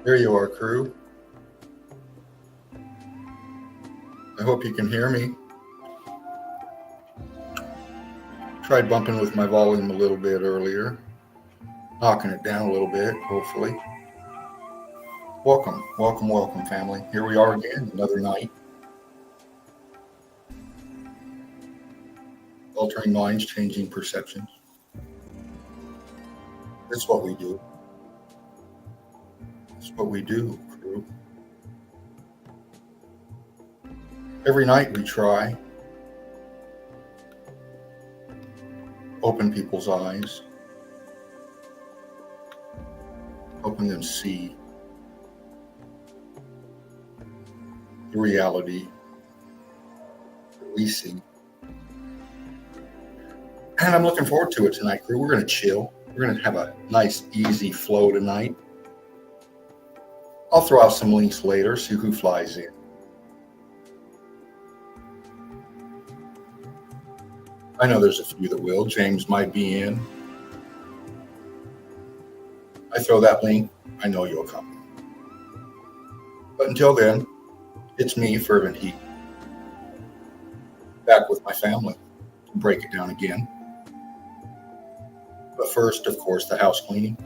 There you are, crew. I hope you can hear me. Tried bumping with my volume a little bit earlier, knocking it down a little bit, hopefully. Welcome, welcome, welcome, family. Here we are again, another night. Altering minds, changing perceptions. That's what we do. That's what we do, crew. Every night we try. Open people's eyes. Helping them see the reality that we see. And I'm looking forward to it tonight, crew. We're going to chill. We're going to have a nice, easy flow tonight. I'll throw out some links later, see who flies in. I know there's a few that will. James might be in. I throw that link, I know you'll come. But until then, it's me, Fervent Heat, back with my family to break it down again. But first, of course, the house cleaning.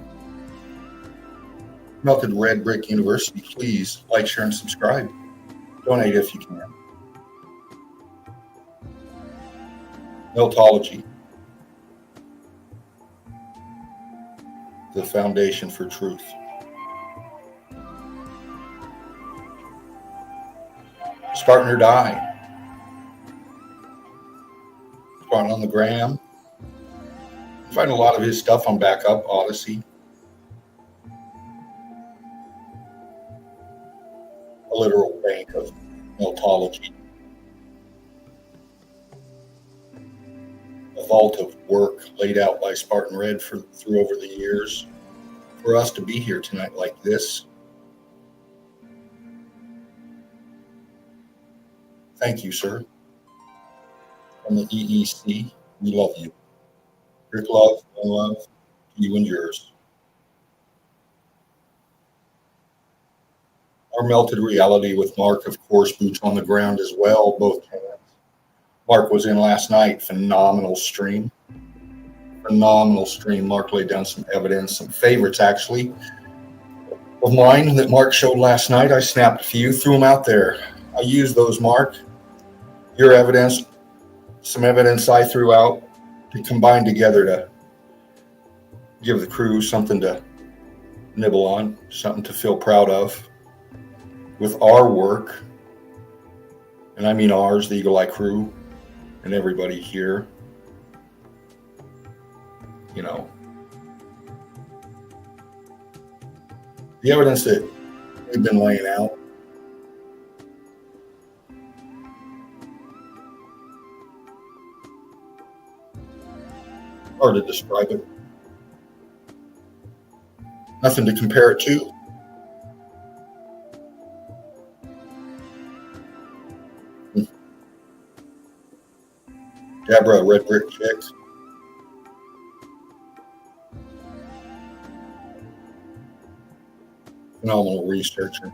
Melted Red Brick University, please like, share, and subscribe. Donate if you can. MELTOLOGY, the foundation for truth. Spartan or Die. Spartan on the gram. You find a lot of his stuff on Backup, Odyssey. A literal bank of MELTOLOGY. A vault of work laid out by Spartan Red through over the years for us to be here tonight like this. Thank you, sir. From the EEC, we love you. Great love and love to you and yours. Our melted reality with Mark, of course, boots on the ground as well, both hands. Mark was in last night. Phenomenal stream. Mark laid down some evidence, some favorites actually, of mine that Mark showed last night. I snapped a few, threw them out there. I used those, Mark. Your evidence, some evidence I threw out to combine together to give the crew something to nibble on, something to feel proud of with our work. And I mean ours, the Eagle Eye crew. And everybody here, you know, the evidence that we've been laying out. Hard to describe it. Nothing to compare it to. Deborah, Red Brick Chicks. Phenomenal researcher.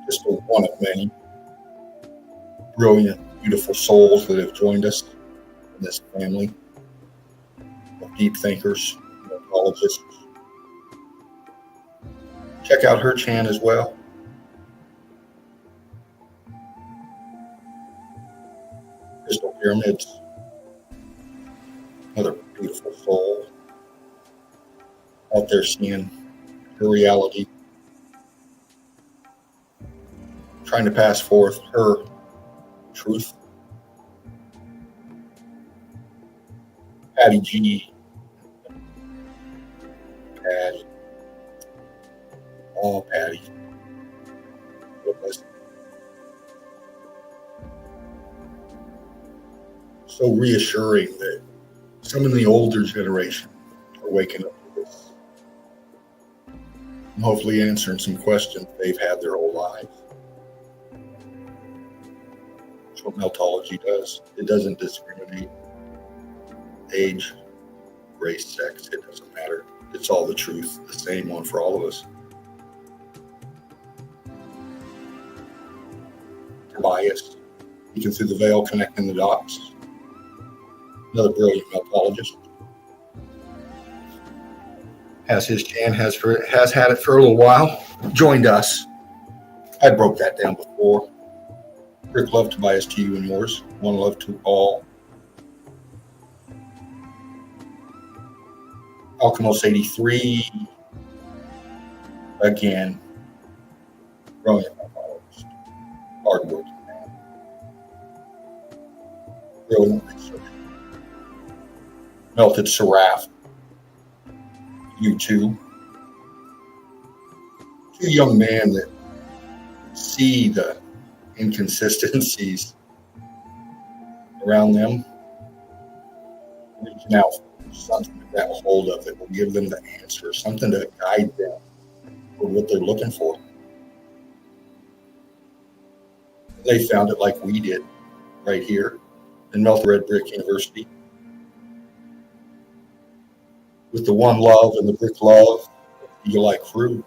Just one of many brilliant, beautiful souls that have joined us in this family of deep thinkers, psychologists. Check out her chan as well. Crystal Pyramids. Another beautiful soul out there seeing her reality, trying to pass forth her truth. Patty G. Patty. Oh, Patty. What a blessing. So reassuring that some in the older generation are waking up to this and hopefully answering some questions they've had their whole lives. That's what MELTOLOGY does. It doesn't discriminate. Age, race, sex, it doesn't matter. It's all the truth, the same one for all of us. bias, peeking through the veil, connecting the dots. Another brilliant meltologist. Has his chan, has had it for a little while. Joined us. I broke that down before. Rick, love Tobias to you and yours. One love to all. Alchemos 83. Again, brilliant meltologist. Hardworking man. Brilliant researcher. Melted Seraph. You two. Two young men that see the inconsistencies around them, reaching out for something to grab a hold of that will give them the answer, something to guide them for what they're looking for. They found it like we did right here in Melted Red Brick University. With the one love and the brick love, you like crew.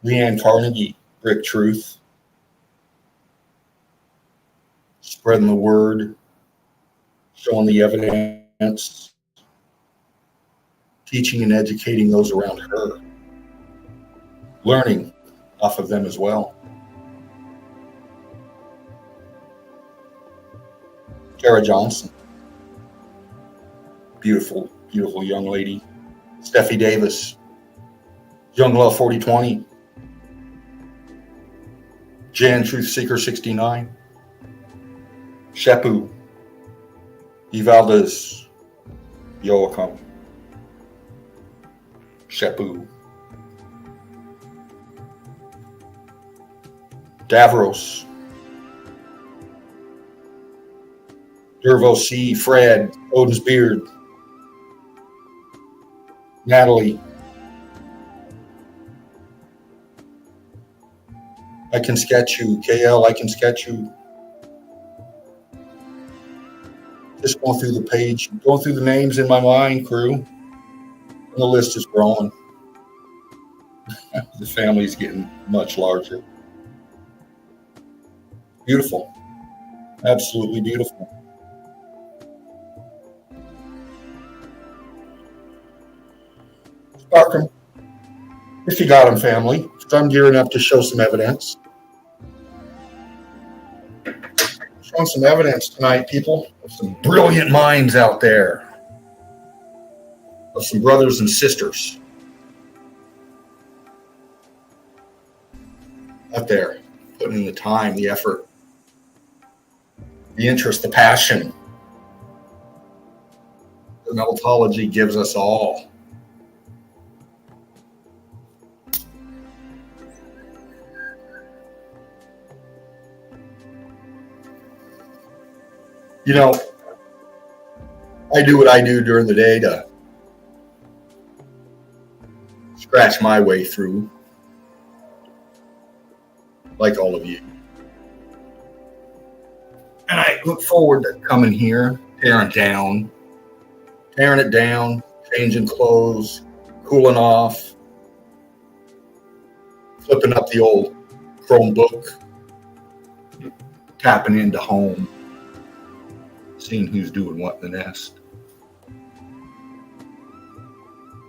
Leanne Carnegie, Brick Truth. Spreading the word, showing the evidence, teaching and educating those around her, learning off of them as well. Kara Johnson, beautiful, beautiful young lady. Steffi Davis, Young Love 4020. Jan Truth Seeker 69. Shepu. Evaldez Yoakum. Shepu. Davros. Dervo C. Fred. Odin's Beard. Natalie. I can sketch you. KL, I can sketch you. Just going through the page, going through the names in my mind, crew. And the list is growing. The family's getting much larger. Beautiful. Absolutely beautiful. Spark 'em. If you got them, family. So I'm gearing up to show some evidence. Showing some evidence tonight, people, of some brilliant minds out there, of some brothers and sisters out there putting in the time, the effort, the interest, the passion. The meltology gives us all. You know, I do what I do during the day to scratch my way through, like all of you. And I look forward to coming here, tearing it down, changing clothes, cooling off, flipping up the old Chromebook, tapping into home. Seeing who's doing what in the nest.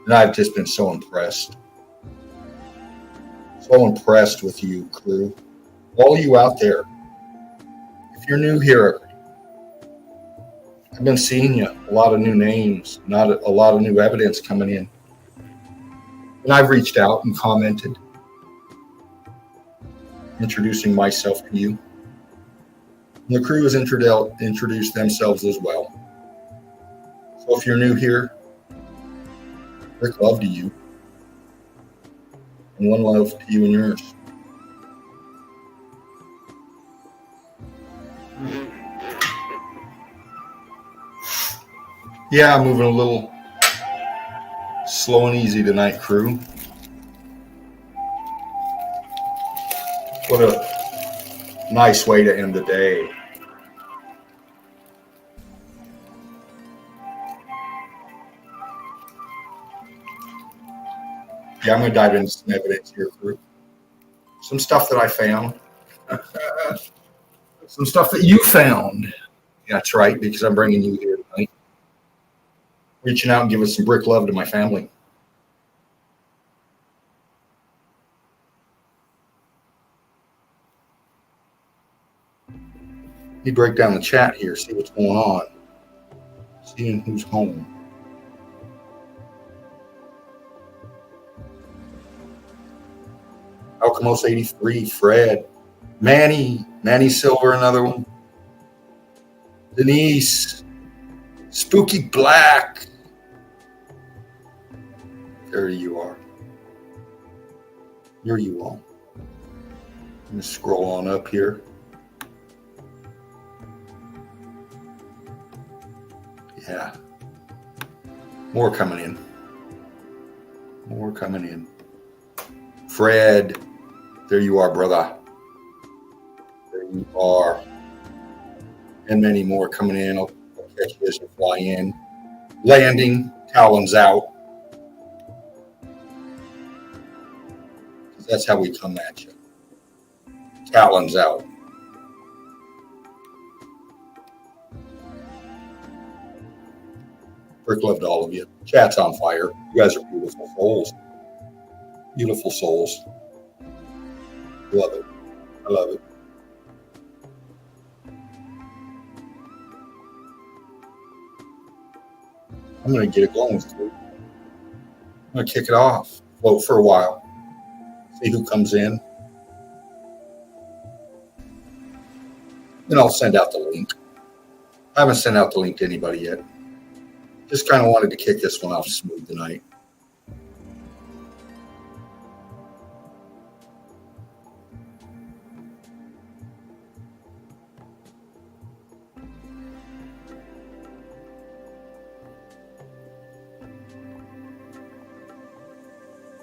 And I've just been so impressed. So impressed with you, crew. All you out there. If you're new here, I've been seeing you. A lot of new names, not a lot of new evidence coming in. And I've reached out and commented, introducing myself to you. The crew has introduced themselves as well. So if you're new here, Rick, love to you. And one love to you and yours. Yeah, I'm moving a little slow and easy tonight, crew. What a nice way to end the day. Yeah, I'm going to dive into some evidence here, crew. some stuff that I found, some stuff that you found. That's right, because I'm bringing you here tonight. Reaching out and giving some brick love to my family. Let me break down the chat here, see what's going on. Seeing who's home. Alchemos 83, Fred, Manny Silver, another one. Denise, Spooky Black. There you are. Here you are. Let me scroll on up here. Yeah. More coming in. More coming in. Fred, there you are, brother. There you are. And many more coming in. I'll catch you as you fly in. Landing, talons out. That's how we come at you. Talons out. Brick love to all of you. Chat's on fire. You guys are beautiful souls. Beautiful souls. Love it. I love it. I'm going to get it going with you. I'm going to kick it off. Float for a while. See who comes in. Then I'll send out the link. I haven't sent out the link to anybody yet. Just kind of wanted to kick this one off smooth tonight.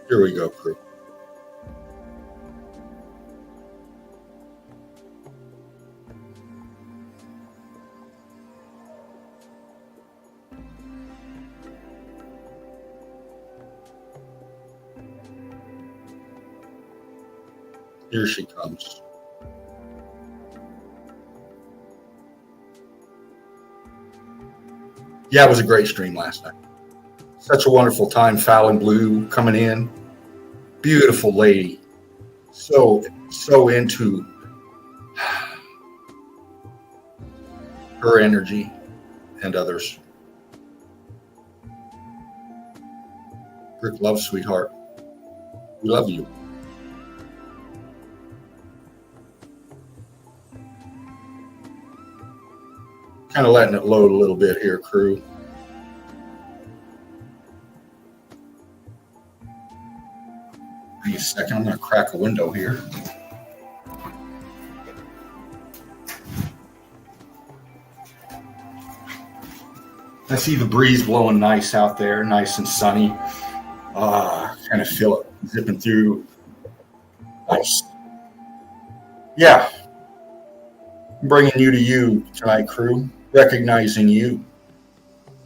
Here we go, crew. Here she comes. Yeah, it was a great stream last night. Such a wonderful time. Fallon Blue coming in. Beautiful lady. So into her energy and others. Rick, love, sweetheart. We love you. Kind of letting it load a little bit here, crew. Give me a second. I'm going to crack a window here. I see the breeze blowing nice out there, nice and sunny. Kind of feel it zipping through. Nice. Yeah. I'm bringing you to you tonight, crew. Recognizing you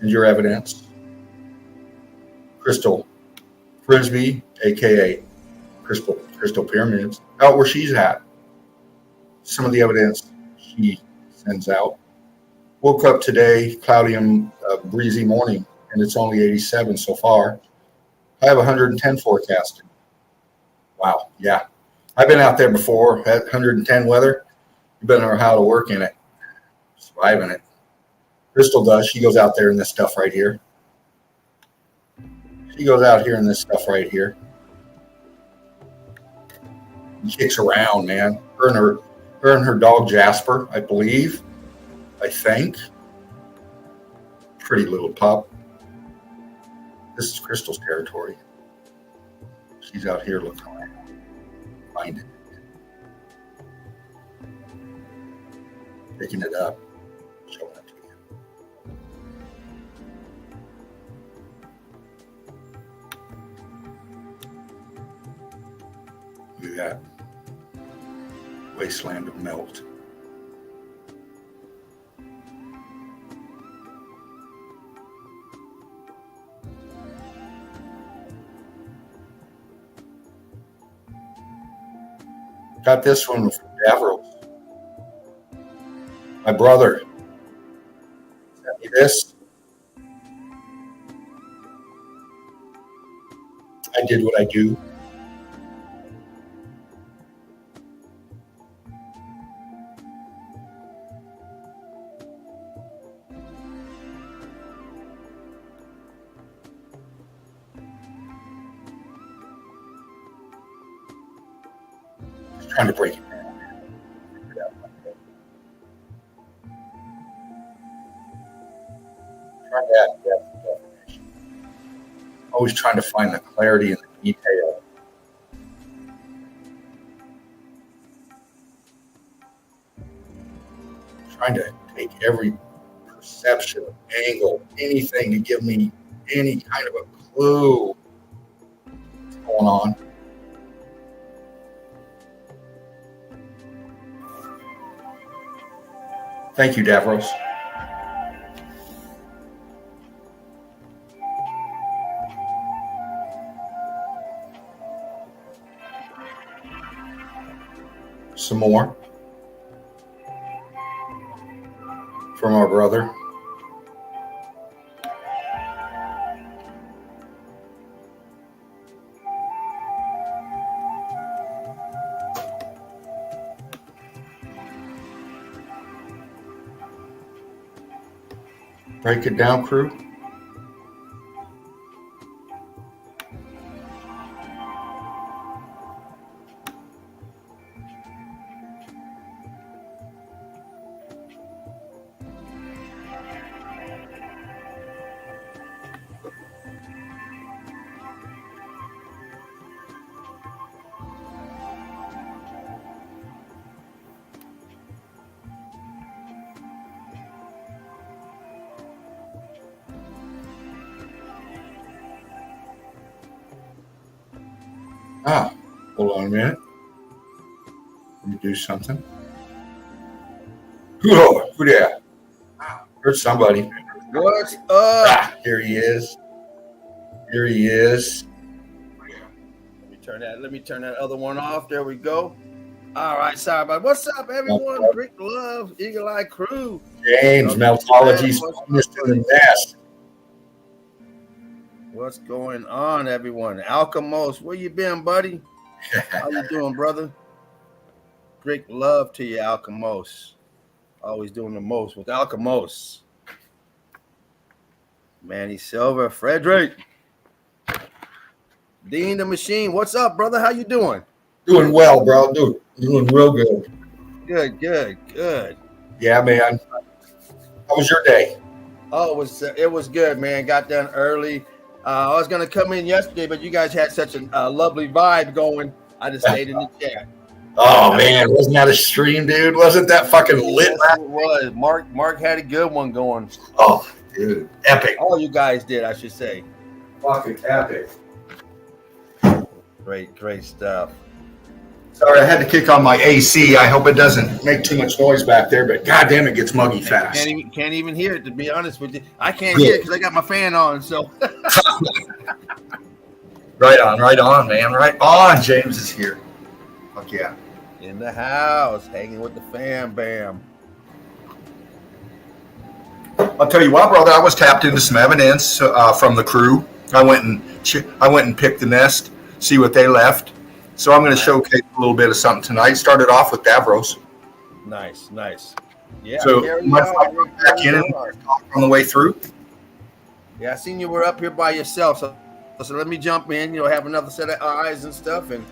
and your evidence. Crystal Frisbee, a.k.a. Crystal Pyramids, out where she's at. Some of the evidence she sends out. Woke up today, cloudy and breezy morning, and it's only 87 so far. I have 110 forecasted. Wow, yeah. I've been out there before, at 110 weather. You better know how to work in it, survive in it. Crystal does. She goes out there in this stuff right here. She goes out here in this stuff right here. She kicks around, man. Her and her dog Jasper, I believe. I think. Pretty little pup. This is Crystal's territory. She's out here looking around. Finding it. Picking it up. Showing it to you. Look at that. Wasteland of melt. Got this one from Davros. My brother sent me this. I did what I do. Just trying to break it down. Trying to add depth and definition. Always trying to find the clarity in the detail. Trying to take every perception, angle, anything to give me any kind of a clue what's going on. Thank you, Davros. Some more from our brother. Break it down, crew. Hold on a minute. Let me do something. Oh, who there? Heard somebody. What's up? Here he is. Here he is. Let me turn that other one off. There we go. All right, sorry about it. What's up, everyone? Rick Love, Eagle Eye Crew. James, Meltology's finest in the nest. What's going on, everyone? Alchemos, where you been, buddy? How you doing, brother? Great love to you, Alchemos. Always doing the most with Alchemos. Manny Silver, Frederick. Dean the Machine, what's up, brother? How you doing? Doing well, bro. Doing real good. Good. Yeah, man. How was your day? Oh, it was good, man. Got done early. I was gonna come in yesterday, but you guys had such a lovely vibe going. I just stayed in the chat. Oh man, wasn't that a stream, dude? Wasn't that fucking lit? Yes, it was. Mark had a good one going. Oh, dude, epic. All you guys did, I should say. Fucking epic. Great stuff. Sorry, I had to kick on my AC. I hope it doesn't make too much noise back there, but goddamn, it gets muggy fast. Can't even hear it, to be honest with you. I can't hear it because I got my fan on. So. Right on, man. Right on. James is here. Fuck yeah. In the house, hanging with the fam bam. I'll tell you what, brother. I was tapped into some evidence from the crew. I went and picked the nest, see what they left. So I'm going to showcase a little bit of something tonight. Started off with Davros. Nice. Yeah. So my back in and talk on the way through. Yeah, I seen you were up here by yourself, so let me jump in. Have another set of eyes and stuff, and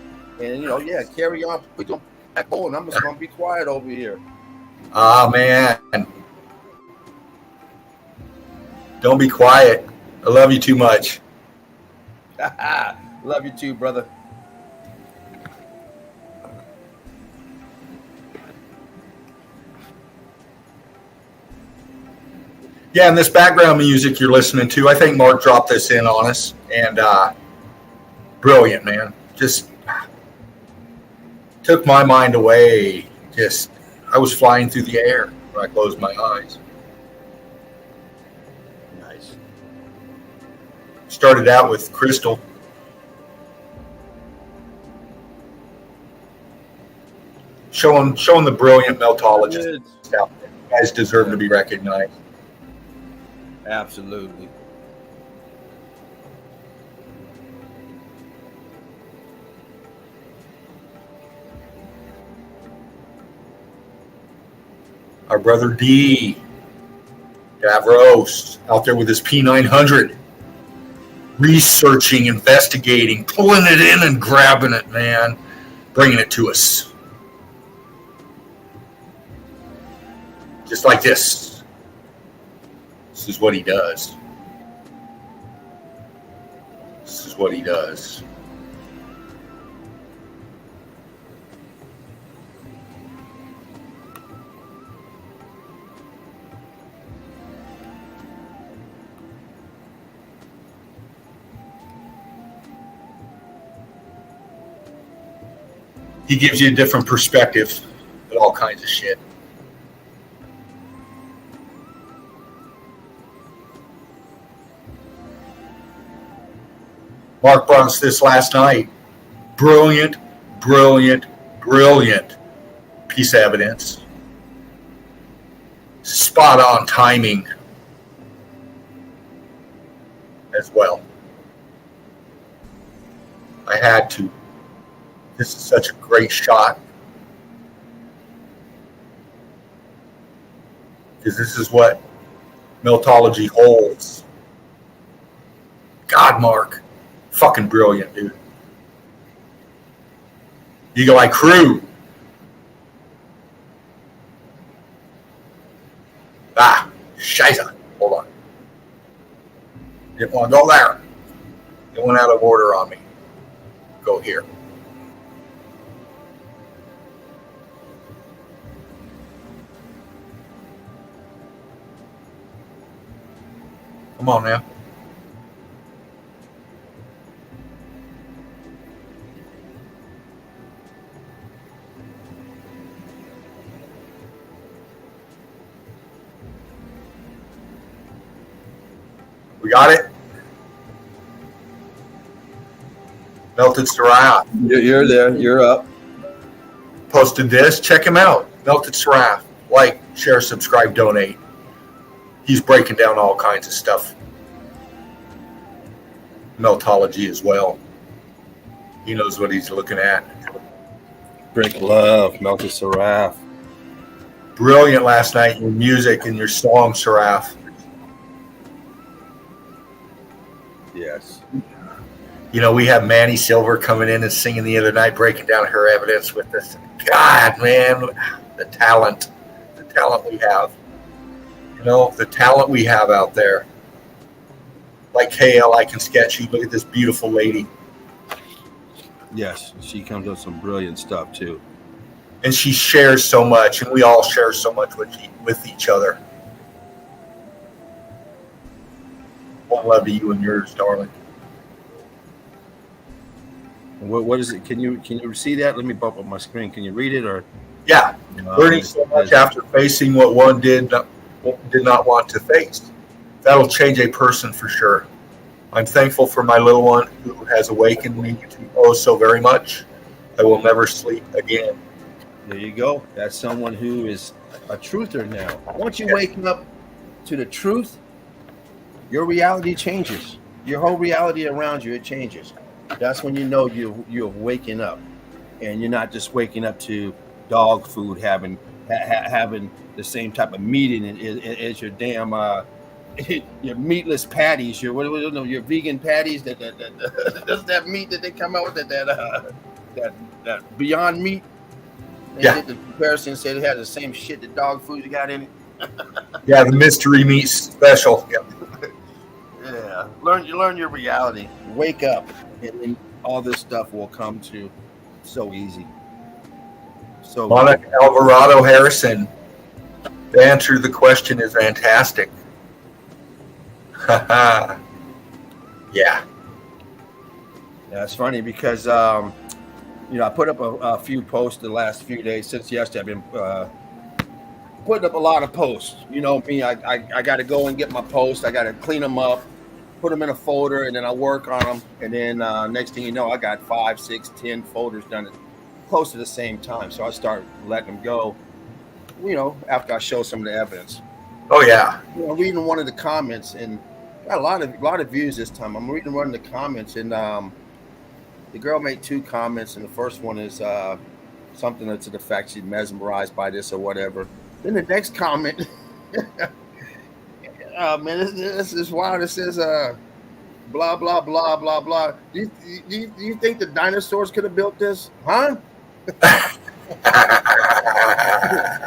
carry on. We're gonna back on. I'm just gonna be quiet over here. Ah, man. Don't be quiet. I love you too much. Love you too, brother. Yeah, and this background music you're listening to, I think Mark dropped this in on us, and brilliant, man. Just took my mind away. I was flying through the air when I closed my eyes. Nice. Started out with Crystal. showing the brilliant meltologists It's- out there. You guys deserve to be recognized. Absolutely. Our brother D, Davros, out there with his P900, researching, investigating, pulling it in and grabbing it, man, bringing it to us. Just like this. This is what he does. This is what he does. He gives you a different perspective at all kinds of shit. Mark brought us this last night. Brilliant, brilliant, brilliant piece of evidence. Spot on timing as well. I had to. This is such a great shot. Because this is what Meltology holds. God, Mark. Fucking brilliant, dude. Eagle Eye Crew. Shiza. Hold on. Didn't want to go there. It went out of order on me. Go here. Come on now. We got it. Melted Saraf. You're there. You're up. Posted this. Check him out. Melted Saraf. Like, share, subscribe, donate. He's breaking down all kinds of stuff. Meltology as well. He knows what he's looking at. Break love. Melted Saraf. Brilliant last night in your music and your song, Saraf. Yes. You know, we have Manny Silver coming in and singing the other night, breaking down her evidence with us. God, man, the talent we have. You know, the talent we have out there. Like KL, I can sketch you. Look at this beautiful lady. Yes, she comes up with some brilliant stuff too. And she shares so much, and we all share so much with each other. One love to you and yours, darling. What is it? Can you see that? Let me bump up my screen. Can you read it or? Yeah, learning so much after facing what one did not want to face. That'll change a person for sure. I'm thankful for my little one who has awakened me to oh so very much. I will never sleep again. There you go. That's someone who is a truther now. Once you wake up to the truth, your reality changes. Your whole reality around you, it changes. That's when you know you're waking up, and you're not just waking up to dog food, having the same type of meat in it as your damn your meatless patties, your vegan patties that does that meat that they come out with that Beyond Meat. They did the comparison, said it had the same shit that dog food you got in it. Yeah, the mystery meat special. Yep. Yeah, learn your reality. Wake up, and then all this stuff will come to so easy. So Monica Alvarado Harrison. The answer to the question is fantastic. Yeah. Yeah, it's funny because I put up a few posts the last few days since yesterday. I've been putting up a lot of posts. You know me, I got to go and get my posts. I got to clean them up, put them in a folder, and then I work on them. And then next thing you know, I got 5, 6, 10 folders done close to the same time. So I start letting them go, after I show some of the evidence. Oh yeah. I'm reading one of the comments, and got a lot of views this time. I'm reading one of the comments, and the girl made 2 comments, and the first one is something to the fact she's mesmerized by this or whatever. Then the next comment, oh man, this is wild. It says blah blah blah blah blah. Do you think the dinosaurs could have built this? Huh?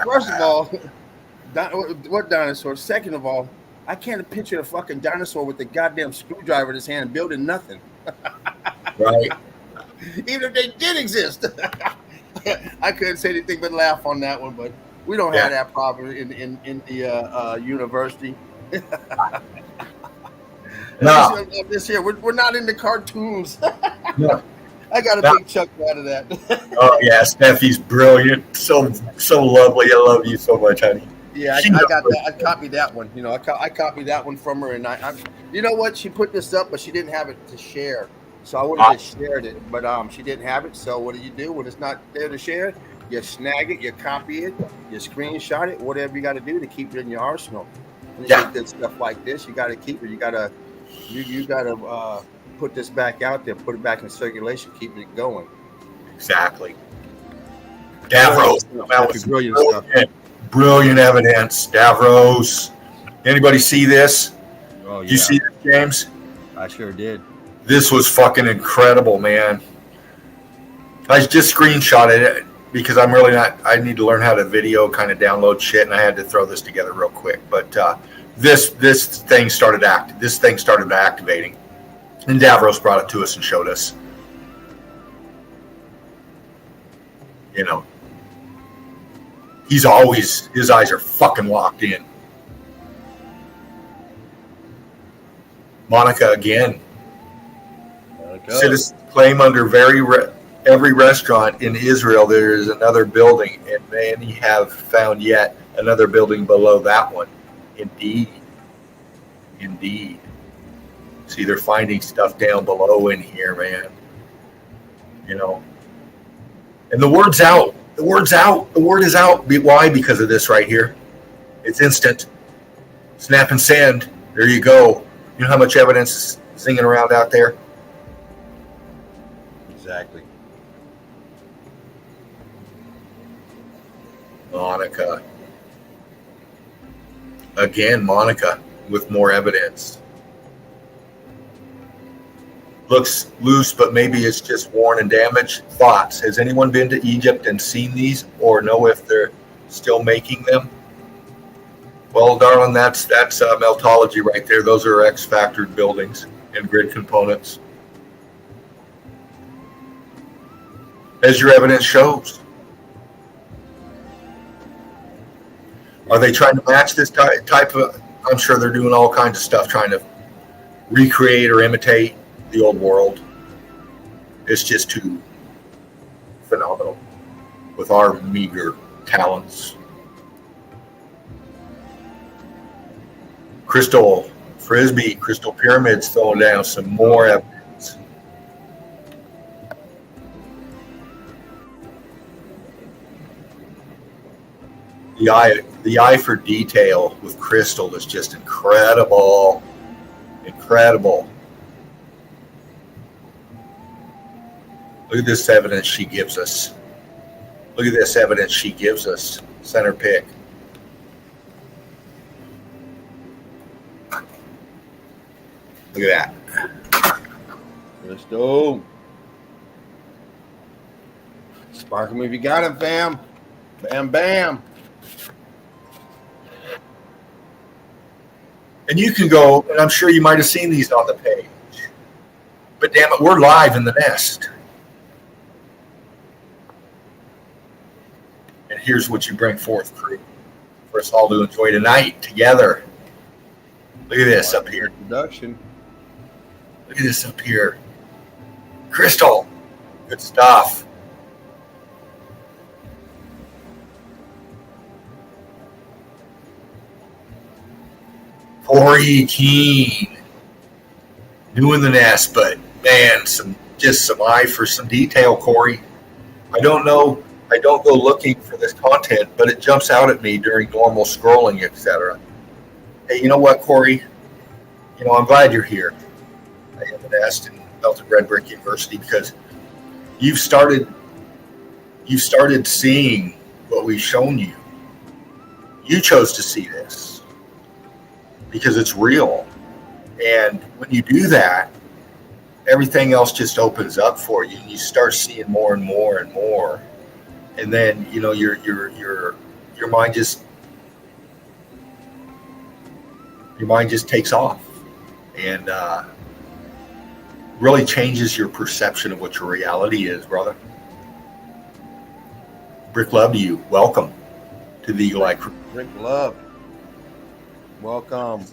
First of all, what dinosaur? Second of all, I can't picture a fucking dinosaur with a goddamn screwdriver in his hand building nothing. Right. Even if they did exist. I couldn't say anything but laugh on that one, but we don't have that problem in the university. No. This year, we're not into cartoons. No. I got a big chuckle out of that. Oh yeah, Steffi's brilliant. So lovely. I love you so much, honey. Yeah, I got that. I copied that one. I copied that one from her, and I you know what? She put this up, but she didn't have it to share. So I would have just shared it, but she didn't have it. So what do you do when it's not there to share? You snag it, you copy it, you screenshot it, whatever you got to do to keep it in your arsenal. When you get stuff like this, you got to keep it. You got to put this back out there, put it back in circulation, keep it going. Exactly. Davros, that was brilliant stuff. Brilliant evidence, Davros. Anybody see this? Oh yeah. Did you see this, James? I sure did. This was fucking incredible, man. I just screenshotted it because I'm really not. I need to learn how to video kind of download shit, and I had to throw this together real quick. But this thing started activating, and Davros brought it to us and showed us. His eyes are fucking locked in. Monica again. Citizens claim under every restaurant in Israel there is another building, and many have found yet another building below that one. Indeed. See, they're finding stuff down below in here, man. And the word's out. The word is out. Why? Because of this right here. It's instant. Snap and send. There you go. You know how much evidence is singing around out there? Exactly. Monica. Again, Monica with more evidence. Looks loose, but maybe it's just worn and damaged. Thoughts? Has anyone been to Egypt and seen these or know if they're still making them? Well, darling, that's Meltology right there. Those are X-factored buildings and grid components. As your evidence shows. Are they trying to match this type of... I'm sure they're doing all kinds of stuff trying to recreate or imitate the old world. It's just too phenomenal with our meager talents. Crystal Frisbee, Crystal Pyramids throwing down some more evidence. The eye for detail with Crystal is just incredible. Incredible. Look at this evidence she gives us. Look at this evidence she gives us. Center pick. Look at that. Let's go. Spark him if you got him, fam. Bam, bam. And you can go, and I'm sure you might have seen these on the page. But damn it, we're live in the nest. And here's what you bring forth, crew, for us all to enjoy tonight together. Look at this up here. Production. Look at this up here. Crystal. Good stuff. Corey Keene. New in the nest, but man, some eye for some detail, Corey. I don't know. I don't go looking for this content, but it jumps out at me during normal scrolling, etc. Hey, you know what, Corey? I'm glad you're here. I am an asked in Melted Red Brick University because you've started seeing what we've shown you. You chose to see this because it's real. And when you do that, everything else just opens up for you and you start seeing more and more and more. And then, your mind just takes off and really changes your perception of what your reality is, brother. Brick love to you. Welcome to the Eagle Eye Crew. Brick love. Welcome.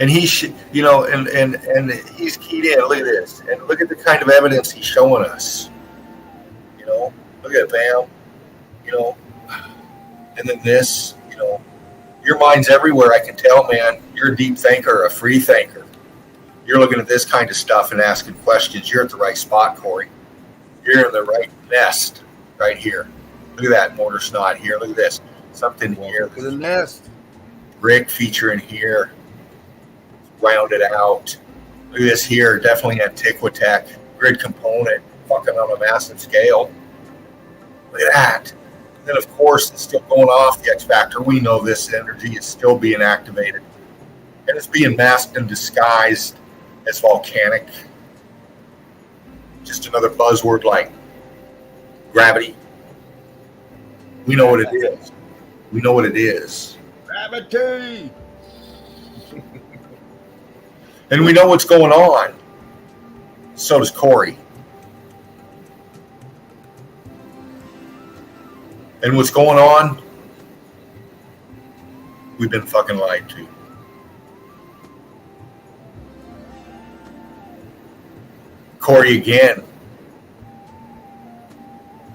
And he's, and he's keyed in. Look at this. And look at the kind of evidence he's showing us. Look at it, bam. And then this, your mind's everywhere. I can tell, man. You're a deep thinker, a free thinker. You're looking at this kind of stuff and asking questions. You're at the right spot, Corey. You're in the right nest right here. Look at that mortar snot here. Look at this. Something here. Look at the nest. Brick feature in here. Rounded out. Look at this here. Definitely Antiquitech. Grid component. Fucking on a massive scale. Look at that. And then, of course, it's still going off the X factor. We know this energy is still being activated. And it's being masked and disguised as volcanic. Just another buzzword like gravity. We know what it is. We know what it is. Gravity. And we know what's going on. So does Corey. And what's going on, we've been fucking lied to. Corey again.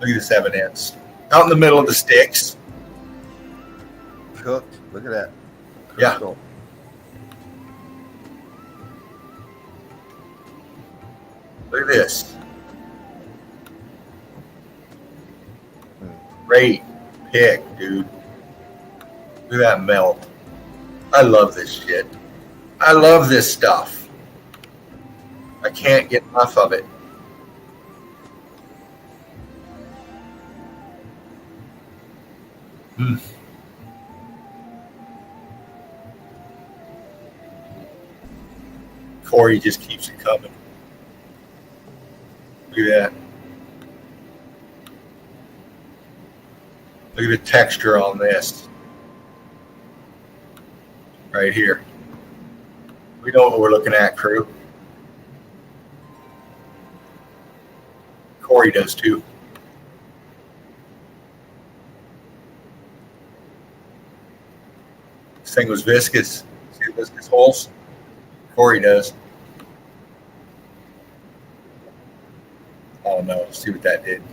Look at this evidence. Out in the middle of the sticks. Cooked. Look at that. Yeah. Cool. Look at this. Great pick, dude. Look at that melt. I love this shit. I love this stuff. I can't get enough of it. Corey just keeps it coming. Look at that. Look at the texture on this. Right here. We know what we're looking at, crew. Corey does too. This thing was viscous. See the viscous holes? Corey does. Oh no, see what that did.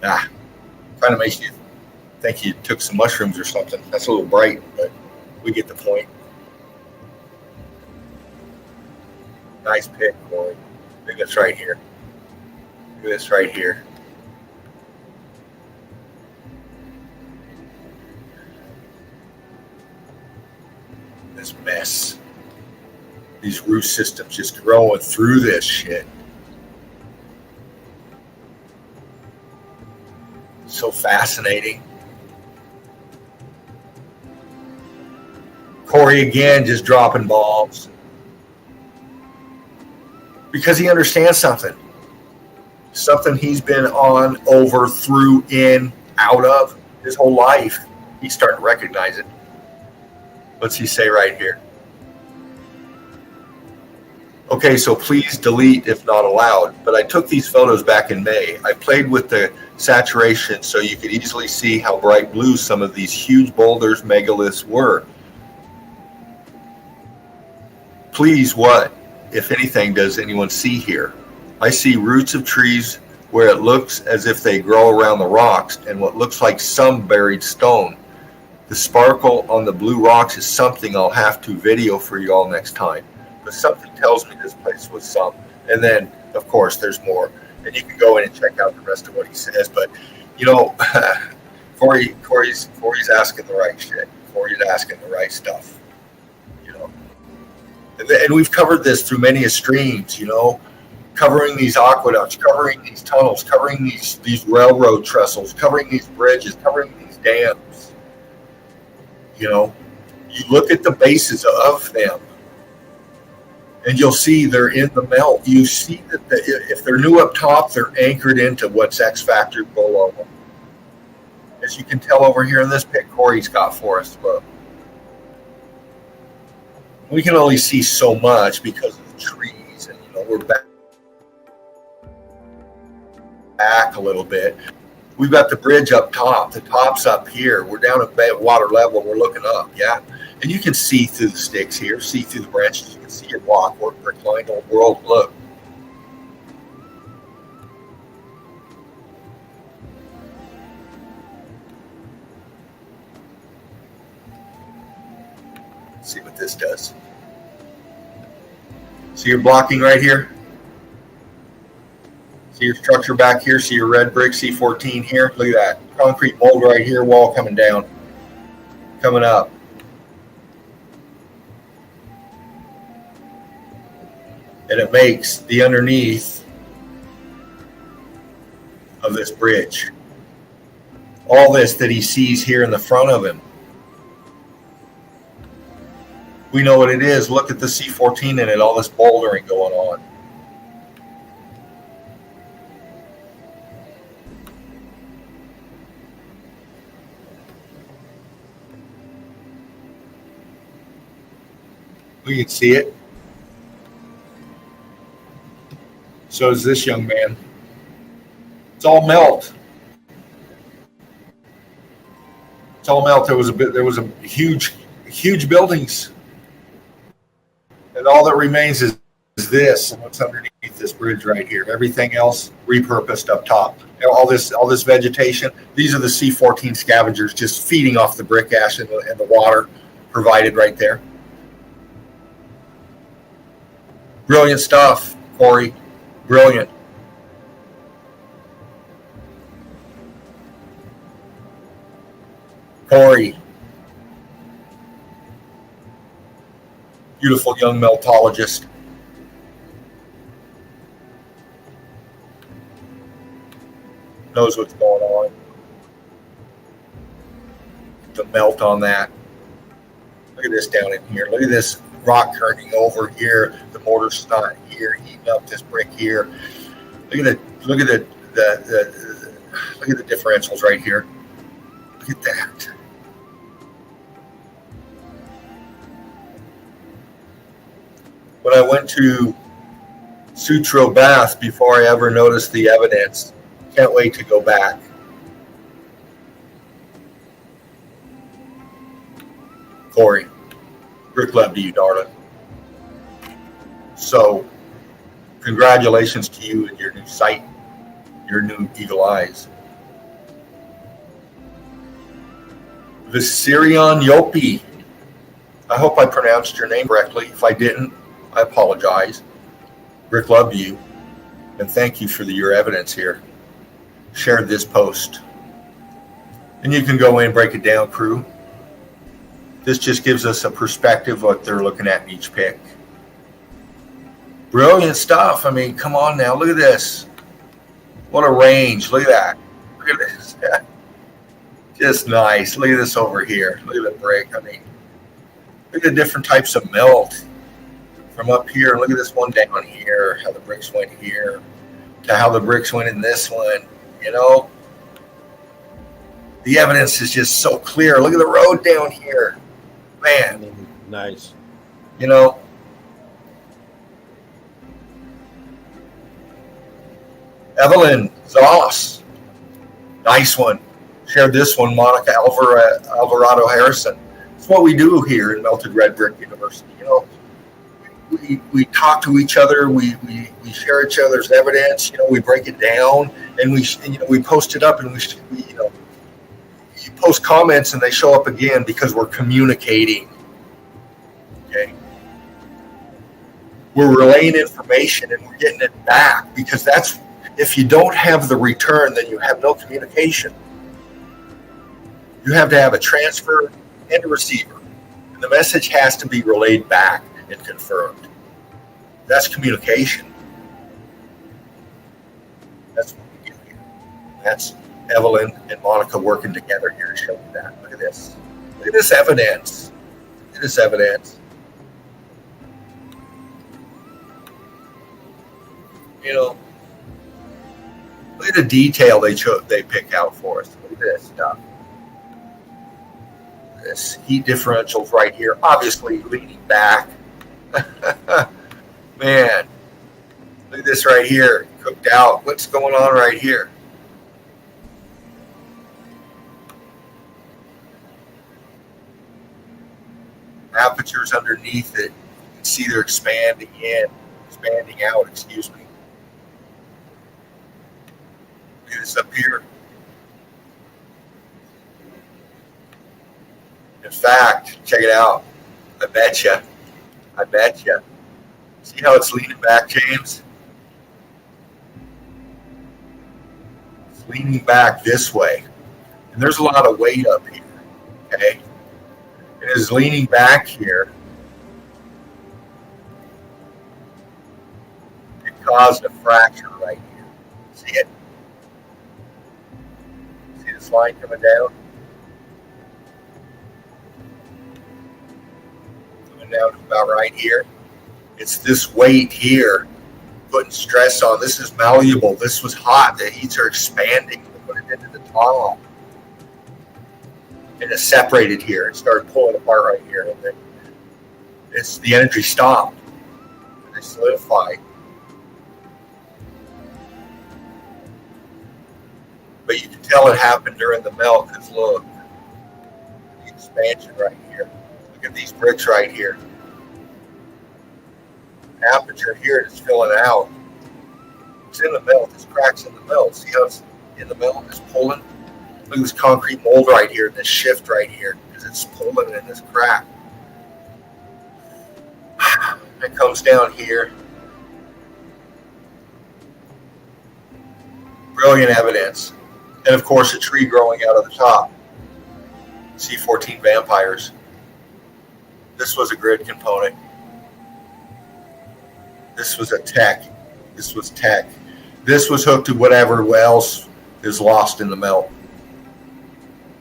Kind of makes you think you took some mushrooms or something. That's a little bright, but we get the point. Nice pick, Corey. I think that's right here. Look at this right here. This mess. These root systems just growing through this shit. So fascinating. Corey again just dropping bombs. Because he understands something. Something he's been on, over, through, in, out of his whole life. He's starting to recognize it. What's he say right here? Okay, so please delete if not allowed. But I took these photos back in May. I played with the saturation so you could easily see how bright blue some of these huge boulders, megaliths were. Please, what, if anything, does anyone see here? I see roots of trees where it looks as if they grow around the rocks and what looks like some buried stone. The sparkle on the blue rocks is something I'll have to video for you all next time. But something tells me this place was some. And then, of course, there's more. and you can go in and check out the rest of what he says. But Corey's asking the right shit. Corey's asking the right stuff. And we've covered this through many streams. Covering these aqueducts, covering these tunnels, covering these railroad trestles, covering these bridges, covering these dams. You look at the bases of them, and you'll see they're in the melt. You see that if they're new up top, they're anchored into what's X factor below them. As you can tell over here in this pic Corey's got for us, look. We can only see so much because of the trees, and we're back a little bit. We've got the bridge up top. The top's up here. We're down at water level. We're looking up, yeah? And you can see through the sticks here, see through the branches. You can see it walk, work, recline, old world. Look. Let's see what this does. See your blocking right here? See your structure back here? See your red brick C14 here? Look at that. Concrete mold right here, wall coming down, coming up. And it makes the underneath of this bridge. All this that he sees here in the front of him. We know what it is. Look at the C14 in it, all this bouldering going on. We can see it. So is this young man. It's all melt. It's all melt. There was a huge buildings. And all that remains is this and what's underneath this bridge right here. Everything else repurposed up top. All this vegetation. These are the C14 scavengers just feeding off the brick ash and the water provided right there. Brilliant stuff, Corey. Brilliant. Corey. Beautiful young meltologist. Knows what's going on. The melt on that. Look at this down in here. Look at this rock turning over here. The mortar's not here, heating up this brick here. Look at the differentials right here. Look at that. When I went to Sutro Bath before I ever noticed the evidence, can't wait to go back. Corey, Rick love to you, darling. So, congratulations to you and your new sight, your new eagle eyes. Visirion Yopi. I hope I pronounced your name correctly. If I didn't, I apologize. Rick loved you, and thank you for your evidence here. Shared this post. And you can go in and break it down, crew. This just gives us a perspective of what they're looking at in each pick. Brilliant stuff. I mean, come on now. Look at this. What a range. Look at that. Look at this. Just nice. Look at this over here. Look at the brick. I mean, look at the different types of melt from up here. Look at this one down here, how the bricks went here, to how the bricks went in this one. You know, the evidence is just so clear. Look at the road down here. Man. Nice. You know, Evelyn Zoss. Nice one. Shared this one, Monica Alvarado Harrison. It's what we do here in Melted Red Brick University. You know, we talk to each other. We share each other's evidence. You know, we break it down, and we post it up, and we you post comments, and they show up again because we're communicating. Okay, we're relaying information, and we're getting it back because that's If you don't have the return, then you have no communication. You have to have a transfer and a receiver. And the message has to be relayed back and confirmed. That's communication. That's what we do here. That's Evelyn and Monica working together here to show you that. Look at this. Look at this evidence. Look at this evidence. You know, look at the detail they pick out for us. Look at this stuff. This heat differentials right here, obviously leaning back. Man, look at this right here, cooked out. What's going on right here? Apertures underneath it. You can see they're expanding out, excuse me. Look at this up here. In fact, check it out. I bet you. See how it's leaning back, James? It's leaning back this way. And there's a lot of weight up here, okay? It is leaning back here. It caused a fracture right here. See it? See this line coming down? Down to about right here. It's this weight here putting stress on. This is malleable. This was hot. The heats are expanding. We put it into the tunnel. And it separated here. It started pulling apart right here. And then the energy stopped. And they solidified. But you can tell it happened during the melt because look, the expansion right here. Look at these bricks right here. Aperture here is filling out. It's in the melt. There's cracks in the melt. See how it's in the melt? It's pulling. Look at this concrete mold right here, this shift right here, because it's pulling in this crack. It comes down here. Brilliant evidence. And of course, a tree growing out of the top. C14 vampires. This was a grid component. This was a tech. This was tech. This was hooked to whatever else is lost in the melt.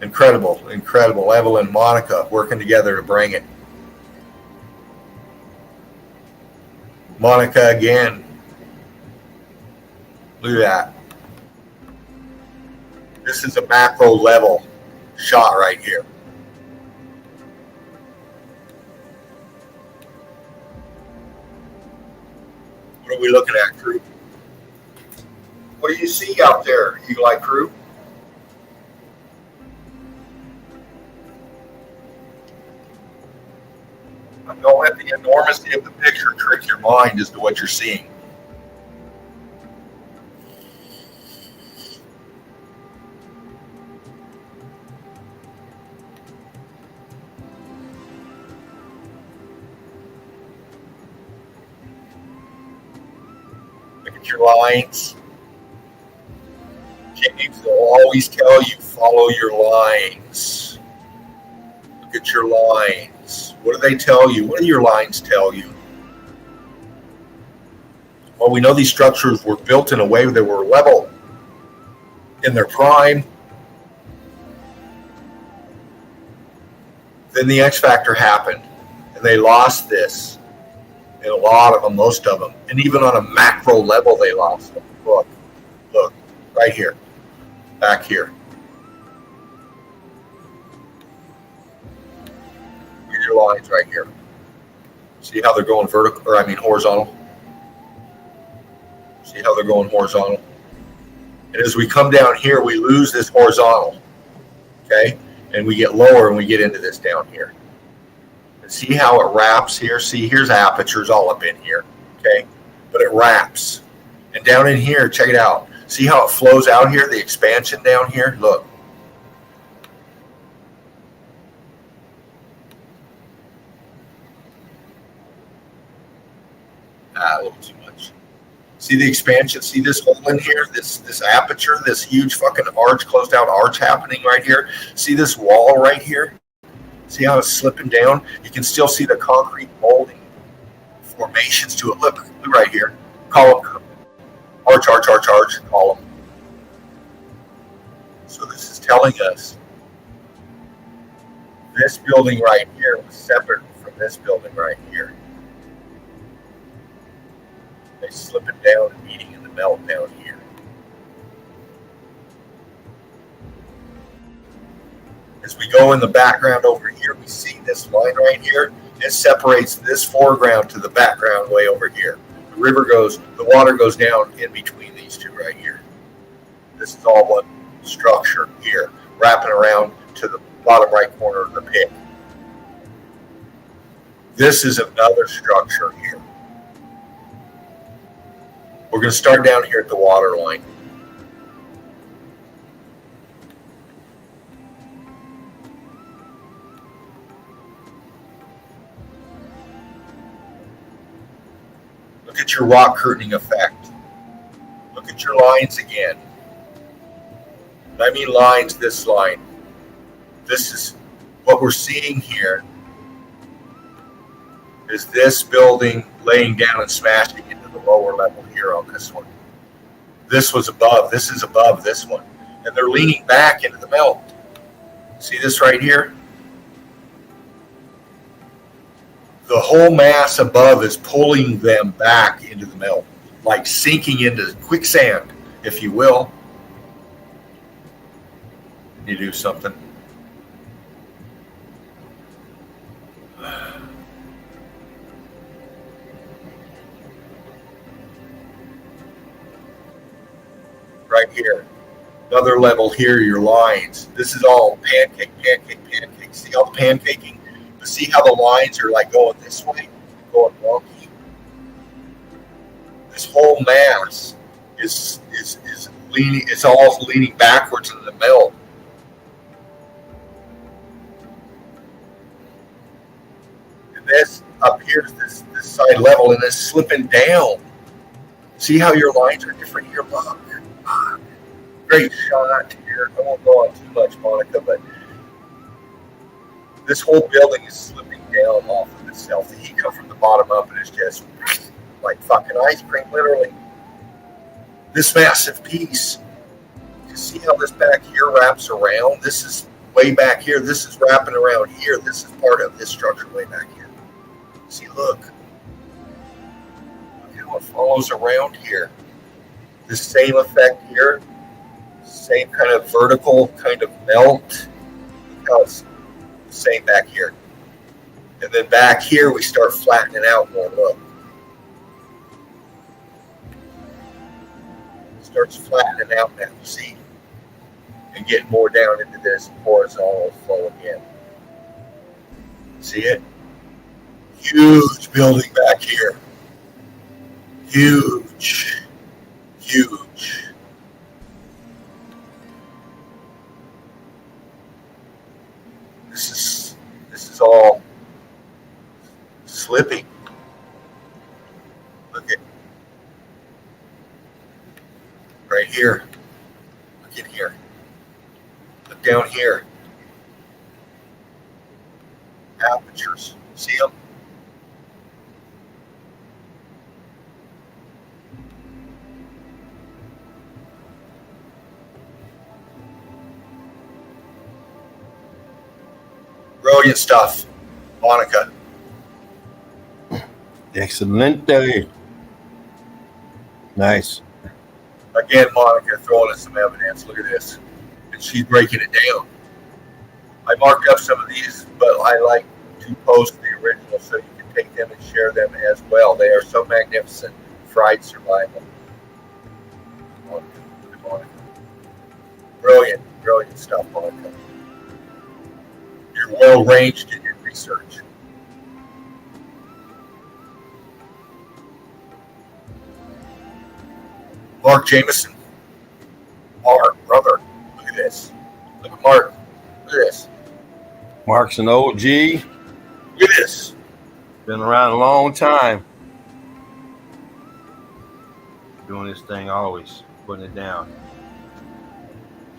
Incredible, incredible. Evelyn and Monica working together to bring it. Monica again. Look at that. This is a macro level shot right here. What are we looking at, crew? What do you see out there, Eagle Eye crew? Don't let the enormity of the picture trick your mind as to what you're seeing. Look at your lines. James will always tell you, follow your lines. Look at your lines. What do they tell you? What do your lines tell you? Well, we know these structures were built in a way that were level in their prime. Then the X factor happened, and they lost this. And a lot of them, most of them, and even on a macro level, they lost them. Look, right here, back here. Look at your lines right here. See how they're going vertical, or I mean horizontal? See how they're going horizontal? And as we come down here, we lose this horizontal, okay? And we get lower and we get into this down here. And see how it wraps here? See, here's apertures all up in here, okay? But it wraps. And down in here, check it out. See how it flows out here, the expansion down here? Look. A little too much. See the expansion? See this hole in here? This aperture, this huge fucking arch, closed out arch happening right here. See this wall right here? See how it's slipping down? You can still see the concrete molding formations to it. Look right here. Column, arch, column. So this is telling us this building right here was separate from this building right here. They slipping down and meeting in the melt down here. As we go in the background over here, we see this line right here. It separates this foreground to the background way over here. The water goes down in between these two right here. This is all one structure here, wrapping around to the bottom right corner of the pit. This is another structure here. We're going to start down here at the water line. Look at your rock curtaining effect. Look at your lines again. I mean lines, this line. This is what we're seeing here is this building laying down and smashing into the lower level here on this one. This was above. This is above this one. And they're leaning back into the melt. See this right here? The whole mass above is pulling them back into the melt, like sinking into quicksand, if you will. You do something. Right here. Another level here, your lines. This is all pancake. See all the pancaking? But see how the lines are like going this way, going wonky? This whole mass is leaning, it's all leaning backwards in the melt. And this up here is this side level, and it's slipping down. See how your lines are different here? Look. Great shot here. I won't go on too much, Monica, but this whole building is slipping down off of itself. The heat comes from the bottom up, and it's just like fucking ice cream, literally. This massive piece. You see how this back here wraps around? This is way back here. This is wrapping around here. This is part of this structure way back here. See, look. Look how it follows around here. The same effect here, same kind of vertical kind of melt. Look how it's the same back here. And then back here, we start flattening out more. Look. It starts flattening out now, see? And getting more down into this horizontal flow again. See it? Huge building back here. Huge. This is all slipping. Look at right here. Look in here. Look down here. Apertures. See them? Brilliant stuff, Monica. Excelente. Nice. Again, Monica throwing us some evidence. Look at this. And she's breaking it down. I marked up some of these, but I like to post the original so you can take them and share them as well. They are so magnificent. Fried survival. Monica. Brilliant stuff, Monica. You're well ranged in your research. Mark Jameson. Mark, brother. Look at this. Look at Mark. Look at this. Mark's an OG. Look at this. Been around a long time. Doing this thing always, putting it down.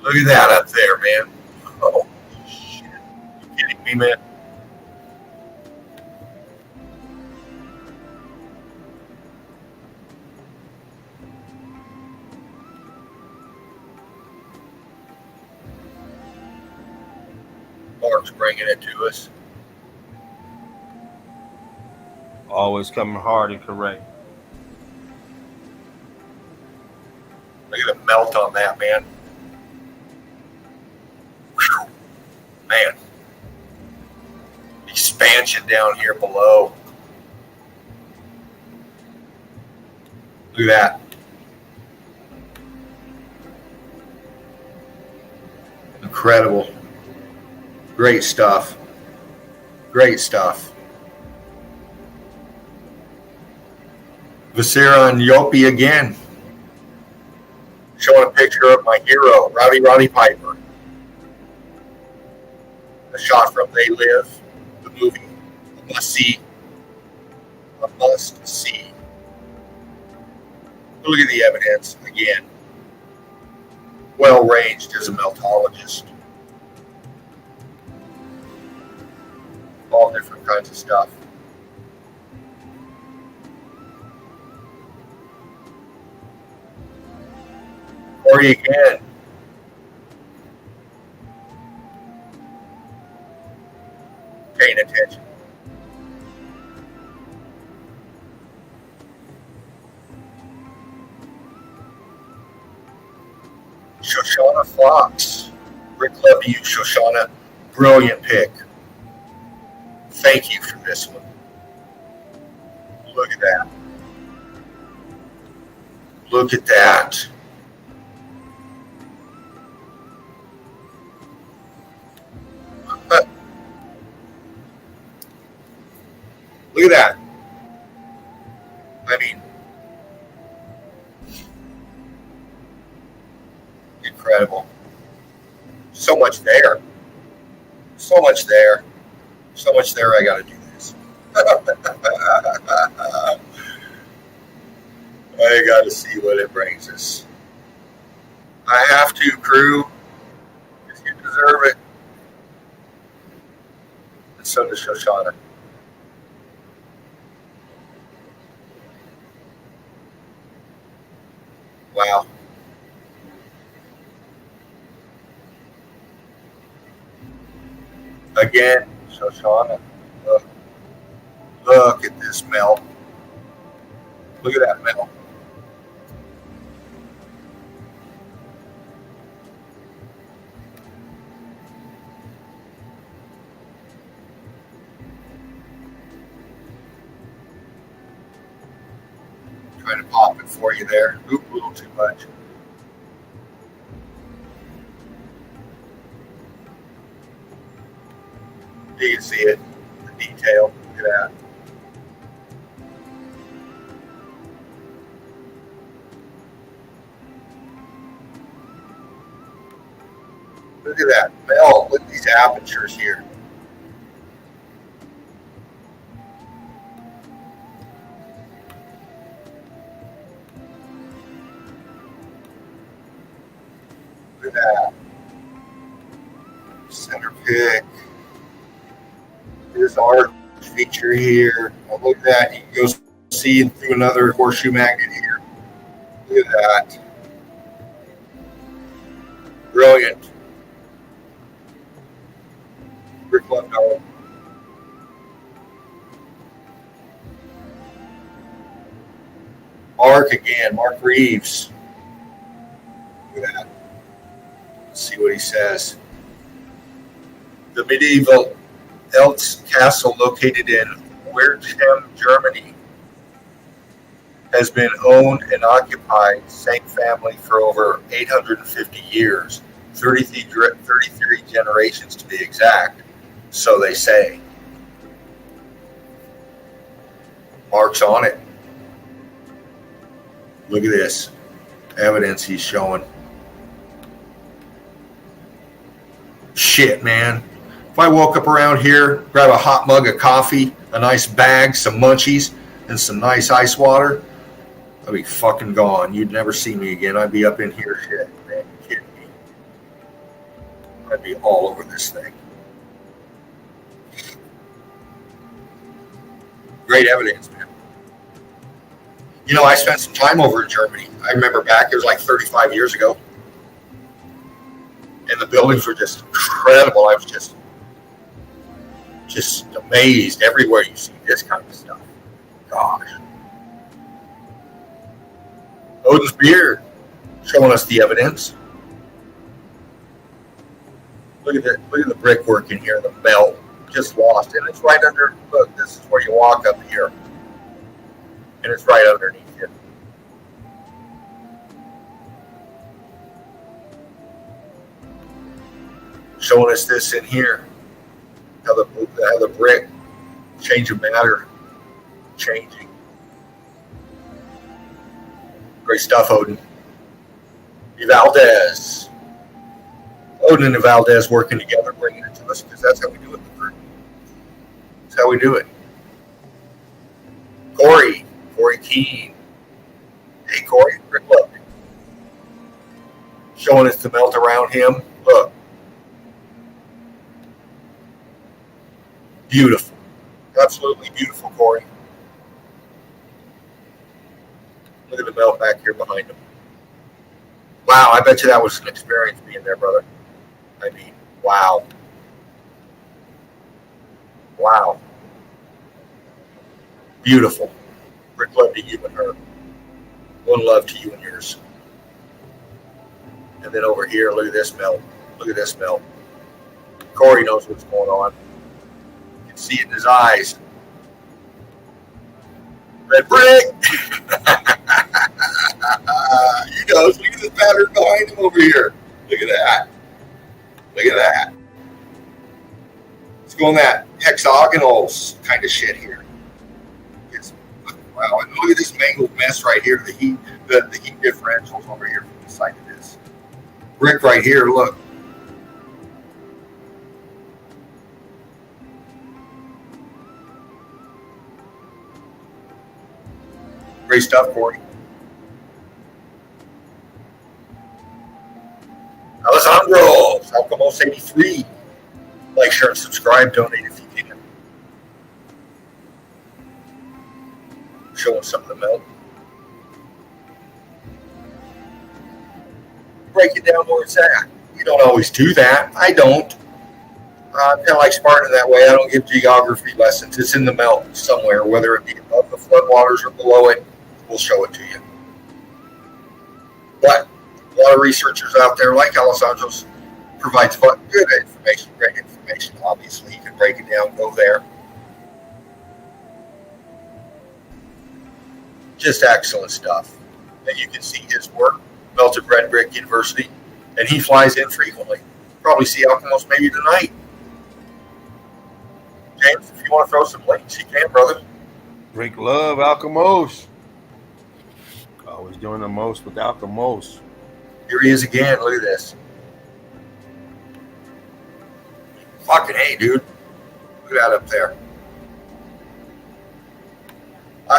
Look at that up there, man. Oh, shit. You kidding me, man? Mark's bringing it to us. Always coming hard and correct. Look at the melt on that, man. Whew. Man. Expansion down here below. Look at that. Incredible. Great stuff. Great stuff. Viscera and Yopi again. Showing a picture of my hero, Rowdy Roddy Piper. A shot from They Live, the movie. A must see. A must see. Look at the evidence again. Well ranged as a meltologist. All different kinds of stuff. Or you can. Paying attention. Shoshana Fox. Rick love you, Shoshana. Brilliant pick. Thank you for this one. Look at that. Look at that. Look at that. I mean, incredible. So much there. So much there. So much there, I got to do this. I got to see what it brings us. I have to, crew. Because you deserve it. And so does Shoshana. Wow. Again, Shoshana, look at this melt. Look at that melt. Trying to pop it for you there. Oop, a little too much. You can see it, the detail. Look at that. Look at that melt. Look at these apertures here. Look at that. Center pick. This arc feature here. Oh, look at that. You can go see through another horseshoe magnet here. Look at that. Brilliant. Rick Leftover. Mark again. Mark Reeves. Look at that. Let's see what he says. The medieval Eltz Castle, located in Wertheim, Germany, has been owned and occupied, same family, for over 850 years, 33 generations to be exact, so they say. Mark's on it. Look at this evidence he's showing. Shit, man. If I woke up around here, grab a hot mug of coffee, a nice bag, some munchies, and some nice ice water, I'd be fucking gone. You'd never see me again. I'd be up in here. Shit, man, you kidding me? I'd be all over this thing. Great evidence, man. You know, I spent some time over in Germany. I remember back, it was like 35 years ago. And the buildings were just incredible. I was just amazed everywhere you see this kind of stuff. Gosh. Odin's beard showing us the evidence. Look at the brickwork in here, the melt, just lost. And it's right under, look, this is where you walk up here. And it's right underneath you. Showing us this in here. How the brick change of matter changing. Great stuff, Odin. Valdez. Odin and Valdez working together, bringing it to us, because that's how we do it in the group. That's how we do it. Corey Keene. Hey, Corey, Rick Love. Showing us the melt around him. Look. Beautiful. Absolutely beautiful, Corey. Look at the melt back here behind him. Wow, I bet you that was an experience being there, brother. I mean, wow. Wow. Beautiful. Rick love to you and her. One love to you and yours. And then over here, look at this melt. Look at this melt. Corey knows what's going on. You can see it in his eyes. Red brick! He knows. Look at this pattern behind him over here. Look at that. Look at that. Let's go on that hexagonal kind of shit here. It's, wow, and look at this mangled mess right here. The heat differentials over here from the side of this. Brick right here, look. Great stuff, Corey. Alessandro, Alcamos 83. Like, share, and subscribe. Donate if you can. Showing some of the melt. Break it down where it's at. You don't always do that. I don't. I'm kind of like Spartan that way. I don't give geography lessons. It's in the melt somewhere, whether it be above the floodwaters or below it. We'll show it to you. But a lot of researchers out there, like Alessandro's, provides good information, great information. Obviously, you can break it down, go there. Just excellent stuff. And you can see his work, Melted Red Brick University, and he flies in frequently. Probably see Alcamos maybe tonight. James, if you want to throw some links, you can, brother. Drink love, Alcamos. Always doing the most with Alcamos. Here he is again. Look at this. Fucking hey, dude. Look at that up there.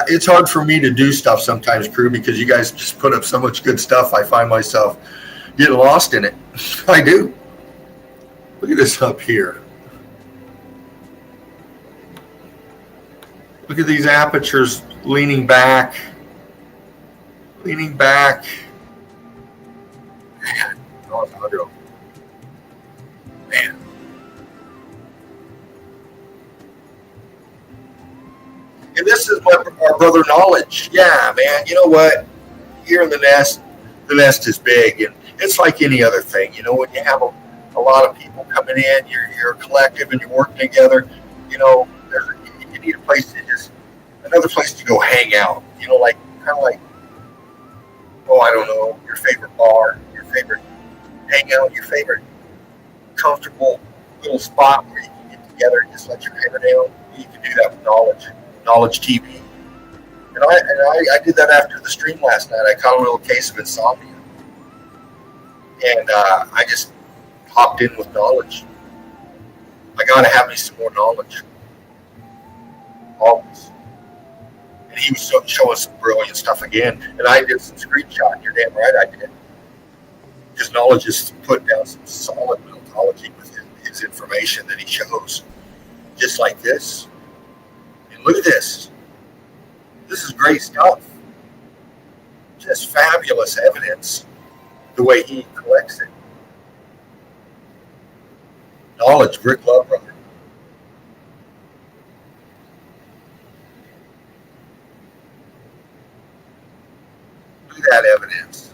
It's hard for me to do stuff sometimes, crew, because you guys just put up so much good stuff. I find myself getting lost in it. I do. Look at this up here. Look at these apertures leaning back. Leaning back. Man. Oh, man. And this is what our brother Knowledge. Yeah, man. You know what? Here in the nest is big, and it's like any other thing. You know, when you have a lot of people coming in, you're a collective and you're working together. You know, you need a place to another place to go hang out. You know, like kind of like, oh, I don't know, your favorite bar, your favorite hangout, your favorite comfortable little spot where you can get together and just let your hair down. You can do that with Knowledge TV. And I did that after the stream last night. I caught a little case of insomnia. And I just hopped in with knowledge. I got to have me some more knowledge. Always. And he was showing some brilliant stuff again. And I did some screenshot. You're damn right I did. Because knowledge is put down some solid methodology with his information that he shows. Just like this. And look at this. This is great stuff. Just fabulous evidence the way he collects it. Knowledge, Rick Love, brother. Look at that evidence.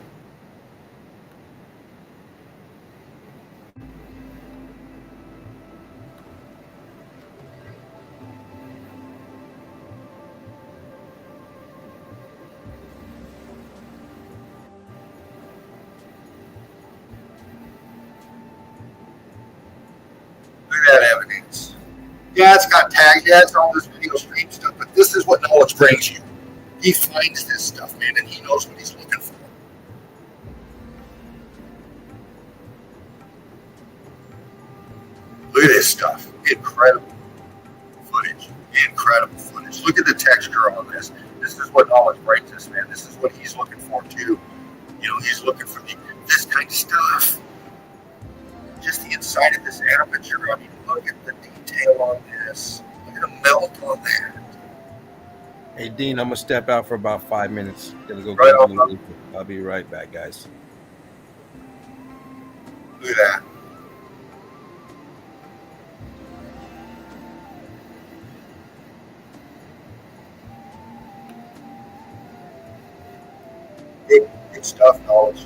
Look at that evidence. Yeah, it's got tags. Yeah, it's all this video stream stuff. But this is what knowledge brings you. He finds this stuff, man, and he knows what he's looking for. Look at this stuff. Incredible footage. Incredible footage. Look at the texture on this. This is what knowledge brings us, man. This is what he's looking for, too. You know, he's looking for this kind of stuff. Just the inside of this aperture. I mean, look at the detail on this. Look at the melt on that. Hey, Dean, I'm going to step out for about 5 minutes. Gonna go Right grab a on. little. I'll be right back, guys. Look at that. Good stuff, knowledge.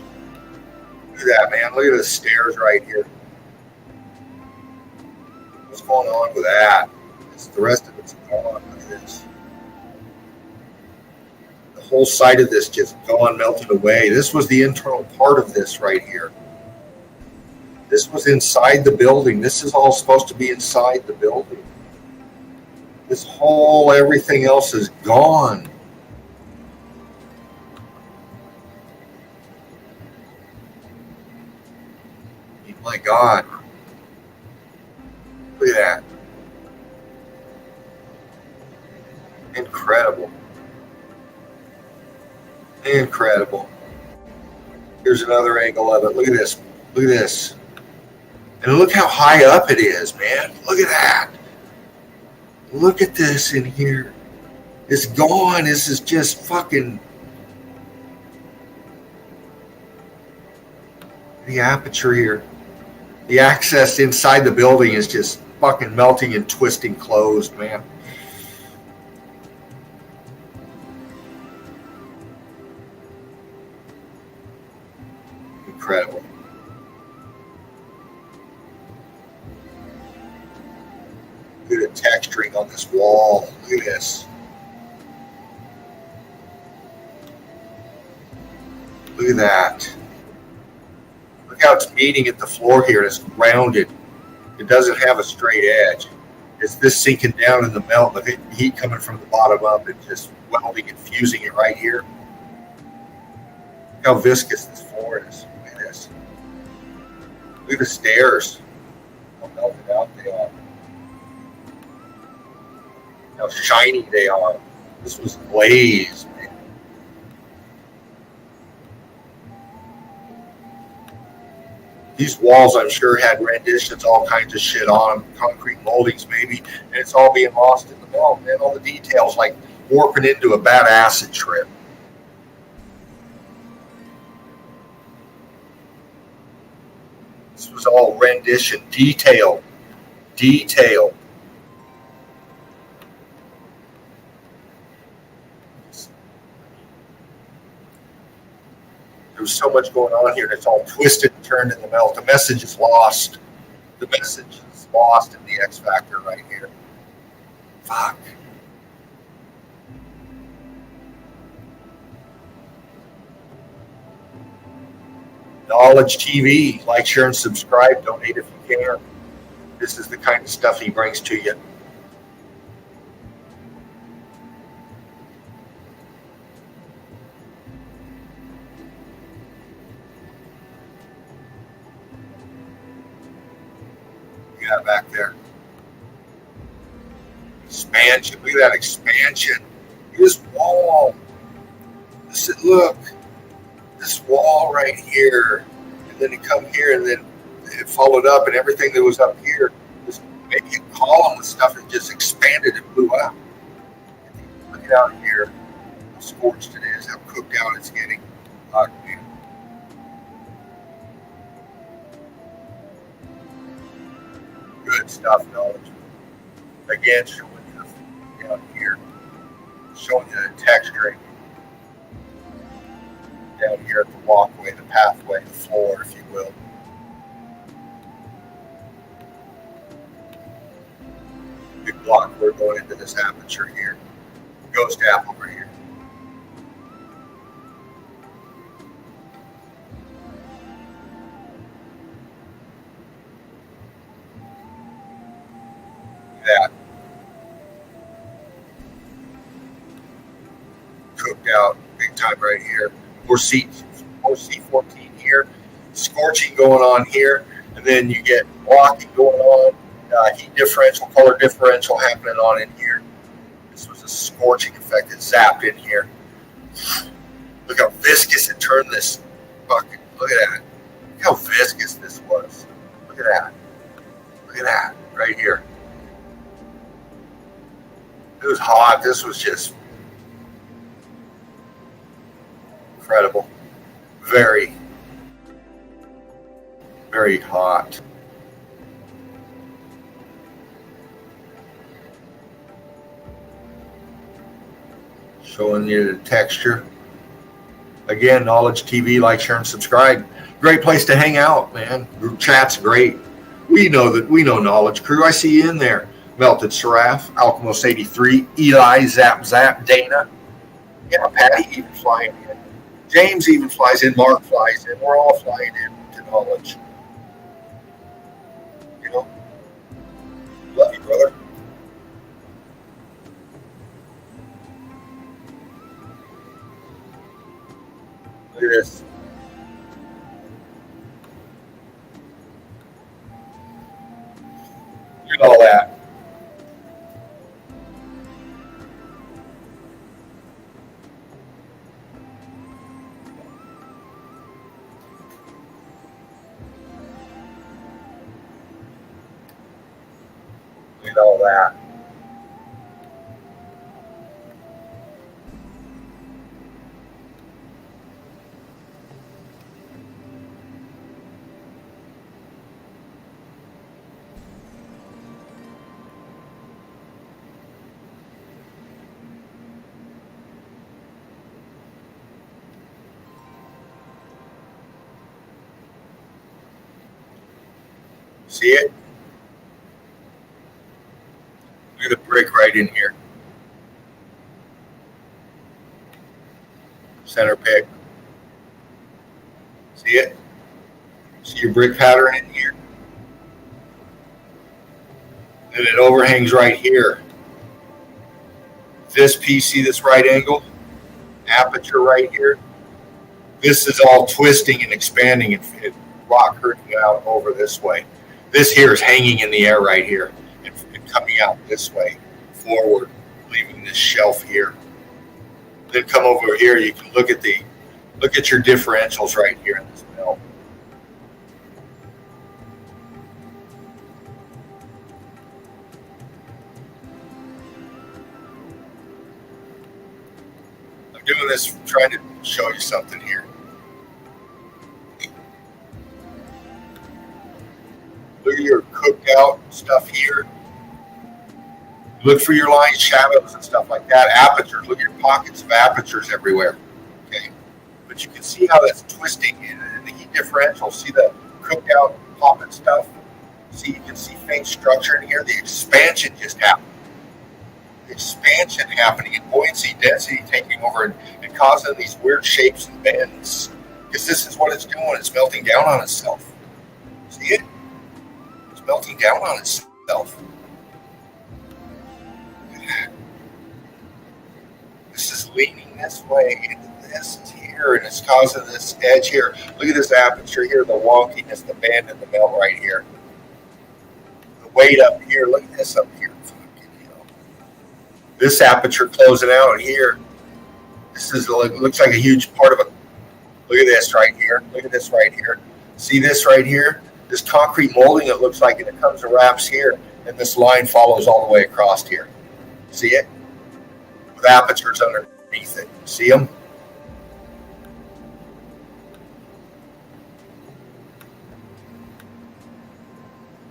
Look at that, man. Look at the stairs right here. What's going on with that? The rest of it's gone. Look at this. The whole side of this just gone, melted away. This was the internal part of this right here. This was inside the building. This is all supposed to be inside the building. This whole everything else is gone. My God. Look at that. Incredible. Incredible. Here's another angle of it. Look at this. Look at this. And look how high up it is, man. Look at that. Look at this in here. It's gone. This is just fucking... The aperture here. The access inside the building is just fucking melting and twisting closed, man. Incredible. Look at the texturing on this wall. Look at this. Look at that. Look how it's meeting at the floor here. It's rounded. It doesn't have a straight edge. It's this sinking down in the melt, the heat coming from the bottom up and just welding and fusing it right here. Look how viscous this floor is. Look at this. Look at the stairs. How melted out they are. How shiny they are. This was glazed, man. These walls, I'm sure, had renditions, all kinds of shit on them, concrete moldings maybe, and it's all being lost in the melt, man. All the details, like warping into a bad acid trip. This was all rendition, detail. There's so much going on here, and it's all twisted and turned in the melt. The message is lost. The message is lost in the X factor right here. Fuck. Knowledge TV. Like, share, and subscribe. Donate if you can. This is the kind of stuff he brings to you. Back there. Expansion. Look at that expansion. This wall. Look, this wall right here. And then it come here, and then it followed up, and everything that was up here, just maybe a column with stuff, and just expanded and blew up. Look it out here, how scorched it is, how cooked out it's getting. Man. Good stuff, knowledge. Again, showing you down here, showing you the texture down here at the walkway, the pathway, the floor, if you will. Big block, we're going into this aperture here. Ghost apple right here. That cooked out big time right here. More C14 here, scorching going on here, and then you get blocking going on, heat differential, color differential happening on in here. This was a scorching effect that zapped in here. Look how viscous it turned this bucket. Look at that. Look how viscous this was. Look at that. Look at that right here. It was hot. This was just incredible. Very, very hot. Showing you the texture. Again, Knowledge TV, like, share, and subscribe. Great place to hang out, man. Group chat's great. We know Knowledge Crew. I see you in there. Melted Seraph, Alchemos 83, Eli, Zap, Dana. Yeah, Patty even flying in. James even flies in. Mark flies in. We're all flying in to Knowledge. You know? Love you, brother. Look at this. Look at all that. Look at all that. See it? Look at the brick right in here. Center pick. See it? See your brick pattern in here? And it overhangs right here. This piece, see this right angle? Aperture right here? This is all twisting and expanding and rock hurting out over this way. This here is hanging in the air right here and coming out this way, forward, leaving this shelf here. Then come over here, you can look at your differentials right here in this mill. I'm doing this, trying to show you something here. Look at your cooked out stuff here. Look for your lines, shadows, and stuff like that. Apertures. Look at your pockets of apertures everywhere. Okay, but you can see how that's twisting in the heat differential. See the cooked out popping stuff. See, you can see faint structure in here. The expansion just happened. The expansion happening, and buoyancy, density taking over and causing these weird shapes and bends. Because this is what it's doing. It's melting down on itself. See it? Melting down on itself. This is leaning this way, and this is here, and it's causing this edge here. Look at this aperture here, the wonkiness, the bend in the melt right here. The weight up here, look at this up here. This aperture closing out here. This is looks like a huge part of a. Look at this right here. Look at this right here. See this right here? This concrete molding, it looks like, and it comes and wraps here, and this line follows all the way across here. See it? With apertures underneath it. See them?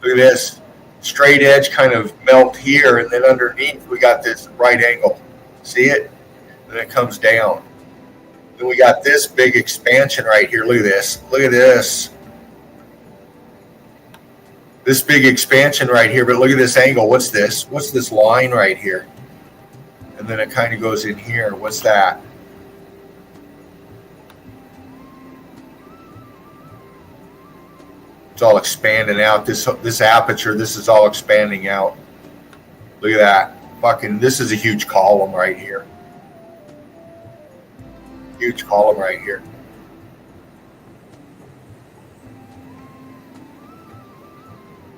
Look at this. Straight edge kind of melt here, and then underneath we got this right angle. See it? Then it comes down. Then we got this big expansion right here. Look at this. Look at this. This big expansion right here, but look at this angle. What's this? What's this line right here? And then it kind of goes in here. What's that? It's all expanding out. This aperture, this is all expanding out. Look at that. Fucking, this is a huge column right here. Huge column right here.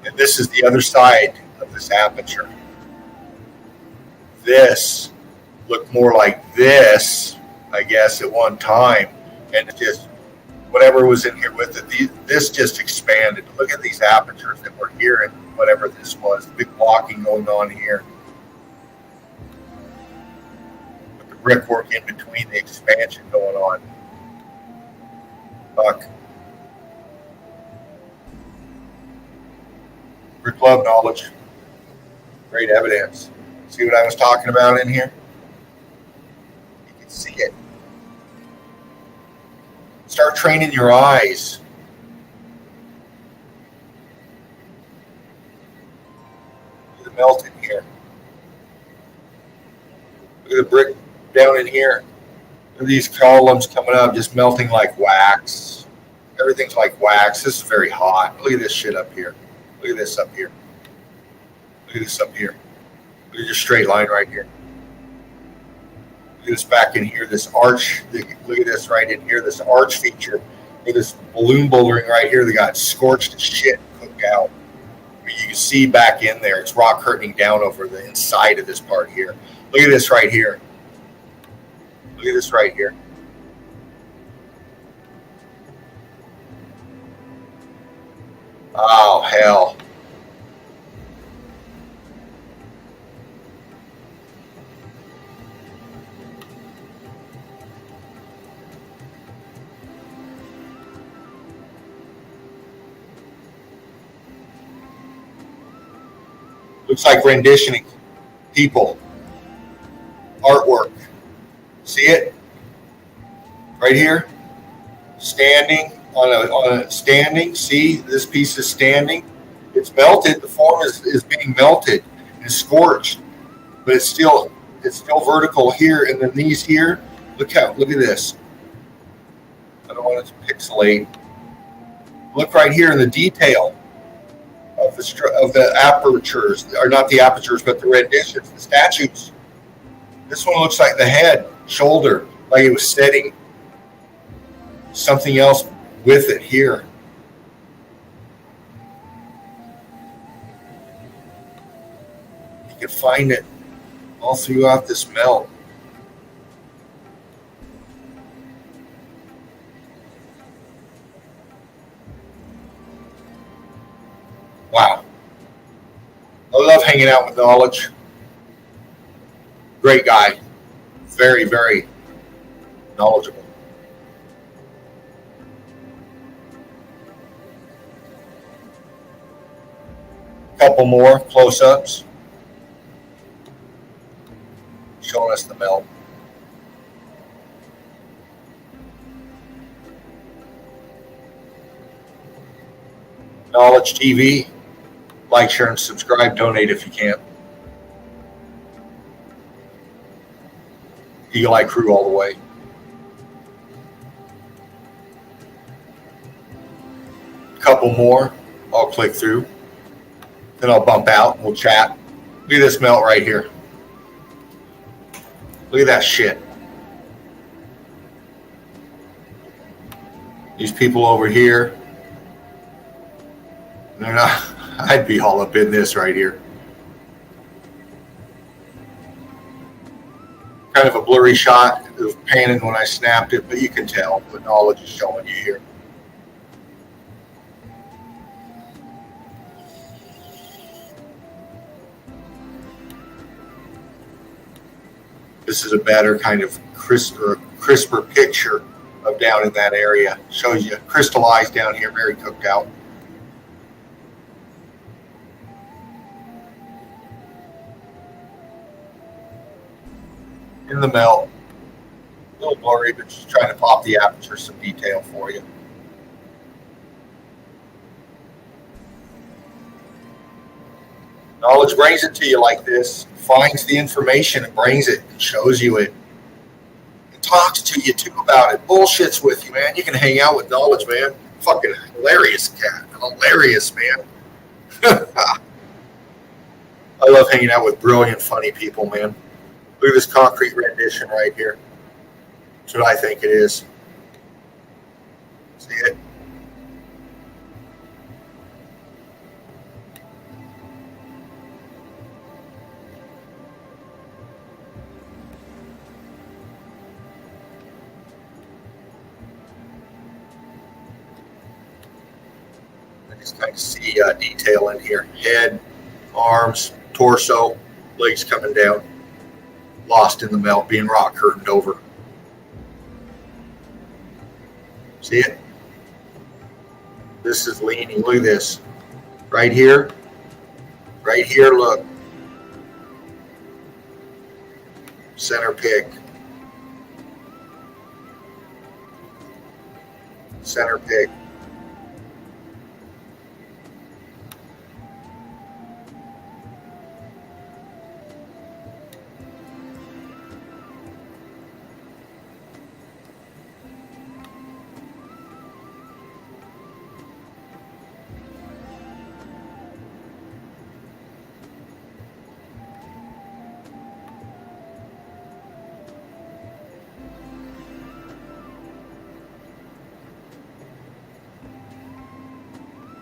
And this is the other side of this aperture. This looked more like this, I guess, at one time. And it just, whatever was in here with it, this just expanded. Look at these apertures that were here and whatever this was. The big blocking going on here. With the brickwork in between, the expansion going on. Fuck. Brick love knowledge. Great evidence. See what I was talking about in here? You can see it. Start training your eyes. Look at the melt in here. Look at the brick down in here. Look at these columns coming up, just melting like wax. Everything's like wax. This is very hot. Look at this shit up here. Look at this up here. Look at this up here. Look at your straight line right here. Look at this back in here, this arch. Look at this right in here, this arch feature. Look at this balloon bouldering right here that got scorched as shit and cooked out. I mean, you can see back in there, it's rock curtaining down over the inside of this part here. Look at this right here. Look at this right here. Oh, hell. Looks like renditioning. People. Artwork. See it? Right here? Standing. On a standing, see this piece is standing. It's melted. The form is being melted and scorched, but it's still vertical here. And then these here, look at this. I don't want it to pixelate. Look right here in the detail of the apertures, or not the apertures, but the renditions, the statues. This one looks like the head, shoulder, like it was setting something else with it here. You can find it all throughout this melt. Wow. I love hanging out with knowledge. Great guy. Very, very knowledgeable. Couple more close-ups showing us the melt. Knowledge TV. Like, share, and subscribe. Donate if you can. Eagle Eye Crew all the way. Couple more. I'll click through. Then I'll bump out and we'll chat. Look at this melt right here. Look at that shit. These people over here, they're not, I'd be all up in this right here. Kind of a blurry shot. It was panning when I snapped it, but you can tell the knowledge is showing you here. This is a better kind of crisper picture of down in that area. Shows you crystallized down here, very cooked out. In the melt, a little blurry, but just trying to pop the aperture some detail for you. Knowledge brings it to you like this, finds the information and brings it and shows you it. And talks to you too about it, bullshits with you, man. You can hang out with knowledge, man. Fucking hilarious cat. Hilarious, man. I love hanging out with brilliant, funny people, man. Look at this concrete rendition right here. That's what I think it is. See it? I just kind of see detail in here. Head, arms, torso, legs coming down. Lost in the melt, being rock curtained over. See it? This is leaning. Look at this. Right here. Right here, look. Center pick. Center pick.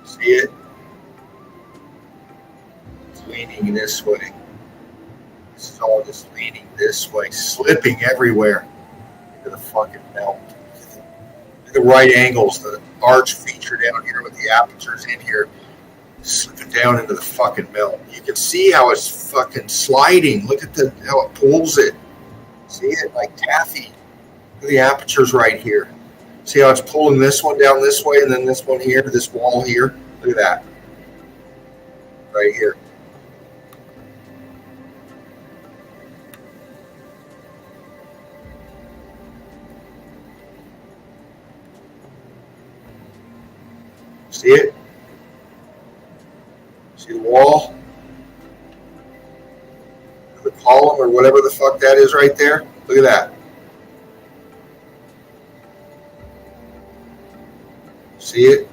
See it? It's leaning this way. This is all just leaning this way, slipping everywhere into the fucking melt. The right angles, the arch feature down here with the apertures in here, slipping down into the fucking melt. You can see how it's fucking sliding. Look at how it pulls it. See it? Like taffy. Look at the apertures right here. See how it's pulling this one down this way and then this one here, this wall here? Look at that. Right here. See it? See the wall? The column or whatever the fuck that is right there? Look at that. See it?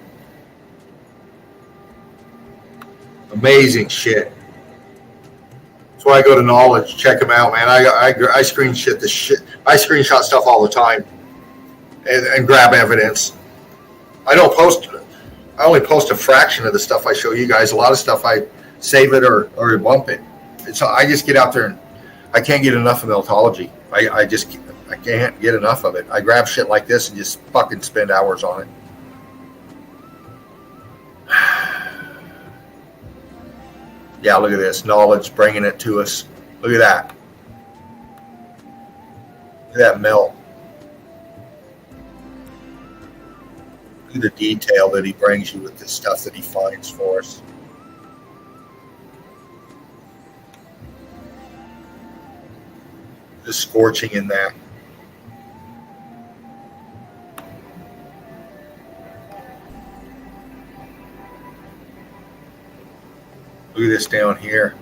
Amazing shit. That's why I go to Knowledge. Check them out, man. I screenshot this shit. I screenshot stuff all the time and grab evidence. I don't post. I only post a fraction of the stuff I show you guys. A lot of stuff I save it or bump it. I just get out there and I can't get enough of Meltology. I can't get enough of it. I grab shit like this and just fucking spend hours on it. Yeah, look at this. Knowledge bringing it to us. Look at that. Look at that melt. Look at the detail that he brings you with the stuff that he finds for us. The scorching in that. Look at this down here.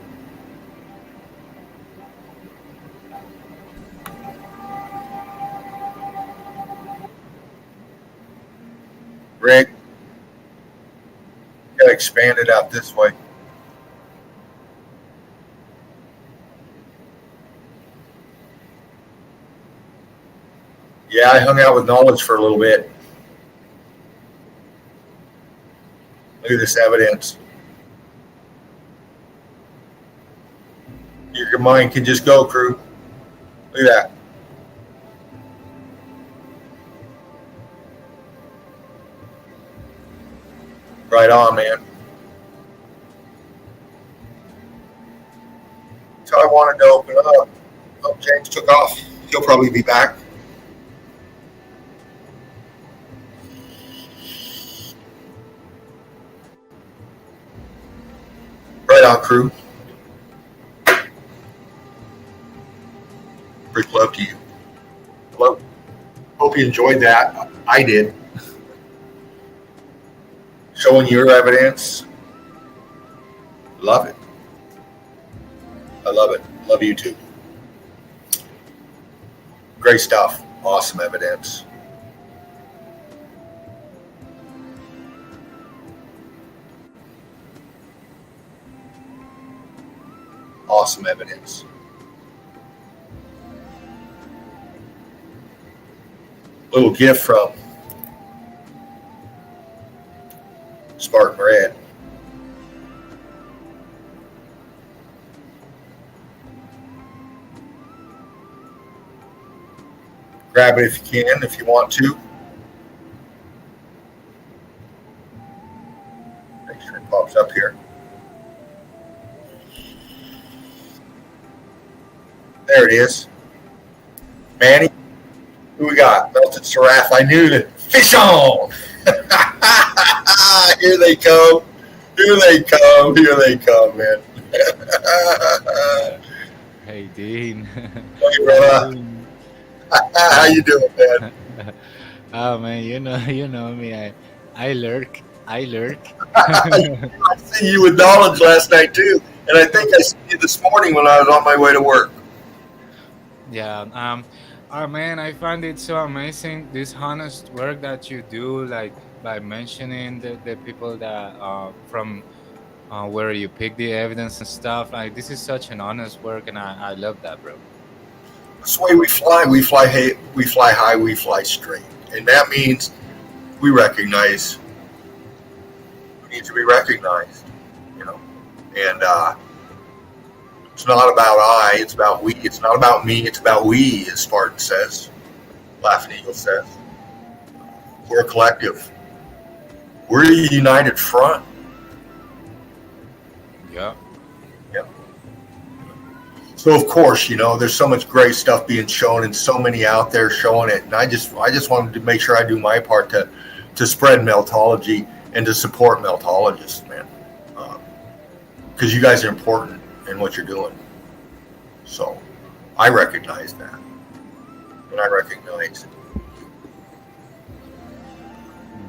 Rick, got to expand it out this way. Yeah, I hung out with Knowledge for a little bit. Look at this evidence. Your mind can just go, crew. Look at that. Right on, man. So I wanted to open up. Oh, James took off. He'll probably be back. Right on, crew. Big love to you. Hello. Hope you enjoyed that. I did. Showing your evidence. Love it. I love it. Love you too. Great stuff. Awesome evidence. Awesome evidence. Little gift from Spartan Red. Grab it if you can, if you want to. Make sure it pops up here. There it is. Manny, who we got? Melted Seraph. I knew that. Fish on! Here they come. Here they come. Here they come, man. Hey, Dean. Hey, brother. How you doing, man? Oh man, you know me. I lurk. I lurk. I seen you with knowledge last night too, and I think I seen you this morning when I was on my way to work. Yeah. Oh man, I find it so amazing this honest work that you do, like by mentioning the people that from where you pick the evidence and stuff. Like this is such an honest work, and I love that, bro. That's the way we fly. We fly high. We fly high. We fly straight, and that means we recognize. We need to be recognized, you know, and it's not about I. It's about we. It's not about me. It's about we, as Spartan says. Laughing Eagle says. We're a collective. We're a united front. Yeah. Yeah. So of course, you know, there's so much great stuff being shown, and so many out there showing it. And I just wanted to make sure I do my part to spread meltology and to support meltologists, man, because you guys are important in what you're doing. So I recognize that, and I recognize.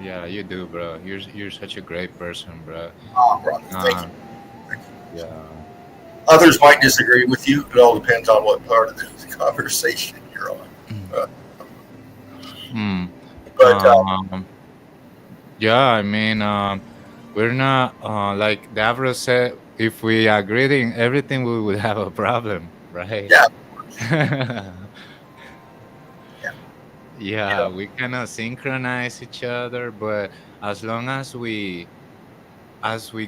Yeah, you do, bro. You're such a great person, bro. Oh, brother, thank you. Yeah. Others might disagree with you. It all depends on what part of the conversation you're on. Hmm. But Yeah, I mean, we're not like Davros said. If we agreed in everything, we would have a problem, right? yeah, yeah, you Yeah, know, we cannot synchronize each other, but as long as we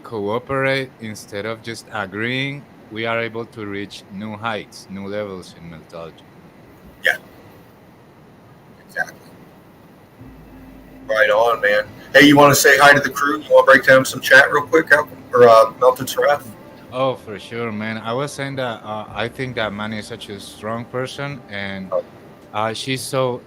cooperate instead of just agreeing, we are able to reach new heights, new levels in methodology. yeah, exactly. Right on, man. Hey, you want to say hi to the crew? You want to break down some chat real quick, or Melted Seraph? Oh, for sure, man. I was saying that I think that Manny is such a strong person, and she's so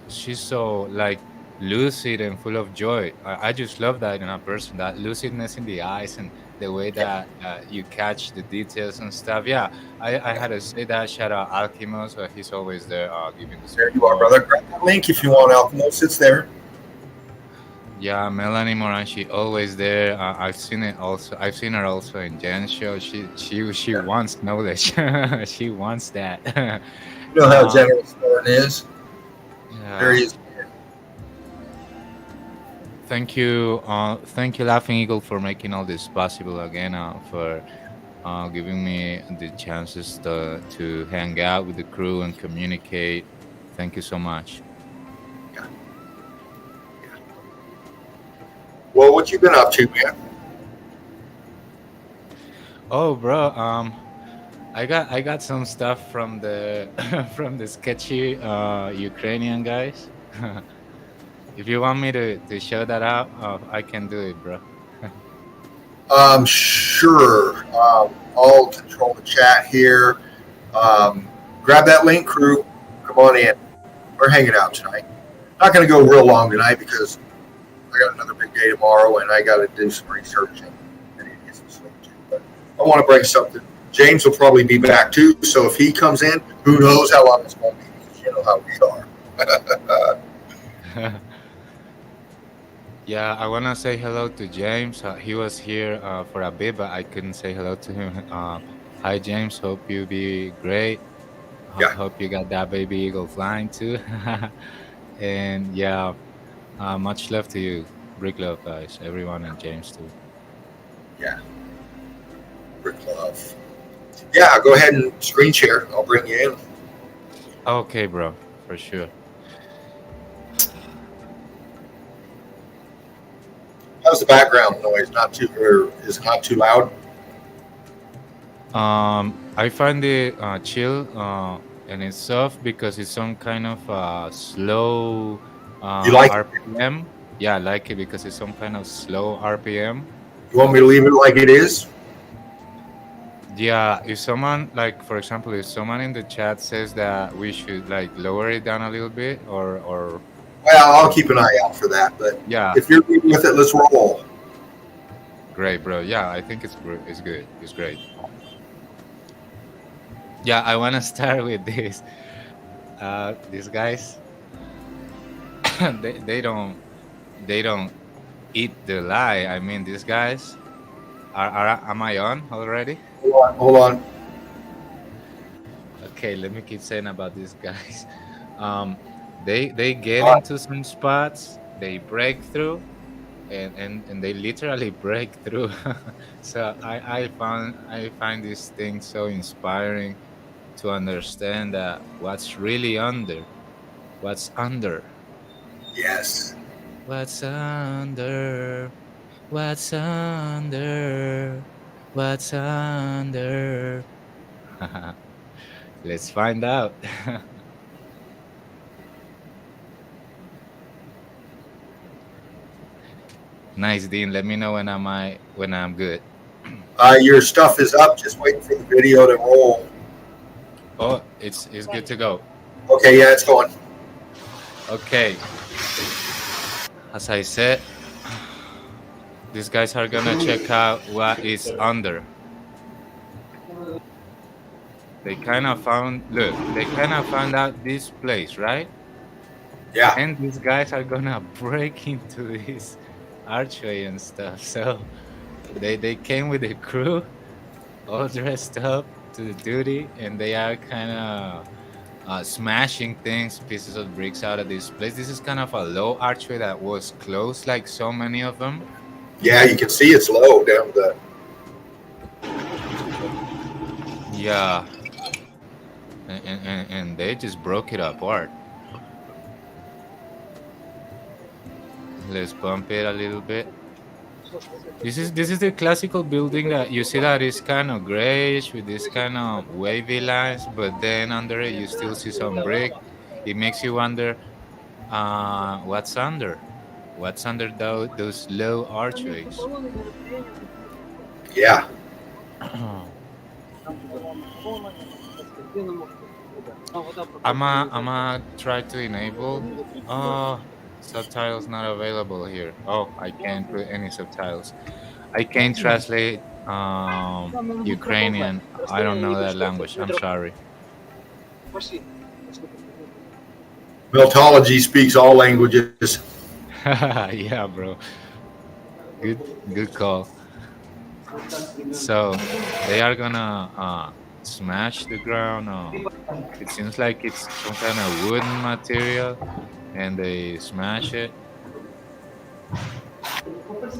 like lucid and full of joy. I just love that in a person, that lucidness in the eyes and the way Yeah, that you catch the details and stuff. Yeah, I yeah. had to say that. Shout out Alchemos, he's always there giving the There you are, support. brother. Grab that link if you want, Alchemos. It's there. Yeah, Melanie Moran, she always there. I've seen it also. I've seen her also in Jen's show. She Yeah. wants knowledge. She wants that. You know how um, generous Spartan is. There yeah. he is. Thank you, Laughing Eagle, for making all this possible again. For giving me the chances to hang out with the crew and communicate. Thank you so much. Yeah. Yeah. Well, what you been up to, man? Oh, bro. I got some stuff from the from the sketchy Ukrainian guys. If you want me to show that out, I can do it, bro. Sure. I'll control the chat here. Grab that link, crew. Come on in. We're hanging out tonight. Not going to go real long tonight because I got another big day tomorrow and I got to do some research and I need to get some sleep too. But I want to bring something. James will probably be back too. So if he comes in, who knows how long it's going to be because you know how we are. Yeah, I wanna say hello to James. He was here for a bit, but I couldn't say hello to him. Hi, James. Hope you be great. Yeah. Hope you got that baby eagle flying too. And yeah, much love to you, Brick Love guys, everyone, and James too. Yeah. Brick love. Yeah, go ahead and screen share. I'll bring you in. Okay, bro, for sure. How's the background noise? Not too, or is it not too loud? I find it chill and it's soft because it's some kind of slow You like it? RPM. Yeah, I like it because it's some kind of slow RPM. You want me to leave it like it is? Yeah, if someone like, for example, if someone in the chat says that we should like lower it down a little bit, or Well, I'll keep an eye out for that. But yeah, if you're good with it, let's roll. great, bro. Yeah, I think it's it's good. It's great. Yeah, I want to start with this. These guys, they don't eat the lie. I mean, these guys am I on already? Hold on. Hold on. Okay, let me keep saying about these guys. Um, they get into some spots, they break through, and they literally break through. So I find this thing so inspiring to understand that what's under, Yes. what's under, what's under, what's under. Let's find out. Nice, Dean. Let me know when I'm good. Your stuff is up. Just waiting for the video to roll. Oh, it's good to go. Okay. Yeah, it's going. Okay. As I said, these guys are gonna check out what is under. They kind of found out this place, right? Yeah. And these guys are gonna break into this archway and stuff. So they came with the crew, all dressed up to the duty, and they are kind of smashing things, pieces of bricks out of this place. This is kind of a low archway that was closed, like so many of them. Yeah, you can see it's low down the. Yeah, and they just broke it apart. Let's bump it a little bit. This is the classical building that you see that is kind of grayish with this kind of wavy lines, but then under it you still see some brick. It makes you wonder, what's under? What's under those low archways? Yeah. I'ma try to enable. Oh, subtitles not available here. Oh, I can't put any subtitles. I can't translate Ukrainian. I don't know that language. I'm sorry. Meltology speaks all languages. Yeah, bro. Good call. So they are gonna smash the ground. It seems like it's some kind of wooden material, and they smash it.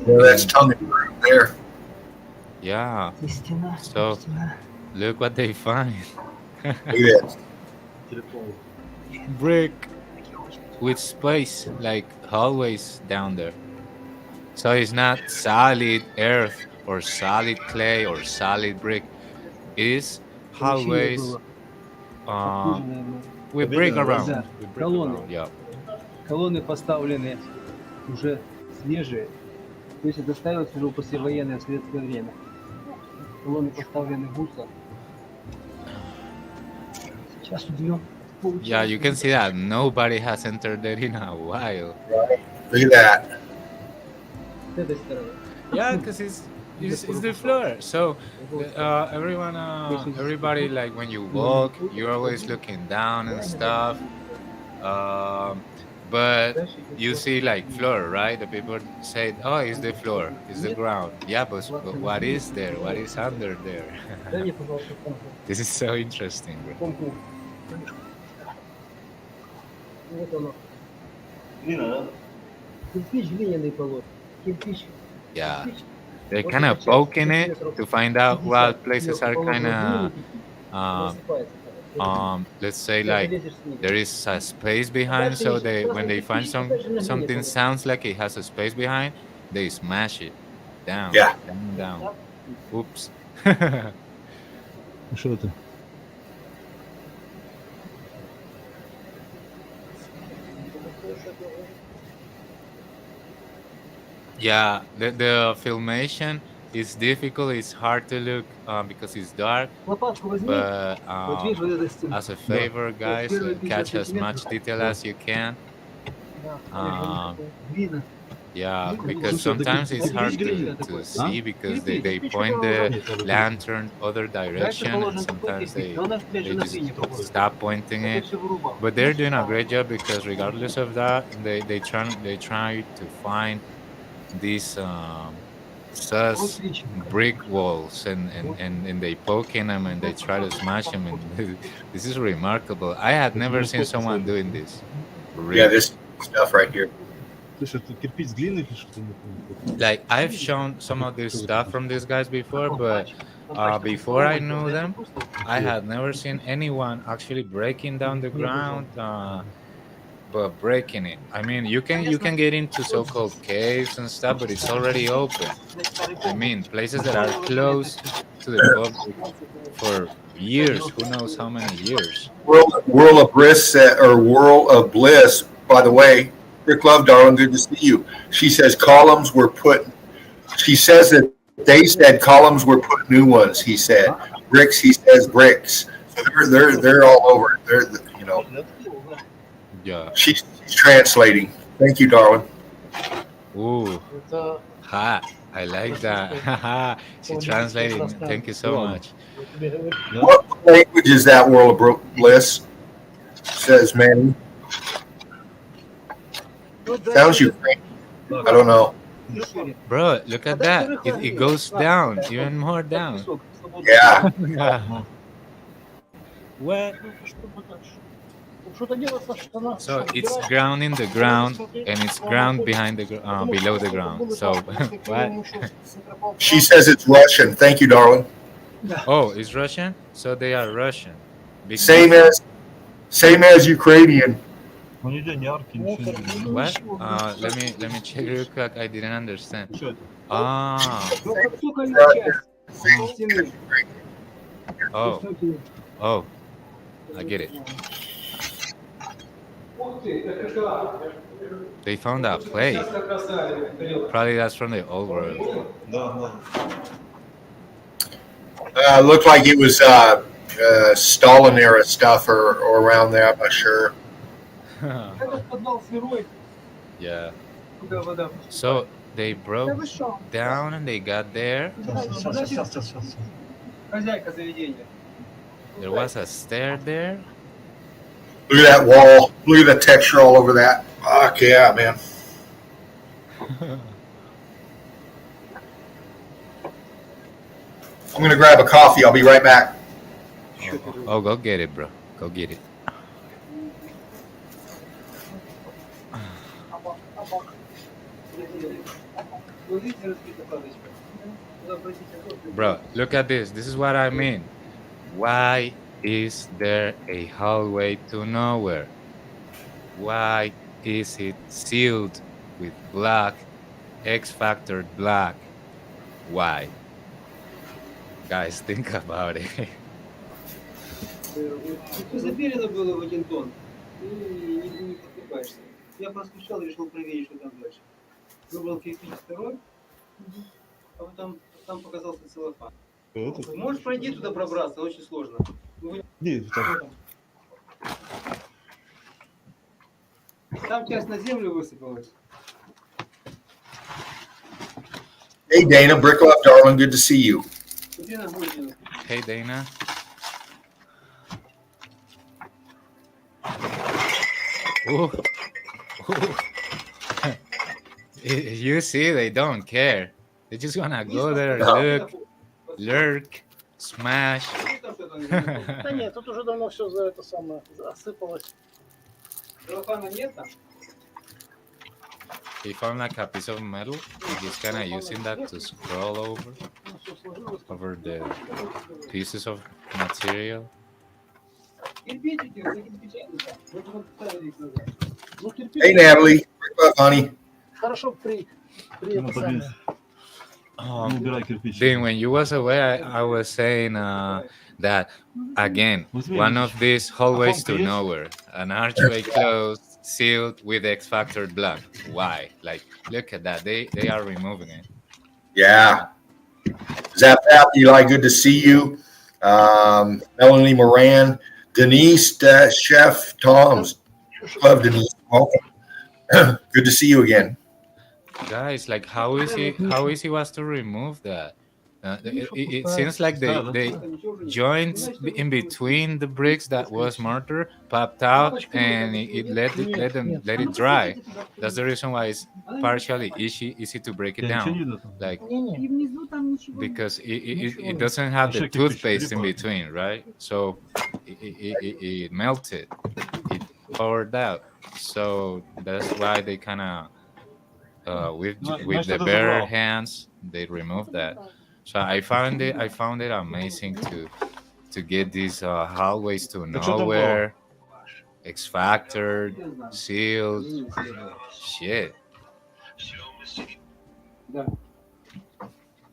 That's tongue there. Yeah. So look what they find. Look at this. Brick with space, like hallways down there. So it's not solid earth or solid clay or solid brick. It is Помещение hallways было uh, обслуженное. with brick Видно, around. Да, With brick колонны. around, yeah. Колонны поставлены уже свежие. То есть это ставилось уже в послевоенное в советское время. Колонны поставлены густо. Сейчас убьем. Yeah, you can see that nobody has entered there in a while. Look at that. С этой стороны. Yeah, because it's the floor. So everyone, everybody, like when you walk, you're always looking down and stuff. Um, but you see like floor, right? The people say, "Oh, it's the floor, it's the ground." Yeah, but what is there? What is under there? Дай мне, пожалуйста, фомку. This is so interesting, bro. Фомку. Вот оно. Глина, да? Кирпич глиняный полос. Кирпич. Yeah, Кирпич. they're Вот kind of эта часть poking it сантиметров to find out what 50 places are сверху kind положено of, глины, насыпается. let's say Ты like залезешь с ними. there is a space А behind, дальше so ищешь they when красный they find кирпич, опять же на глине something положено. sounds like it has a space behind, they smash it down, Yeah. down. Oops. Что это? Yeah, the filmation is difficult. It's hard to look because it's dark. Лопатку возьми. But Вот видишь, вот эта стена. as a favor, guys, первые 50 catch as much сантиметров. detail as you can. Да, глина. Yeah, Ну, because слушай, это sometimes it's кирпич hard глиняный to такой. see because they Кирпич point такой the lantern other direction and положен такой sometimes кирпич, но он опять же they на just глине положен. stop pointing Это it. все вырубал. But they're doing a great job because regardless of that, they try to find these sus brick walls and they poke in them and they try to smash them and this is remarkable. I had never seen someone doing this. Yeah, Really. this stuff right here. Слушай, это кирпич с глиной или что-то? Не помню. Like I've shown some of this stuff from these guys before, but before I knew them, I had never seen anyone actually breaking down the ground, but breaking it. I mean, you can get into so-called caves and stuff, but it's already open. I mean, places that are closed to the public for years. Who knows how many years? World of Bliss or World of Bliss. By the way, Rick Love, darling, good to see you. She says columns were put. She says that they said columns were put new ones. He said bricks. He says bricks. So they're all over it. They're you know. Yeah. She's translating. Thank you, darling. Ooh. Ha. I like that. She translating. Thank you so much. What language is that, World of Bliss? Says Manny. Sounds Ukrainian. I don't know. Bro, look at that. It goes down, even more down. Yeah. What? So it's ground in the ground and it's ground behind the below the ground. So what? She says it's Russian. Thank you, darling. Oh, it's Russian? So they are Russian. Big Same as Ukrainian. Ну, нигде не арки, ничего не видно. What? Let me check real quick. I didn't understand. Что это? Ah. Oh. Oh. I get it. They found a plate. Probably that's from the old world. Да, да. Looked like it was Stalin era stuff or around there. I'm not sure. Yeah. So they broke down and they got there. Сейчас. Хозяйка заведения. There was a stair there. Look at that wall. Look at the texture all over that. Fuck yeah, man. I'm going to grab a coffee. I'll be right back. Oh, go get it, bro. Go get it. Bro, look at this. This is what I mean. Why is there a hallway to nowhere? Why is it sealed with black, X-factored black? Why? Guys, think about it. Все запилено было в 1 тонн, и не подпихаешься. Я постучал, решил проверить, что там дальше. Выбрал кирпич второй, а вот там показался целлофан. Это? Можешь пройти туда пробраться, очень сложно. Где так? Там часть на землю высыпалась. Hey, Dana, Brick Love, darling. Good to see you. Смотри на гвозди. Hey, Dana. Ooh. Ooh. You see, they don't care. They just wanna go there, look, lurk, smash. Да нет, тут уже давно все за это самое осыпалось. Целлофана нет там? He found like a piece of metal. He's kind of using that to scroll over the pieces of material. Кирпичики, за кирпичами там. Мы потом ставили их назад. Ну, кирпич, Hey, Natalie. Brick Love, honey. хорошо при Ну, это подвинь. самое. Ну, убирай кирпич. Then when you was away, I was saying that again, one of these hallways to nowhere, an archway closed, sealed with X-Factor block. Why? Like, look at that. They are removing it. Yeah. Zap Zap, Eli, good to see you. Melanie Moran, Denise, Chef Tom's. Love Denise. Welcome. Good to see you again. Guys, like, how easy was to remove that? It seems like they joined in between the bricks that was mortar, popped out, and it let it dry. That's the reason why it's partially easy to break it Я ничего не down, видно там. like И внизу там ничего нет. because it doesn't have the toothpaste in between, right? So it melted, it poured out. So that's why they kind of with the bare hands they removed that. So I found it amazing to get these hallways to nowhere, X-Factor, sealed, shit.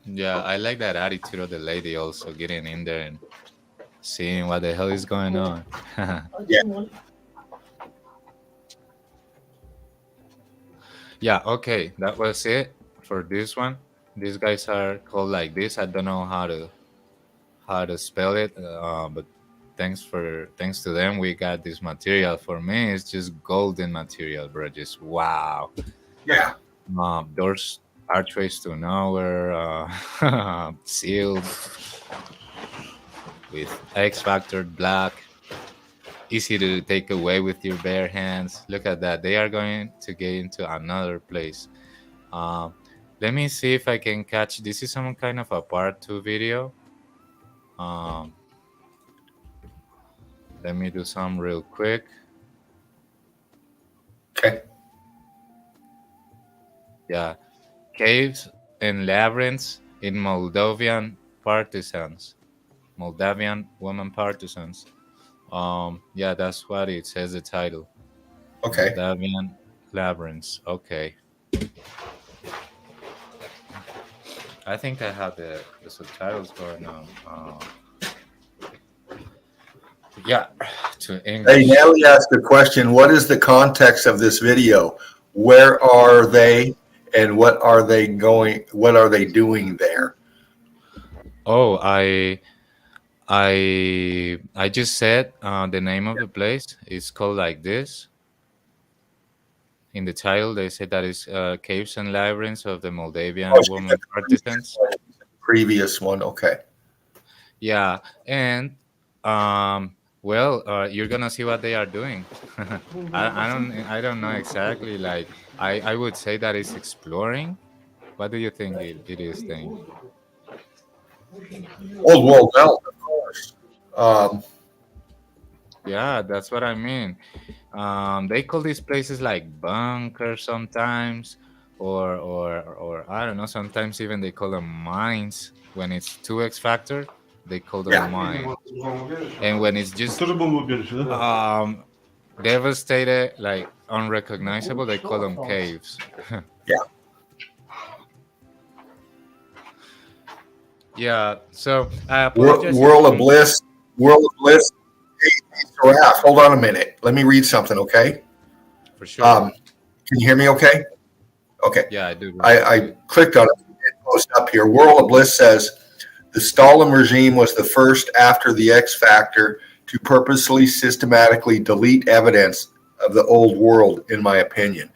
Yeah, I like that attitude of the lady also getting in there and seeing what the hell is going on. Yeah, okay, that was it for this one. These guys are called like this. I don't know how to spell it, but thanks to them, we got this material. For me, it's just golden material, bro. Just wow. Yeah. Doors, archways to nowhere, sealed with X-Factor black. Easy to take away with your bare hands. Look at that. They are going to get into another place. Let me see if I can catch. This is some kind of a part 2 video. Let me do some real quick. Okay. Yeah. Caves and labyrinths in Moldavian women partisans. Yeah, that's what it says, the title. Okay. Moldavian labyrinths. Okay. I think I have the subtitles going on. Yeah, to English. Hey, Nelly asked a question. What is the context of this video? Where are they and what are they doing there? Oh, I just said the name of the place is called like this. In the title, they said that it's Caves and Labyrinths of the Moldavian women partisans. Previous one, okay. Yeah, and well, you're gonna see what they are doing. I don't know exactly. Like I would say that it's exploring. What do you think it is, Dane? Old World Belt, of course. Yeah, that's what I mean. They call these places like bunkers sometimes, or I don't know. Sometimes even they call them mines. When it's 2X factor, they call them mines. And when it's just devastated, like unrecognizable, they call them caves. Yeah. Yeah. So I World of Bliss. Raph, hold on a minute. Let me read something, okay? For sure. Can you hear me okay? Okay. Yeah, I do. I clicked on it. It goes up here. World of Bliss says the Stalin regime was the first after the X Factor to purposely systematically delete evidence of the old world, in my opinion.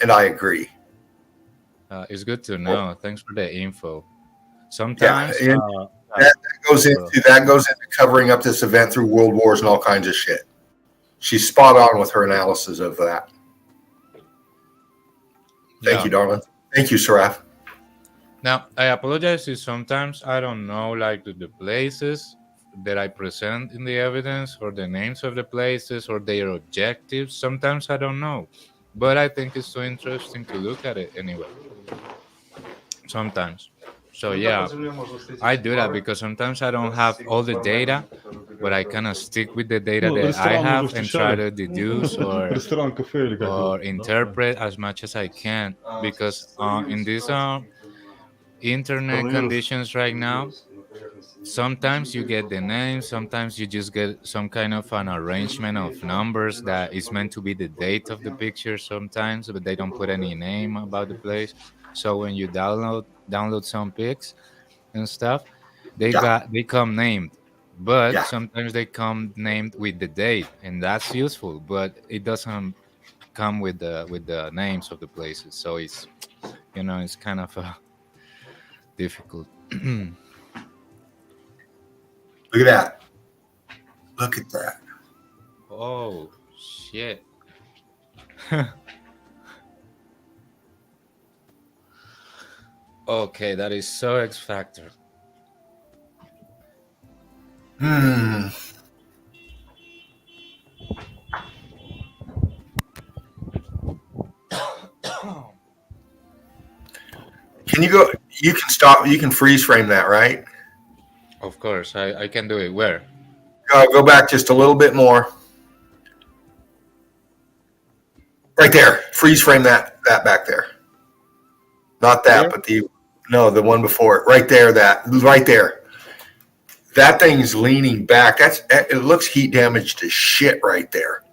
And I agree. It's good to know. Thanks for the info. Yeah, Sometimes, and that goes into covering up this event through world wars and all kinds of shit. She's spot on with her analysis of that. Thank you, darling. Thank you, Saraf. Now, I apologize if sometimes I don't know like the places that I present in the evidence or the names of the places or their objectives. Sometimes I don't know, but I think it's so interesting to look at it anyway. Sometimes. So yeah, I do that because sometimes I don't have all the data, but I kind of stick with the data that I have and try to deduce or interpret as much as I can. Because in these internet conditions right now, sometimes you get the name, sometimes you just get some kind of an arrangement of numbers that is meant to be the date of the picture sometimes, but they don't put any name about the place. So when you download some pics and stuff, they come named, but sometimes they come named with the date, and that's useful, but it doesn't come with the names of the places. So it's it's kind of difficult. Look at that. Look at that. Oh shit. Okay, that is so X Factor. Can you go? You can stop. You can freeze frame that, right? Of course, I can do it. Where? Go back just a little bit more. Right there. Freeze frame that back there. Not that, but the one before it. Right there. Right there. That thing's leaning back. It looks heat damaged as shit right there,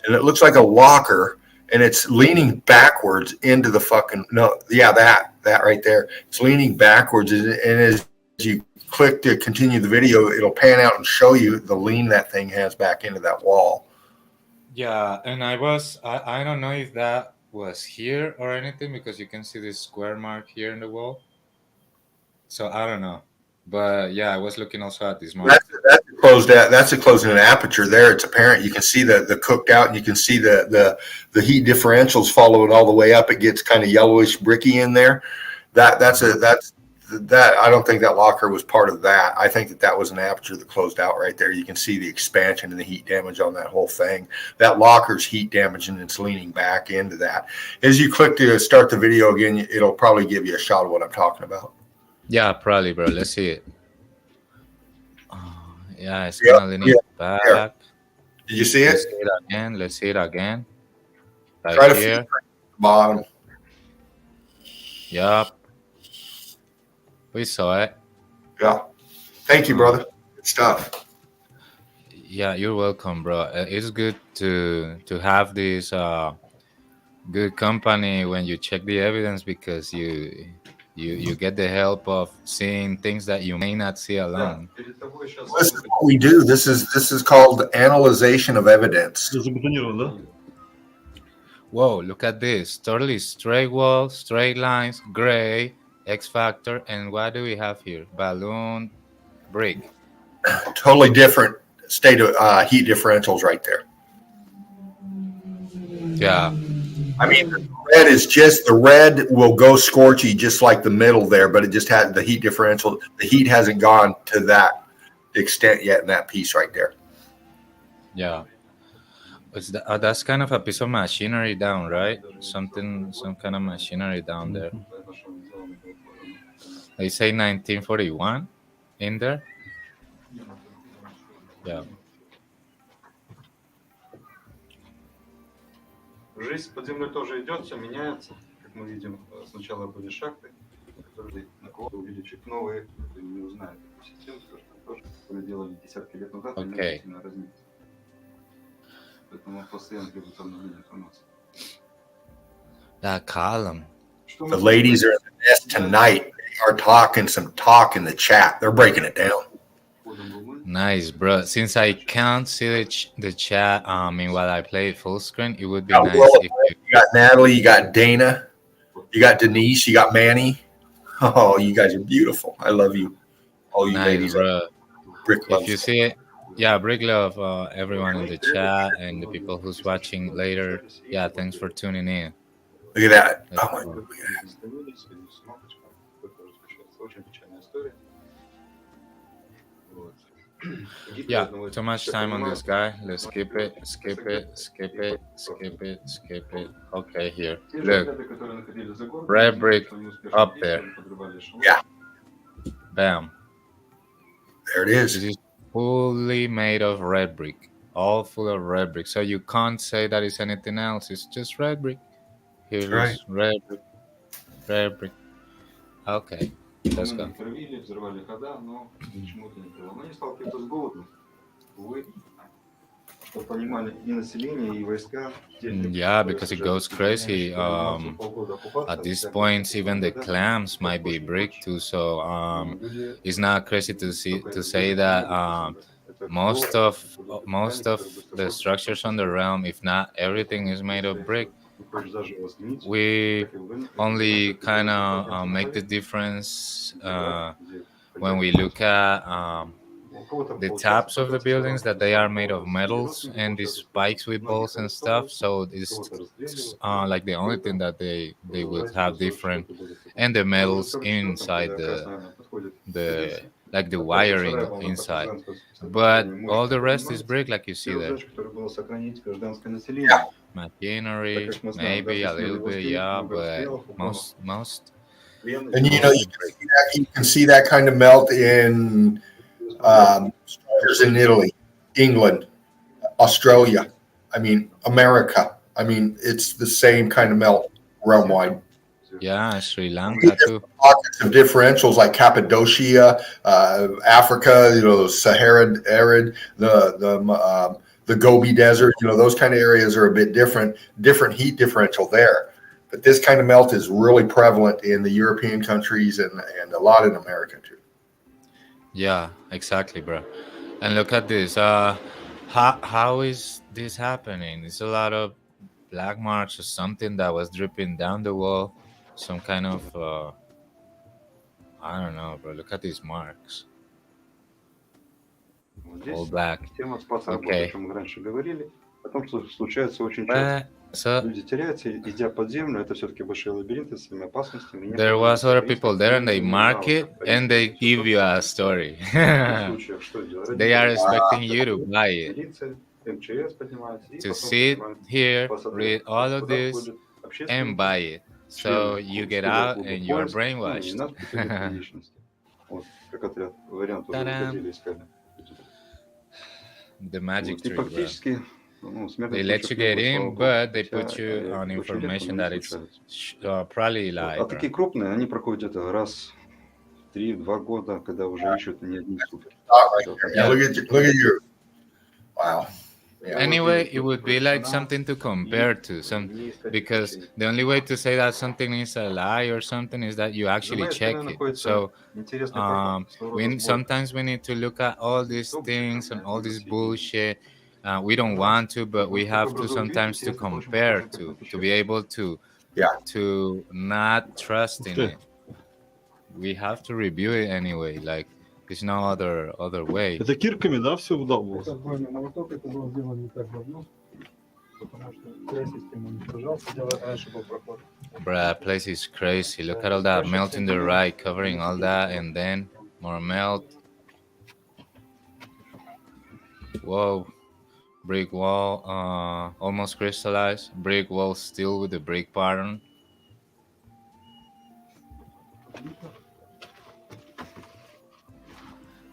and it looks like a locker, and it's leaning backwards into the fucking that right there. It's leaning backwards, and as you click to continue the video, it'll pan out and show you the lean that thing has back into that wall. Yeah, and I don't know if that was here or anything because you can see this square mark here in the wall. So I don't know. But yeah, I was looking also at this mark. That's a closing an aperture there. It's apparent. You can see the cooked out, and you can see the heat differentials follow it all the way up. It gets kind of yellowish bricky in there. I don't think that locker was part of that. I think that was an aperture that closed out right there. You can see the expansion and the heat damage on that whole thing. That locker's heat damage, and it's leaning back into that. As you click to start the video again, it'll probably give you a shot of what I'm talking about. Yeah, probably, bro. Let's see it. Yeah, it's kind of leaning back. There. Did you see it? Let's see it again. Right Try to here. the bottom. Yup. We saw it. Yeah. Thank you, brother. Good stuff. Yeah, you're welcome, bro. It's good to have this good company when you check the evidence because you get the help of seeing things that you may not see alone. This is what we do. This is called analyzation of evidence. Whoa, look at this. Totally straight walls, straight lines, gray, X Factor, and what do we have here? Balloon, brick. Totally different state of heat differentials right there. Yeah. I mean, the red will go scorchy just like the middle there, but it just had the heat differential. The heat hasn't gone to that extent yet in that piece right there. Yeah. That's kind of a piece of machinery down, right? Some kind of machinery down there. They say 1941 in there. Yeah. Жизнь под землей тоже идет, все меняется. Как мы видим, сначала были шахты, которые увеличить новые, не узнают эту систему, потому что тоже делали десятки лет назад, Okay. Поэтому постоянно требуется обновление информации. That column. Что The мы ladies are in the nest tonight. They are talking some talk in the chat. They're breaking it down. входом в Румынию? Nice, bro. Since I can't see the chat, meanwhile I play it full screen, it would be You got nice Willa, if you. you got Natalie, you got Dana, you got Denise, you got Manny. Oh, you guys are beautiful. I love you. All you Nice, ladies. bro. Brick If loves you you. see it, yeah, big love, everyone in the chat and the people who's watching later. Yeah, thanks for tuning in. Look at that. Let's Oh my go. Остановились, с маточкой, только размещается. Очень печальная история. Вот. Гибель Yeah, одного из- too much все time on понимают, this guy. Let's skip it, но skip всегда it, skip it, skip it, skip it. Okay, here. Те же Look, ребята, которые находились за городом, red знали, brick что они успешно up действовали, there. подрывали эшелон. Yeah. bam. There it This is. is fully made of red brick, all full of red brick. So you can't say that it's anything else. It's just red brick. Here That's right. is red brick, red brick. Okay, let's go. Румыны травили, взрывали хода, но почему-то не было. Но они сталкиваются с голодом. Увы, чтобы понимали и население, и войска. технику, Yeah, которые because it содержат goes crazy. максимум полгода оккупации, At these всякие points, even the вода, clams might be очень brick прочно. too. So Люди it's not crazy to see только to это say делают, that это most кто, of продукты most питания, of которые быстро the портятся, structures on the realm, if not everything, is made of если brick. не хочешь заживо сгнить, We как и вы, only это kind делается of по make the полям, difference где when we хотят look at у кого-то the получается, tops of the кто-то buildings сказал, that they are что made of среди metals родственников and these получается, что spikes with многих bolts and stuff. арестовывают, So it's кого-то расстреливают, like the only thing that they would have власти different, что-то будет такое. and the А уже в metals 44-м, inside когда как раз, наверное, подходит the like the первая wiring вторая волна inside. партизанского But сопротивления all the мощно rest is поднимается. brick, like you see Первая there. задача, которая была сохранить гражданское население. Так Machinery, как мы знаем, да, maybe a после little bit, Ливерпуль, yeah, много but расстрелов, угонов. most Вены, And you mostly can brick. see that, you can see that kind of melt in structures in Italy, England, Australia. I mean, America. I mean, it's the same kind of melt realm wide. Yeah, Sri Lanka too. Pockets of differentials like Cappadocia, Africa, Sahara arid, the Gobi Desert. Those kind of areas are a bit different heat differential there. But this kind of melt is really prevalent in the European countries and a lot in America too. Yeah, exactly, bro. And look at this. How is this happening? It's a lot of black marks or something that was dripping down the wall. Some kind of I don't know, bro. Look at these marks. Вот All здесь black. тема спаса работы, Okay. о чем мы раньше говорили, о том, что случается очень часто. So Люди теряются, идя под землю, это все-таки большие лабиринты с своими опасностями. И there was некоторые other people there and they mark it and they give you a story. В таких случаях что делать? They are Родители expecting you to buy it. милиция, МЧС поднимается, и To потом sit поднимается here, посадка. read all of Куда this, входят общественники, and buy it. So you get out and you're brainwashed. нас путали личности. Вот, как отряд, вариант уже Та-дам. выходили, искали. The magic Вот, и tree, bro. фактически, смертных They let you случаев get не было, in, слава богу. but they Хотя, put you on очень редко, information но that они it's случаются. probably Вот. lie, А bro. такие крупные, они проходят это раз в 3-2 года, когда уже ищут не одни сутки. Right Всё, here. Yeah, look at you. Wow. Yeah. Anyway, it would be like something to compare to some, because the only way to say that something is a lie or something is that you За actually моей check спиной it. находится So интересный портал. sometimes we need to look at all these things and all this bullshit. We don't want to, but we have to sometimes to compare to be able to to not trust in it. We have to review it anyway. Like there's no other way. Это кирками, да, все вдалбывалось? Отбойный молоток, это было сделано не так давно, потому что край системы не держался, дело раньше был проход. Bruh, place is crazy. Look at all that melt in the right, covering all that, and then more melt. Whoa. Brick wall, almost crystallized. Brick wall still with the brick pattern.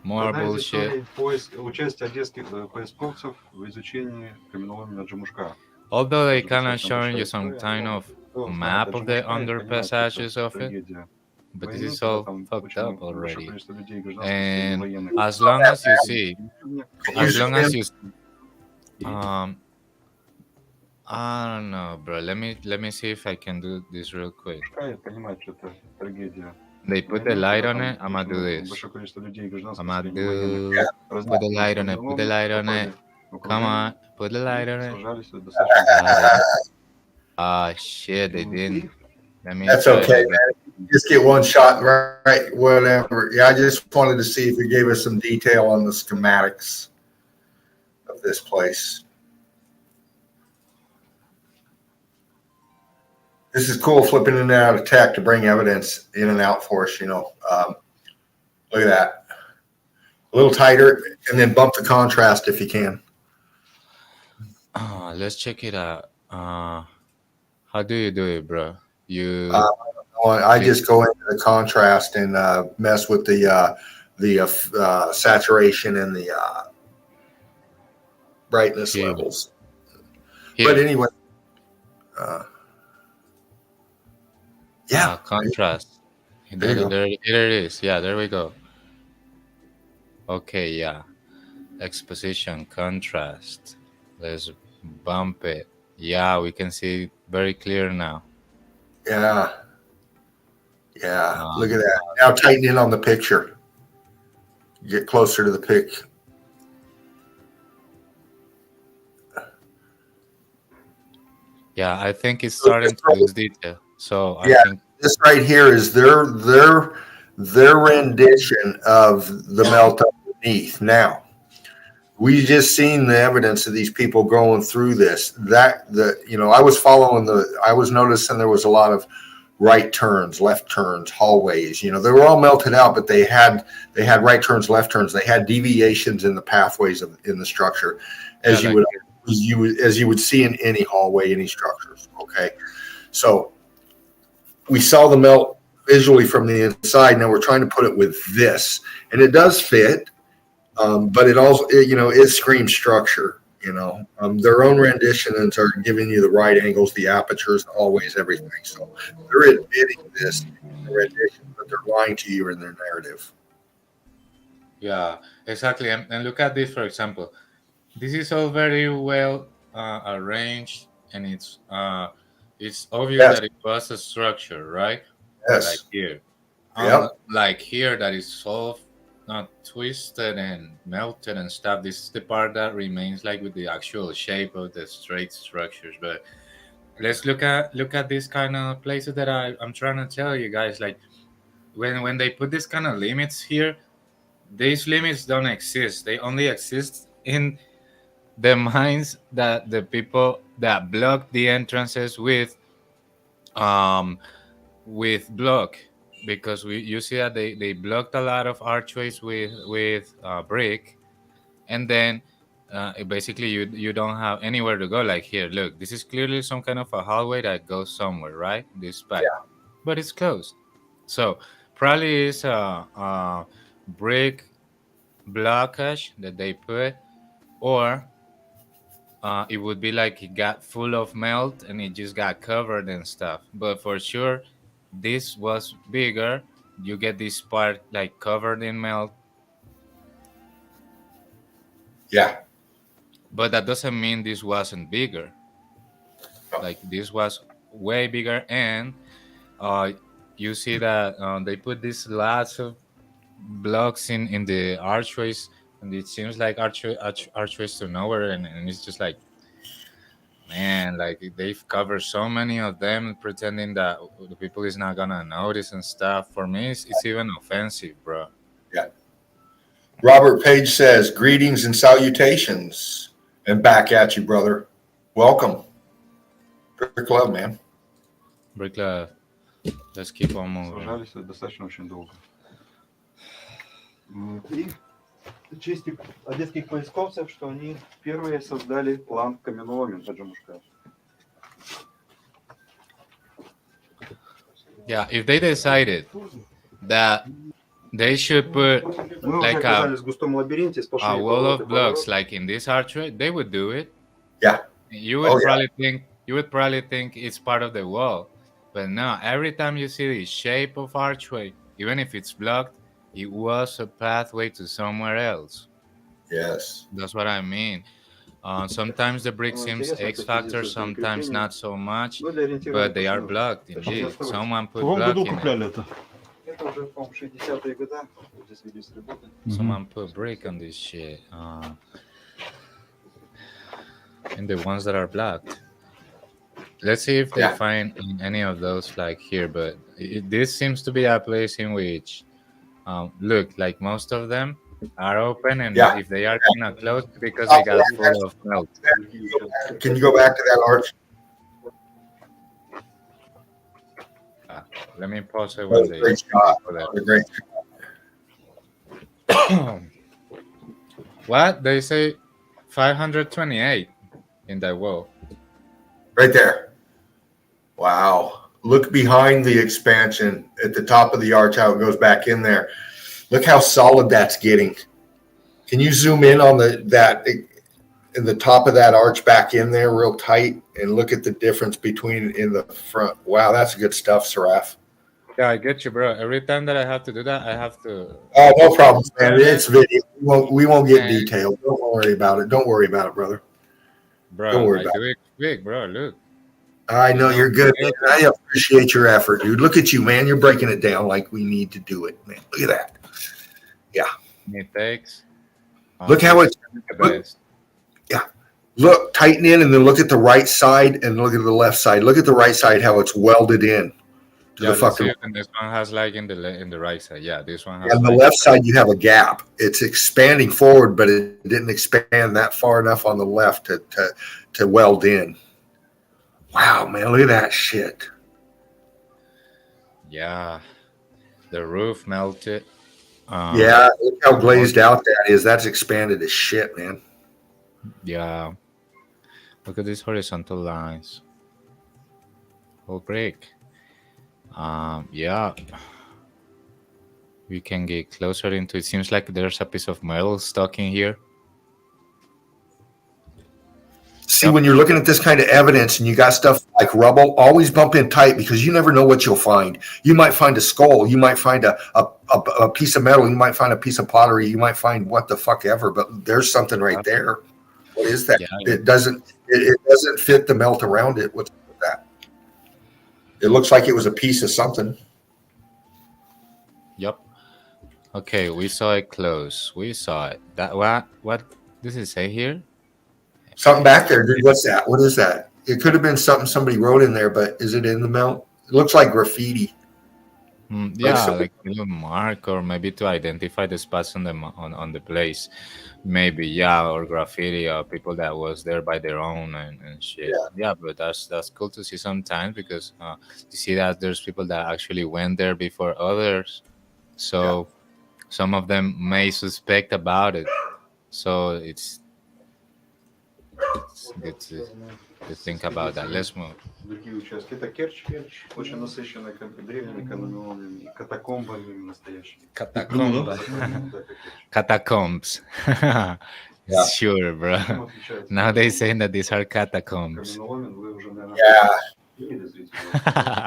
More Одна из bullshit. историй участия одесских поисковцев в изучении каменоломни Джамушка. Although they kind of showing you some kind of map of the underpassages of it, but this is all fucked up already. And as long as you see, I don't know, bro. Let me see if I can do this real quick. Я понимаю, что это трагедия. They put the light on it. I'm gonna do this. Большое количество людей, I'm гражданского gonna населения, военных, do. Put the light on it. Put the light on it. Come on. Put the light on it. сражались достаточно. Ah, shit. They didn't. Let me That's try okay, it again. man. Just get one shot, right? Whatever. Yeah, I just wanted to see if you gave us some detail on the schematics of this place. This is cool, flipping in and out of tech to bring evidence in and out for us. Look at that. A little tighter, and then bump the contrast if you can. Let's check it out. How do you do it, bro? You I just go into the contrast and mess with the saturation and the brightness Here. levels. here. But anyway, yeah, Contrast. There you go. There it is. Yeah, there we go. Okay, yeah. Exposition, contrast. Let's bump it. Yeah, we can see it very clear now. yeah. Look at that. Now tighten in on the picture. Get closer to the pic. Yeah, I think it's starting to lose detail. So I Yeah. think This right here is their rendition of the melt underneath. Now, we just seen the evidence of these people going through this. I was noticing there was a lot of right turns, left turns, hallways. They were all melted out, but they had right turns, left turns. They had deviations in the pathways in the structure, as Yeah, you would see in any hallway, any structures. Okay, so we saw the melt visually from the inside. Now we're trying to put it with this, and it does fit, but it also, it screams structure. Their own renditions are giving you the right angles, the apertures, the hallways, everything. So they're admitting this in the rendition, but they're lying to you in their narrative. yeah, exactly. And look at this, for example. This is all very well arranged, and it's obvious Yes. that it was a structure, right? Yes. Like here. Yep. Like here, that is all twisted and melted and stuff. This is the part that remains like with the actual shape of the straight structures. But let's look at these kind of places that I'm trying to tell you guys. Like when they put this kind of limits here, these limits don't exist. They only exist in the minds that the people that block the entrances with block, because you see that they blocked a lot of archways with brick, and then basically you don't have anywhere to go. Like here, look, this is clearly some kind of a hallway that goes somewhere, right? This back, but it's closed. So probably it's a brick blockage that they put, or it would be like it got full of melt and it just got covered and stuff. But for sure, this was bigger. You get this part like covered in melt. Yeah. But that doesn't mean this wasn't bigger. Like this was way bigger, and you see that they put these lots of blocks in the archways, and it seems like archways to nowhere, and it's just like, man, like they've covered so many of them, pretending that the people is not gonna notice and stuff. For me, it's even offensive, bro. Yeah. Robert Page says, greetings and salutations. And back at you, brother. Welcome. Brick love, man. Brick love. Let's keep on moving. Сражались достаточно очень долго. И честь одесских поисковцев, что они первые создали план каменоломен Таджимушка. Yeah, if they decided that they should put Мы like уже оказались в густом лабиринте, a сплошные wall of повороты, blocks повороты. like in this archway, they would do it. Yeah. You would probably think it's part of the wall, but no. Every time you see the shape of archway, even if it's blocked, it was a pathway to somewhere else. Yes. That's what I mean. Sometimes the brick Ну, seems интересно, X это в связи factor, с этим sometimes укреплением. not so much, Ну, для ориентирования but they are посмотрим. blocked Так что не indeed. оставайся. Someone В put каком году block in it. купляли это? Это уже, по-моему, 60-е годы. Здесь регистр работы. Someone put brick on this shit. And the ones that are blocked. Let's see if they Yeah. find any of those like here. But this seems to be a place in which, look, like most of them are open, and Yeah. if they are kind of closed because they got full of melt. Can you go back to that arch? Let me pause it That when was a they great shot. go That was a great there. What they say? 528 in that wall. right there. Wow. Look behind the expansion at the top of the arch, how it goes back in there. Look how solid that's getting. Can you zoom in on that in the top of that arch back in there real tight and look at the difference between in the front? Wow, that's good stuff, Saraf. Yeah, I get you, bro. Every time that I have to do that, I have to. Oh, no problem, man. It's video. We won't get And- detailed. Don't worry about it. Don't worry about it, brother. Bro, Don't worry I about do it quick, bro. Look. I know You you're good, man. guilty. I appreciate your effort, dude. Look at you, man. You're breaking it down like we need to do it, man. Look at that. It takes. Look how it's the look- best. look, tighten in and then look at the right side and look at the left side. Look at the right side, how it's welded in to Yeah, the let's fucking. see if this one has like in the right side. Yeah, this one has. On the like, left side, you have a gap. It's expanding forward, but it didn't expand that far enough on the left to weld in. Wow, man, look at that shit. Yeah, the roof melted. Yeah, look how glazed out that is. That's expanded as shit, man. Yeah. Look at these horizontal lines. Whole brick. Yeah. We can get closer into it. Seems like there's a piece of metal stuck in here. See, when you're looking at this kind of evidence and you got stuff like rubble, always bump in tight because you never know what you'll find. You might find a skull. You might find a piece of metal. You might find a piece of pottery. You might find what the fuck ever, but there's something right there. What is that? Yeah. It doesn't fit the melt around it. What's that? It looks like it was a piece of something. Yep. Okay, we saw it close. We saw it. That what does it say here? Something back there, dude. What's that? What is that? It could have been something somebody wrote in there, but is it in the melt? It looks like graffiti. Yeah, so- like a little mark, or maybe to identify the spots on on the place. Maybe, yeah, or graffiti, or people that was there by their own and shit. Yeah, but that's cool to see sometimes because you see that there's people that actually went there before others, so some of them may suspect about it. So it's good to think about that. Let's move. Другие участки. Это Керчь. Очень насыщенная древними каменоломнями и катакомбами настоящими. Catacomba. Да, это Керчь. Catacombs. Yeah. Sure, bro. Чем отличается? Now they saying that these are catacombs. Каменоломен вы уже, наверное, Yeah. видели зрители.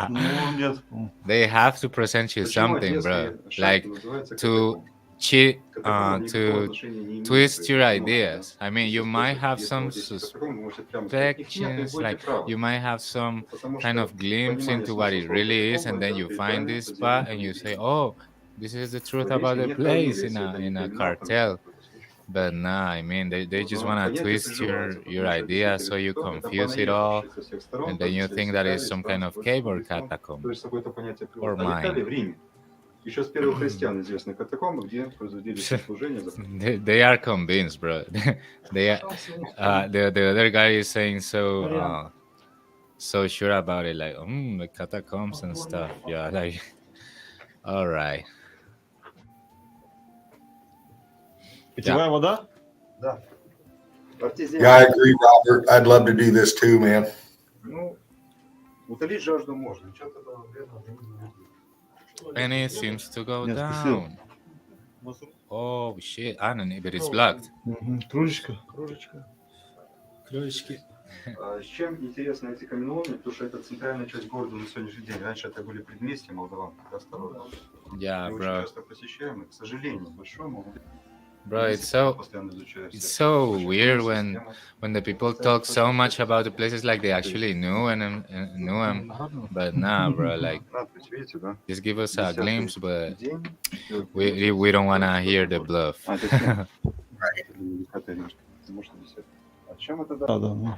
Ну, нет. They have to present you Почему something, bro. Одесские шахты Like называются to катакомбы? cheat, Катакомбы никакого to отношения не имеют twist к your этому. ideas. I mean, you Если might кто-то- have если some вот здесь катакомбы, вы можете прямо сказать, их нет, и suspicions, будете like правы. you might have some Потому kind что of glimpse понимание into what смысла it слова really is, and катакомбы then это you find ритуальное this spot подземное and you say, поведение. "Oh, this is the truth В about Одессе the нет place проверки, in это не a криминал, cartel." там какой-то случай. But nah, I mean, they just Но want to понятие twist приживается, your потому что idea so действительно you кто-то confuse it all, понаехавший со всех сторон, and then you think that it's some kind of cave or catacomb. То есть какое-то понятие Or приводит. А Италия mine. в Риме. Еще с первых христиан известны катакомбы, где производили служение за They are convinced, bro. They are, the other guy is saying so sure about it, like the catacombs and stuff. Yeah, like all right. Питьевая вода? Да. Артезиан. Yeah, I agree, Robert. I'd love to do this too, man. Ну, утолить жажду можно. Ничего такого вредного не будет. And it seems to go Yes, down. Oh shit! I don't know, but it's blocked. Кружечка. Кружечка. С чем интересны эти каменоломни? Потому что это центральная часть города на сегодняшний день. Раньше это были предместья молдаван, когда старого. Yeah, Мы очень bro. часто посещаем, и, к сожалению, большому. Bro, it's so weird when the people talk so much about the places like they actually knew them, but nah, bro. Like Видите, да? just give us a 10-й glimpse, but день. we don't wanna hear the bluff. А, это 7. Или 10-й римский. Может, 10. А чем это, да? Да, да, ну.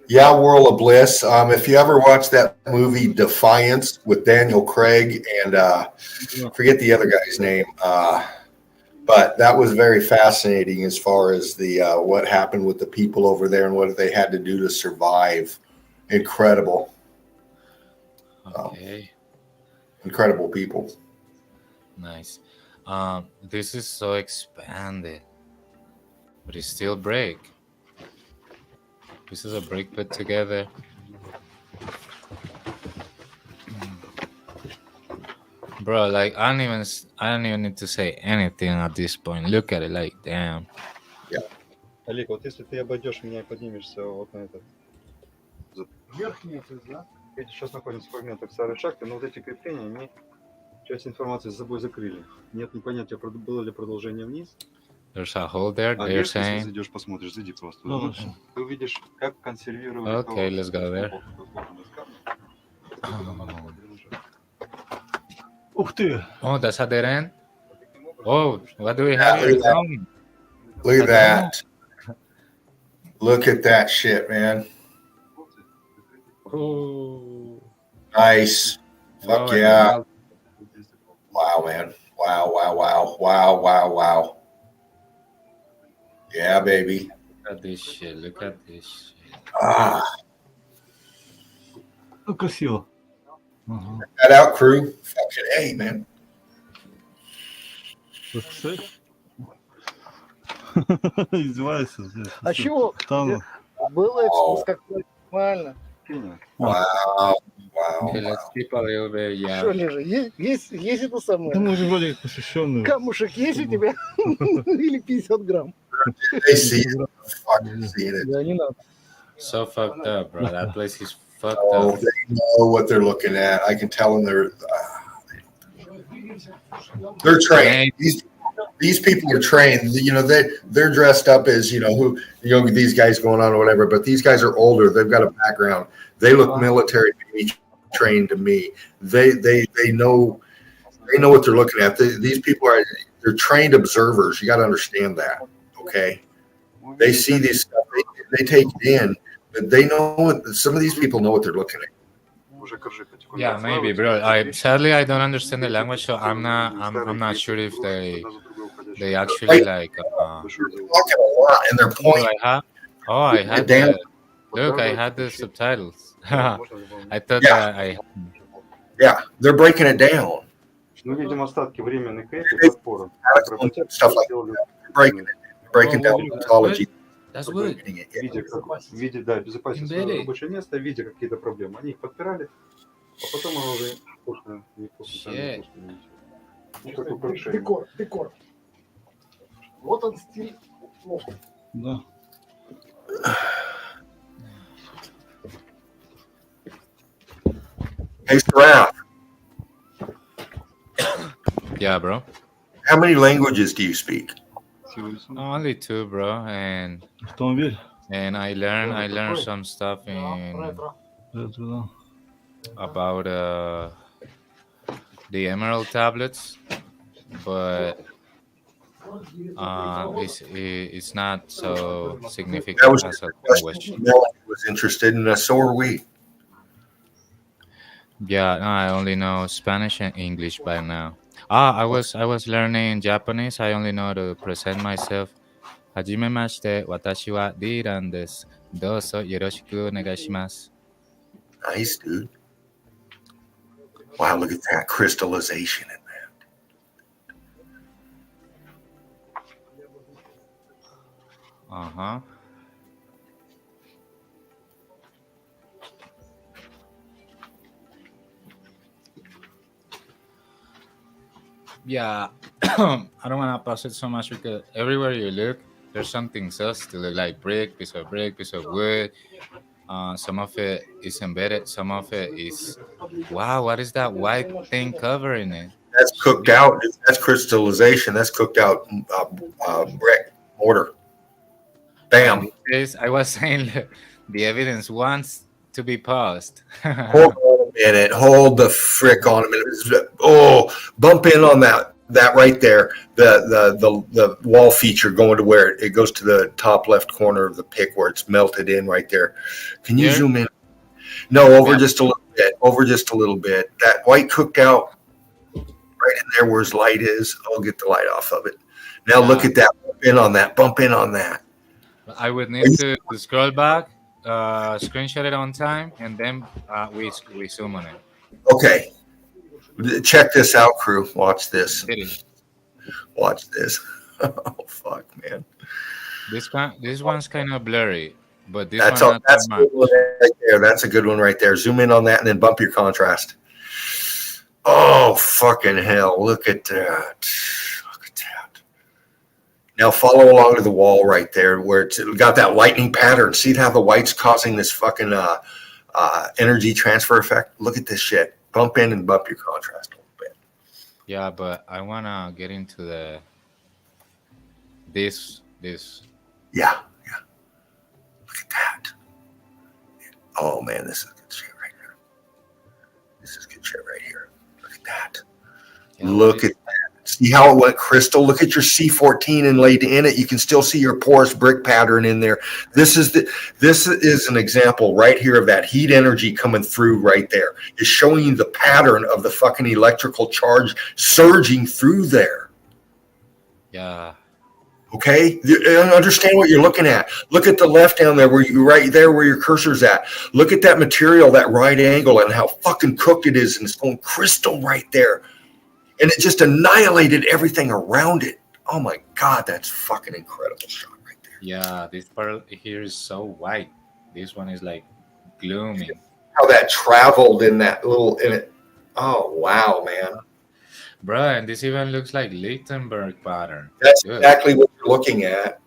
Yeah, World of Bliss. If you ever watch that movie Defiance with Daniel Craig and forget the other guy's name, but that was very fascinating as far as the what happened with the people over there and what they had to do to survive. Incredible, Okay, incredible people. nice. This is so expanded, but it's still break. This is a break put together. Bro, like I don't even need to say anything at this point. Look at it, like damn. Олег, вот если ты обойдешь меня и поднимешься вот на этот... Верхний, то есть, да? Видите, сейчас находимся в фрагментах старой шахты, но вот эти крепления, они часть информации за собой закрыли. Нет понятия, было ли продолжение вниз. There's a hole there. А They're вверх, если saying. зайдешь, посмотришь, зайди просто. Да, Ну, да. ты увидишь, как консервировали... Okay, let's go there. Ух ты! Oh, that's a dead end. Oh, what do we have Yeah, here? look at that. Zombie. Look at that. Look at that shit, man. Oh. Nice. Fuck Oh, yeah. Wow, man. Wow, wow, wow. Wow, wow, wow. Yeah, baby. Look at this shit. Look at this shit. Ah, Ну, красиво. Ага. that out, crew. Fucking A, man. Представляешь? Издевайся здесь. А чего? Там... Было экскурс как-то нормально. Wow, wow. Okay, let's keep a little bit. Yeah. Что, Лежа, есть это Да самое? мы же вроде как посвященные. Камушек есть у тебя? Или 50 грамм? They see it. Fucking seeing it. Да, не надо. So fucked up, bro. That place is fucked Oh, up. they know what they're looking at. I can tell them they're trained. These people are trained. You know, they're dressed up as, these guys going on or whatever, but these guys are older. They've got a background. They look military trained to me. They know what they're looking at. These people they're trained observers. You got to understand that. Okay. They see these stuff. They take it in, but they know what some of these people know what they're looking at. Yeah, maybe, bro. Sadly I don't understand the language, so I'm not sure if they actually like. They're talking a lot, and they're Do pointing. I had Damn. look. I had the subtitles. I thought Yeah. that Yeah, they're breaking it down. Ну, видим остатки временной крепи, подпоры. Stuff like that. Breaking down mythology. that's good. Breaking it. Видя, да, безопасность своего Embedded. рабочего места, видя какие-то проблемы. Они их подпирали, а потом оно уже вкусно, невкусно, Shit. невкусно. Ну, как украшение. Декор. Вот он стиль. Да. Hey, Saraf, Yeah, bro. how many languages do you speak? Only two, bro, and Автомобиль. I learned some stuff in Это, да. about the emerald tablets, but it's not so significant That was as a the language. question Melanie was interested in. So are we. Yeah, no, I only know Spanish and English by now. I was learning Japanese. I only know to present myself. Hajimemashite, watashi wa Diran desu. Dozo yoroshiku onegaishimasu. Nice, dude. Wow, look at that crystallization in that. Uh-huh. Yeah, I don't want to pass it so much because everywhere you look, there's something sus to look like brick, piece of wood, Some of it is embedded. Some of it is. Wow, what is that white thing covering it? That's cooked out. That's crystallization. That's cooked out brick mortar. In Bam. this case, I was saying the evidence wants to be paused. Hold on a minute. Hold the frick on a minute. Oh, bump in on that right there. The wall feature going to where it goes to the top left corner of the pic where it's melted in right there. Can you Here? zoom in? No, over Yeah. just a little bit. Over just a little bit. That white cooked out right in there where his light is. I'll get the light off of it. Now look at that. Bump in on that. Bump in on that. I would need to scroll back, screenshot it on time, and then we zoom on it. Okay. Check this out, crew. Watch this. Did it? Watch this. Oh fuck, man. This one's kind of blurry, but this That's one all. not That's that a good much. one right there. That's a good one right there. Zoom in on that and then bump your contrast. Oh fucking hell! Look at that. Look at that. Now follow along to the wall right there where it's got that lightning pattern. See how the white's causing this fucking energy transfer effect? Look at this shit. Bump in and bump your contrast a little bit. Yeah, but I wanna get into this. Yeah. Look at that. Oh man, this is good shit right here. This is good shit right here. Look at that. Yeah, Look at that. See how it went crystal? Look at your C14 inlaid in it. You can still see your porous brick pattern in there. This is an example right here of that heat energy coming through right there. It's showing you the pattern of the fucking electrical charge surging through there. Yeah. Okay, understand what you're looking at. Look at the left down there, right there where your cursor's at. Look at that material, that right angle, and how fucking cooked it is, and it's going crystal right there, and it just annihilated everything around it. Oh my god, that's fucking incredible shot right there. Yeah, this part here is so white. This one is like gloomy. How that traveled in it. Oh wow, man, Bruh, and this even looks like Lichtenberg pattern. that's Good. exactly what you're looking at.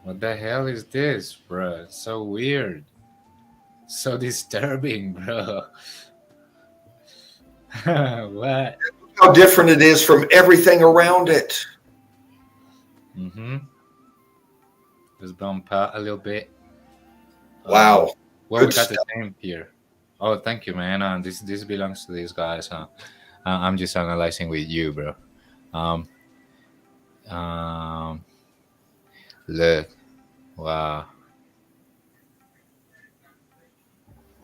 What the hell is this, bruh? It's so weird. So disturbing, bro. What? How different it is from everything around it. Mm-hmm. Let's bump out a little bit. Wow. Well, we Good got the same here. Oh, thank you, man. This belongs to these guys. I'm just analyzing with you, bro. Look. Wow.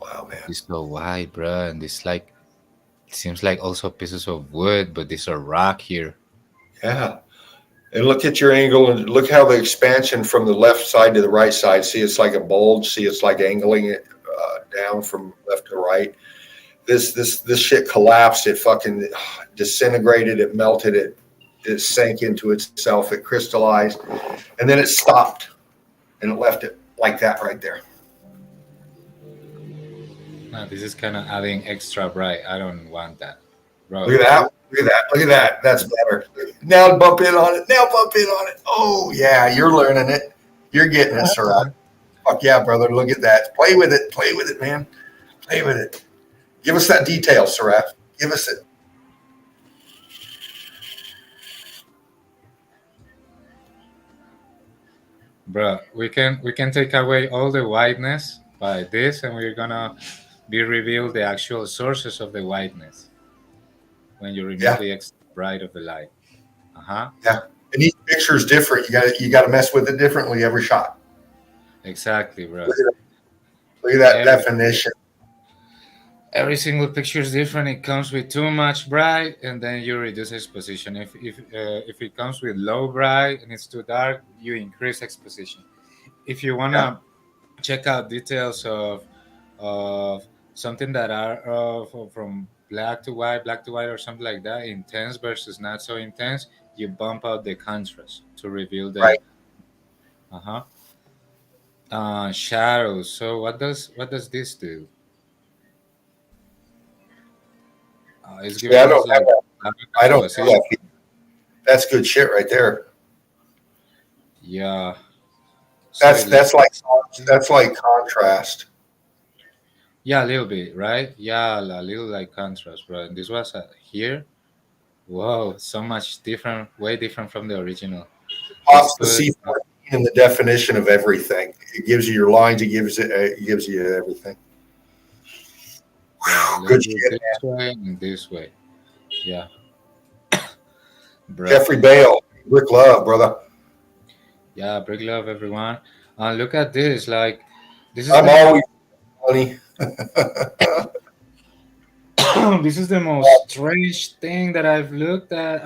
Wow, man. It's so wide, bro. And this like seems like also pieces of wood, but these are rock here. Yeah. And look at your angle and look how the expansion from the left side to the right side. See, it's like a bulge. See, it's like angling it down from left to right. This shit collapsed. It fucking disintegrated. It melted. It sank into itself. It crystallized, and then it stopped, and it left it like that right there. No, this is kind of adding extra bright. I don't want that, bro. Look at that. Look at that. Look at that. That's better. Now bump in on it. Now bump in on it. Oh yeah, you're learning it. You're getting it, Sarat. Fuck yeah, brother. Look at that. Play with it. Play with it, man. Play with it. Give us that detail, Sarat. Give us it. Bro, we can take away all the whiteness by this, and we're gonna be reveal the actual sources of the whiteness when you remove the extra bright of the light. Yeah, and each picture is different. You got to mess with it differently every shot. Exactly, bro. Look at that definition. Every single picture is different. It comes with too much bright, and then you reduce exposition. If it comes with low bright and it's too dark, you increase exposition. If you wanna check out details of something that are from black to white, or something like that, intense versus not so intense, you bump out the contrast to reveal the shadows. So what does this do? It's giving I us don't know that. That's good shit right there. Yeah. Sorry, That's like contrast. yeah, a little bit, right? Yeah, a little like contrast, bro. And this was here. Whoa, so much different, way different from the original. Let's Pops the put, C14 in the definition of everything. It gives you your lines. It gives you everything. yeah, let's Good do it shit. this way and this way. Yeah, bro. Jeffrey Bale, Rick Love, brother. Yeah, big love, everyone. Look at this. Like, this is I'm the most always funny. this is the most strange thing that I've looked at.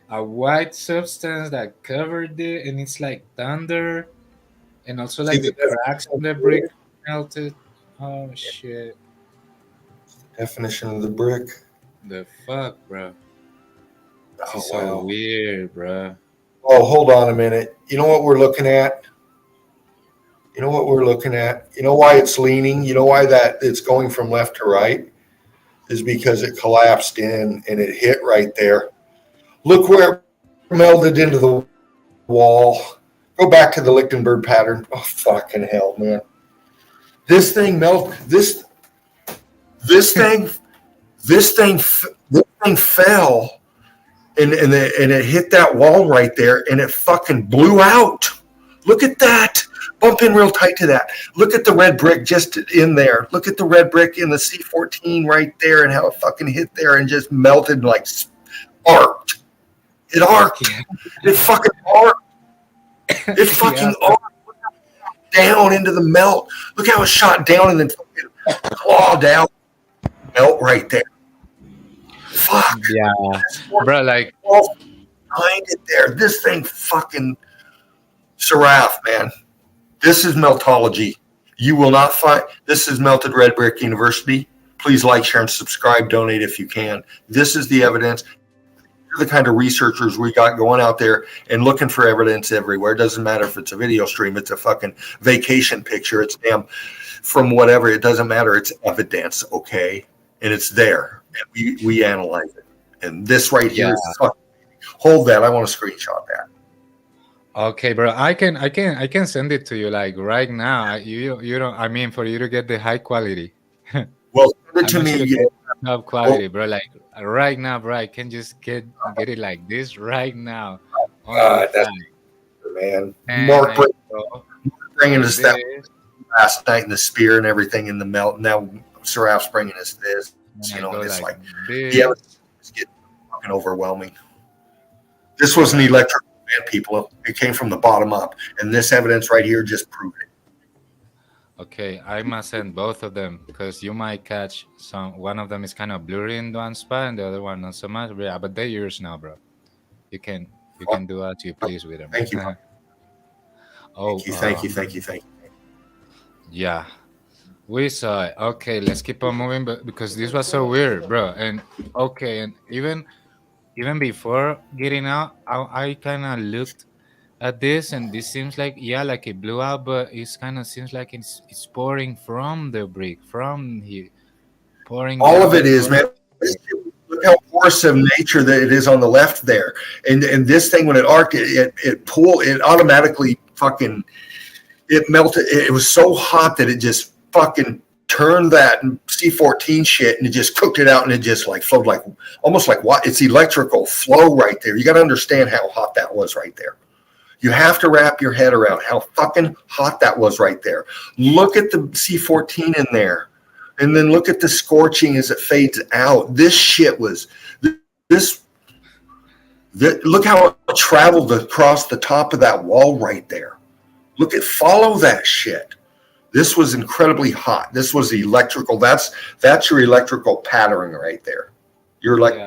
A white substance that covered it, and it's like thunder, and also See like the the cracks in the brick melted. Oh shit! definition of the brick. The fuck, bro? This Oh, is so wow. weird, bro. Oh, hold on a minute. You know what we're looking at? You know what we're looking at? You know why it's leaning? You know why that it's going from left to right? Is because it collapsed in and it hit right there. Look where it melded into the wall. Go back to the Lichtenberg pattern. Oh, fucking hell, man. This thing this thing fell and it hit that wall right there and it fucking blew out. Look at that. Bump in real tight to that. Look at the red brick just in there. Look at the red brick in the C14 right there and how it fucking hit there and just melted like arced. It arced. Yeah. It fucking arced. It fucking arced down into the melt. Look how it shot down and then fucking clawed down. Melt right there. Fuck. Yeah, bro. Like, Behind it there. This thing fucking Seraph, man. This is Meltology. You will not find this is Melted Red Brick University. Please like, share, and subscribe. Donate if you can. This is the evidence. You're the kind of researchers we got going out there and looking for evidence everywhere. It doesn't matter if it's a video stream, it's a fucking vacation picture, it's damn from whatever. It doesn't matter. It's evidence, okay? And it's there. And we analyze it. And this right here is hold that. I want to screenshot that. okay, bro. I can send it to you like right now. You don't. I mean, for you to get the high quality. Well, send it to I'm me. sure Yeah. top quality, bro. Like right now, bro. I can just get it like this right now. On the That's fly. man. And Mark I go bringing us that this, last night in the spear and everything in the melt. Now Seraph's bringing us this. and You I know, go it's like this. yeah, it's getting fucking overwhelming. This was an electrical event, people. It came from the bottom up, and this evidence right here just proved it. Okay, I must send both of them because you might catch some. One of them is kind of blurry in one spot, and the other one not so much. Yeah, but they're yours now, bro. You can do as you please with them. Thank you. Oh, Thank you. yeah, we saw it. Okay, let's keep on moving, but because this was so weird, bro. And okay, and even before getting out, I kind of looked at this, and this seems like like it blew out, but it kind of seems like it's pouring from the brick, from here, pouring. All down of it is, man. Look how porous of nature that it is on the left there, and this thing when it arced, it pulled, it automatically fucking, it melted. It was so hot that it just fucking turned that C14 shit and it just cooked it out and it just like flowed like almost like what it's electrical flow right there. You got to understand how hot that was right there. You have to wrap your head around how fucking hot that was right there. Look at the C14 in there. And then look at the scorching as it fades out. This shit was this look how it traveled across the top of that wall right there. Follow that shit. This was incredibly hot. This was electrical. That's your electrical patterning right there. You're like, oh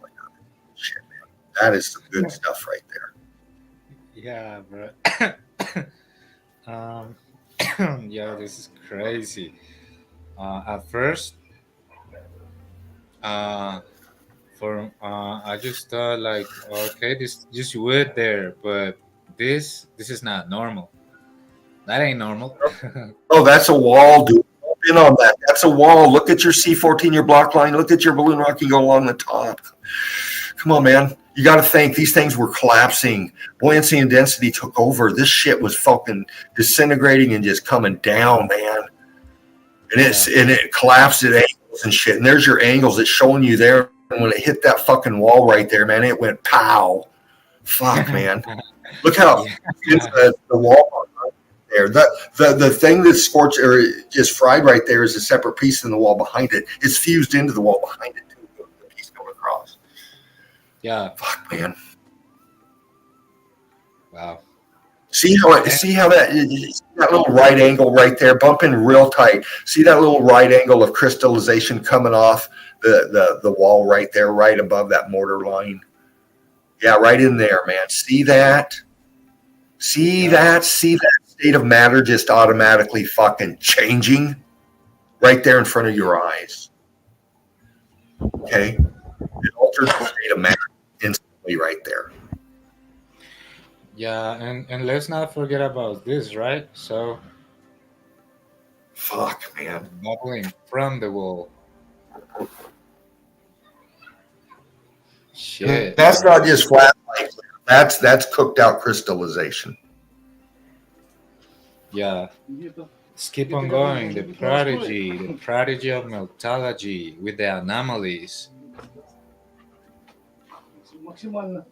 my God, shit, man. That is some good stuff right there. Yeah, bro. Yeah, this is crazy. At first, I just thought like, okay, this just wood there, but this is not normal. That ain't normal. Oh, that's a wall, dude. In on that. That's a wall. Look at your C14, your block line. Look at your balloon rock. You go along the top. Come on, man. You got to think these things were collapsing. Buoyancy and density took over. This shit was fucking disintegrating and just coming down, man. And it collapsed at angles and shit. And there's your angles. It's showing you there. And when it hit that fucking wall right there, man, it went pow. Fuck, man. Look how the wall there. The thing that's scorched or just fried right there is a separate piece in the wall behind it. It's fused into the wall behind it too. The piece going across. Yeah. Fuck, man. Wow. See how that little right angle right there, bumping real tight. See that little right angle of crystallization coming off the wall right there, right above that mortar line. Yeah, right in there, man. See that? See that state of matter just automatically fucking changing right there in front of your eyes. Okay? It altered the state of matter instantly right there. Yeah, and let's not forget about this, right? So Fuck, man. bubbling from the wall. Shit. That's not just flat light. That's cooked out crystallization. Yeah. Let's keep on going. The prodigy of meltology with the anomalies. Максимально.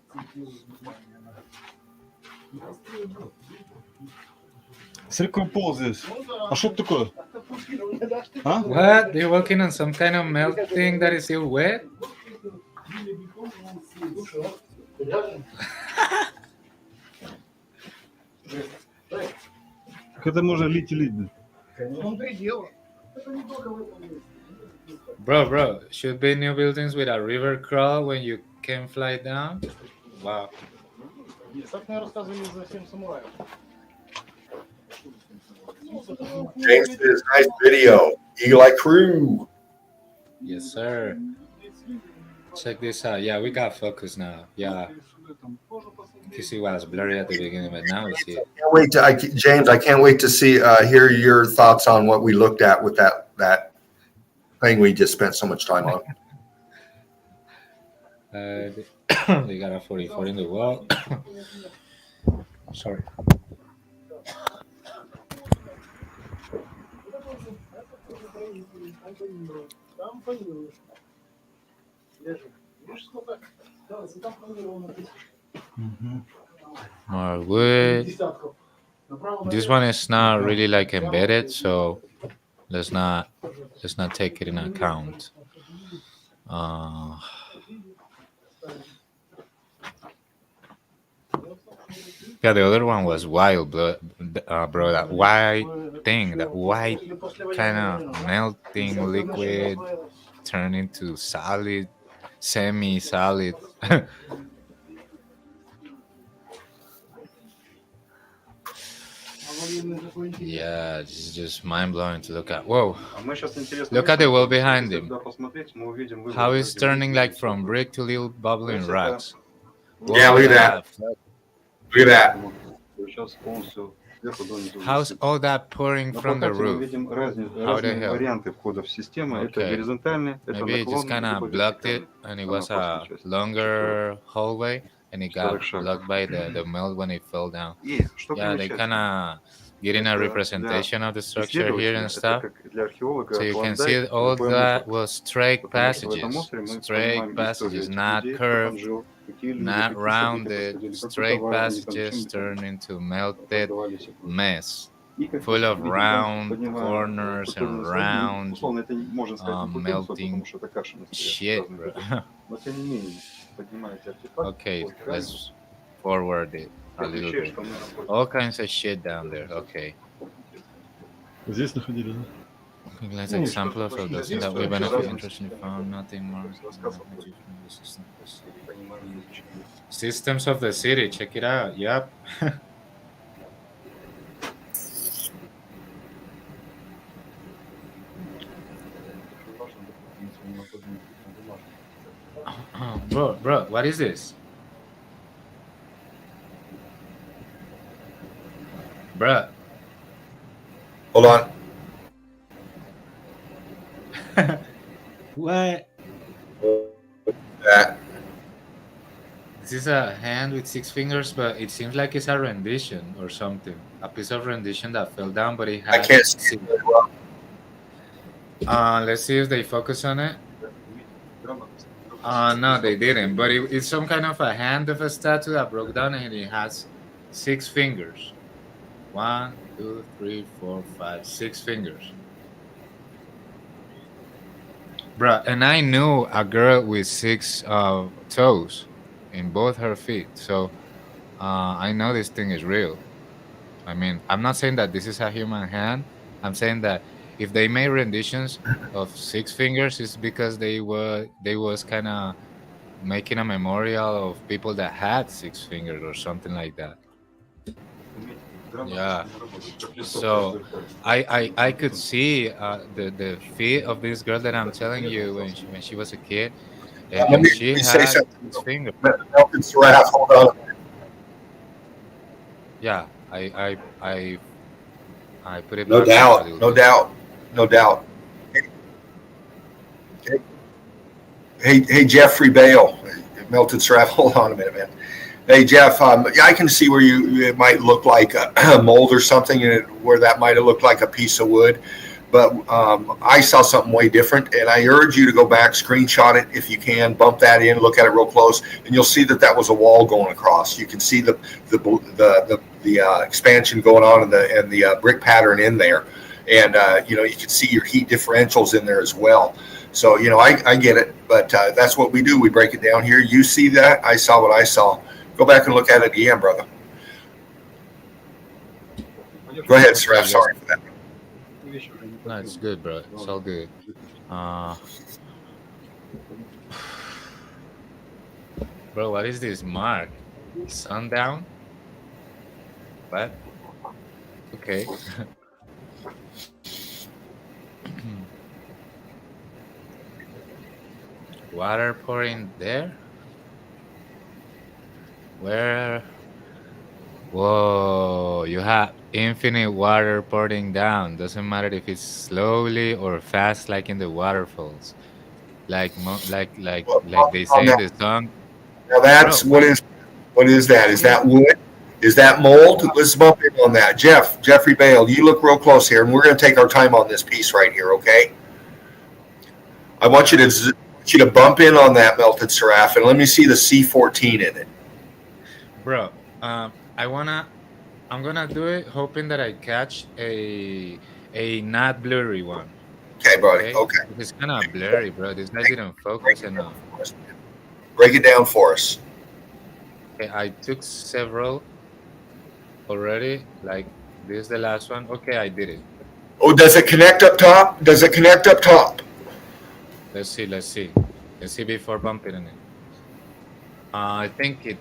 Смотри, какой пол здесь. А что это такое? А? What? You're walking on some kind of melt thing that is still wet? Как это можно лить и лить? Bro, should be new buildings with a river crawl when you can fly down? Wow. Так мне рассказывали за 7 самураев. James says, nice video. Eagle Eye Crew. Yes, sir. Check this out. Yeah, we got focus now. Yeah. You see why it's blurry at the beginning, but now we see it. James, I can't wait to hear your thoughts on what we looked at with that thing we just spent so much time on. They got a 44 in the wall. Sorry. More wood. This one is not really like embedded, so let's not take it in account. Yeah, the other one was wild, bro. That white thing, that white kind of melting liquid turned into solid, semi-solid. Yeah, this is just mind-blowing to look at. Whoa, look at the wall behind him. How it's turning like from brick to little bubbling rocks. Whoa, yeah, look at that. Look at that. How's all that pouring from the roof? How the hell? Okay. Maybe it just kind of blocked it and it was a longer hallway and it got blocked by the melt when it fell down. Yeah, they kind of getting a representation of the structure here and stuff. So you can see all that was straight passages, not curved, not rounded, straight passages turned into melted mess, full of round corners and round melting shit, bro. Okay, let's forward it a little bit. All kinds of shit down there. Okay. Здесь находили, да? Let's example of a dozen that we benefit interesting found nothing more. Systems of the city, check it out. Yep. Bro, what is this? Bruh. Hold on. What? That. This is a hand with 6 fingers, but it seems like it's a rendition or something. A piece of rendition that fell down, but it I had can't see it six. very well. Let's see if they focus on it. No, they didn't. But it's some kind of a hand of a statue that broke down, and it has 6 fingers. 1, 2, 3, 4, 5, 6 fingers. Bruh, and I knew a girl with six toes in both her feet. So I know this thing is real. I mean, I'm not saying that this is a human hand. I'm saying that if they made renditions of 6 fingers, it's because they was kind of making a memorial of people that had 6 fingers or something like that. Yeah. So I could see the feet of this girl that I'm telling you when she was a kid, Let and me, she say had something. 6 fingers. Melted Seraph, hold on. Yeah, I put it No back a doubt, little no bit. doubt, no doubt. Hey, hey, Jeffrey Bale, Melted Seraph, hold on a minute, man. Hey, Jeff, yeah, I can see where it might look like a mold or something, and where that might have looked like a piece of wood. But I saw something way different, and I urge you to go back, screenshot it if you can, bump that in, look at it real close, and you'll see that was a wall going across. You can see the expansion going on and the brick pattern in there, and you can see your heat differentials in there as well. So I get it, but that's what we do. We break it down here. You see that? I saw what I saw. Go back and look at it again, brother. Go ahead, Okay, Seraph. Sorry for that. no, it's good, bro. It's all good. Uh, bro, what is this mark? Sundown? What? Okay. Water pouring there? Where? Whoa, you have infinite water pouring down. Doesn't matter if it's slowly or fast, like in the waterfalls. Like they Well, say in the song, now that's bro. what is that? Is that wood? Is that mold? Let's bump in on that. Jeffrey Bale, you look real close here, and we're going to take our time on this piece right here, okay? I want you to bump in on that, Melted Seraph, and let me see the C14 in it. Bro, I'm gonna do it hoping that I catch a not blurry one. Okay, buddy. Okay? Okay. It's kind of blurry, bro. This guy didn't Break focus it down enough. for us. Break it down for us. Okay, I took several already. Like this is the last one. Okay, I did it. Oh, does it connect up top? Does it connect up top? Let's see. Let's see before bumping in it. I think it.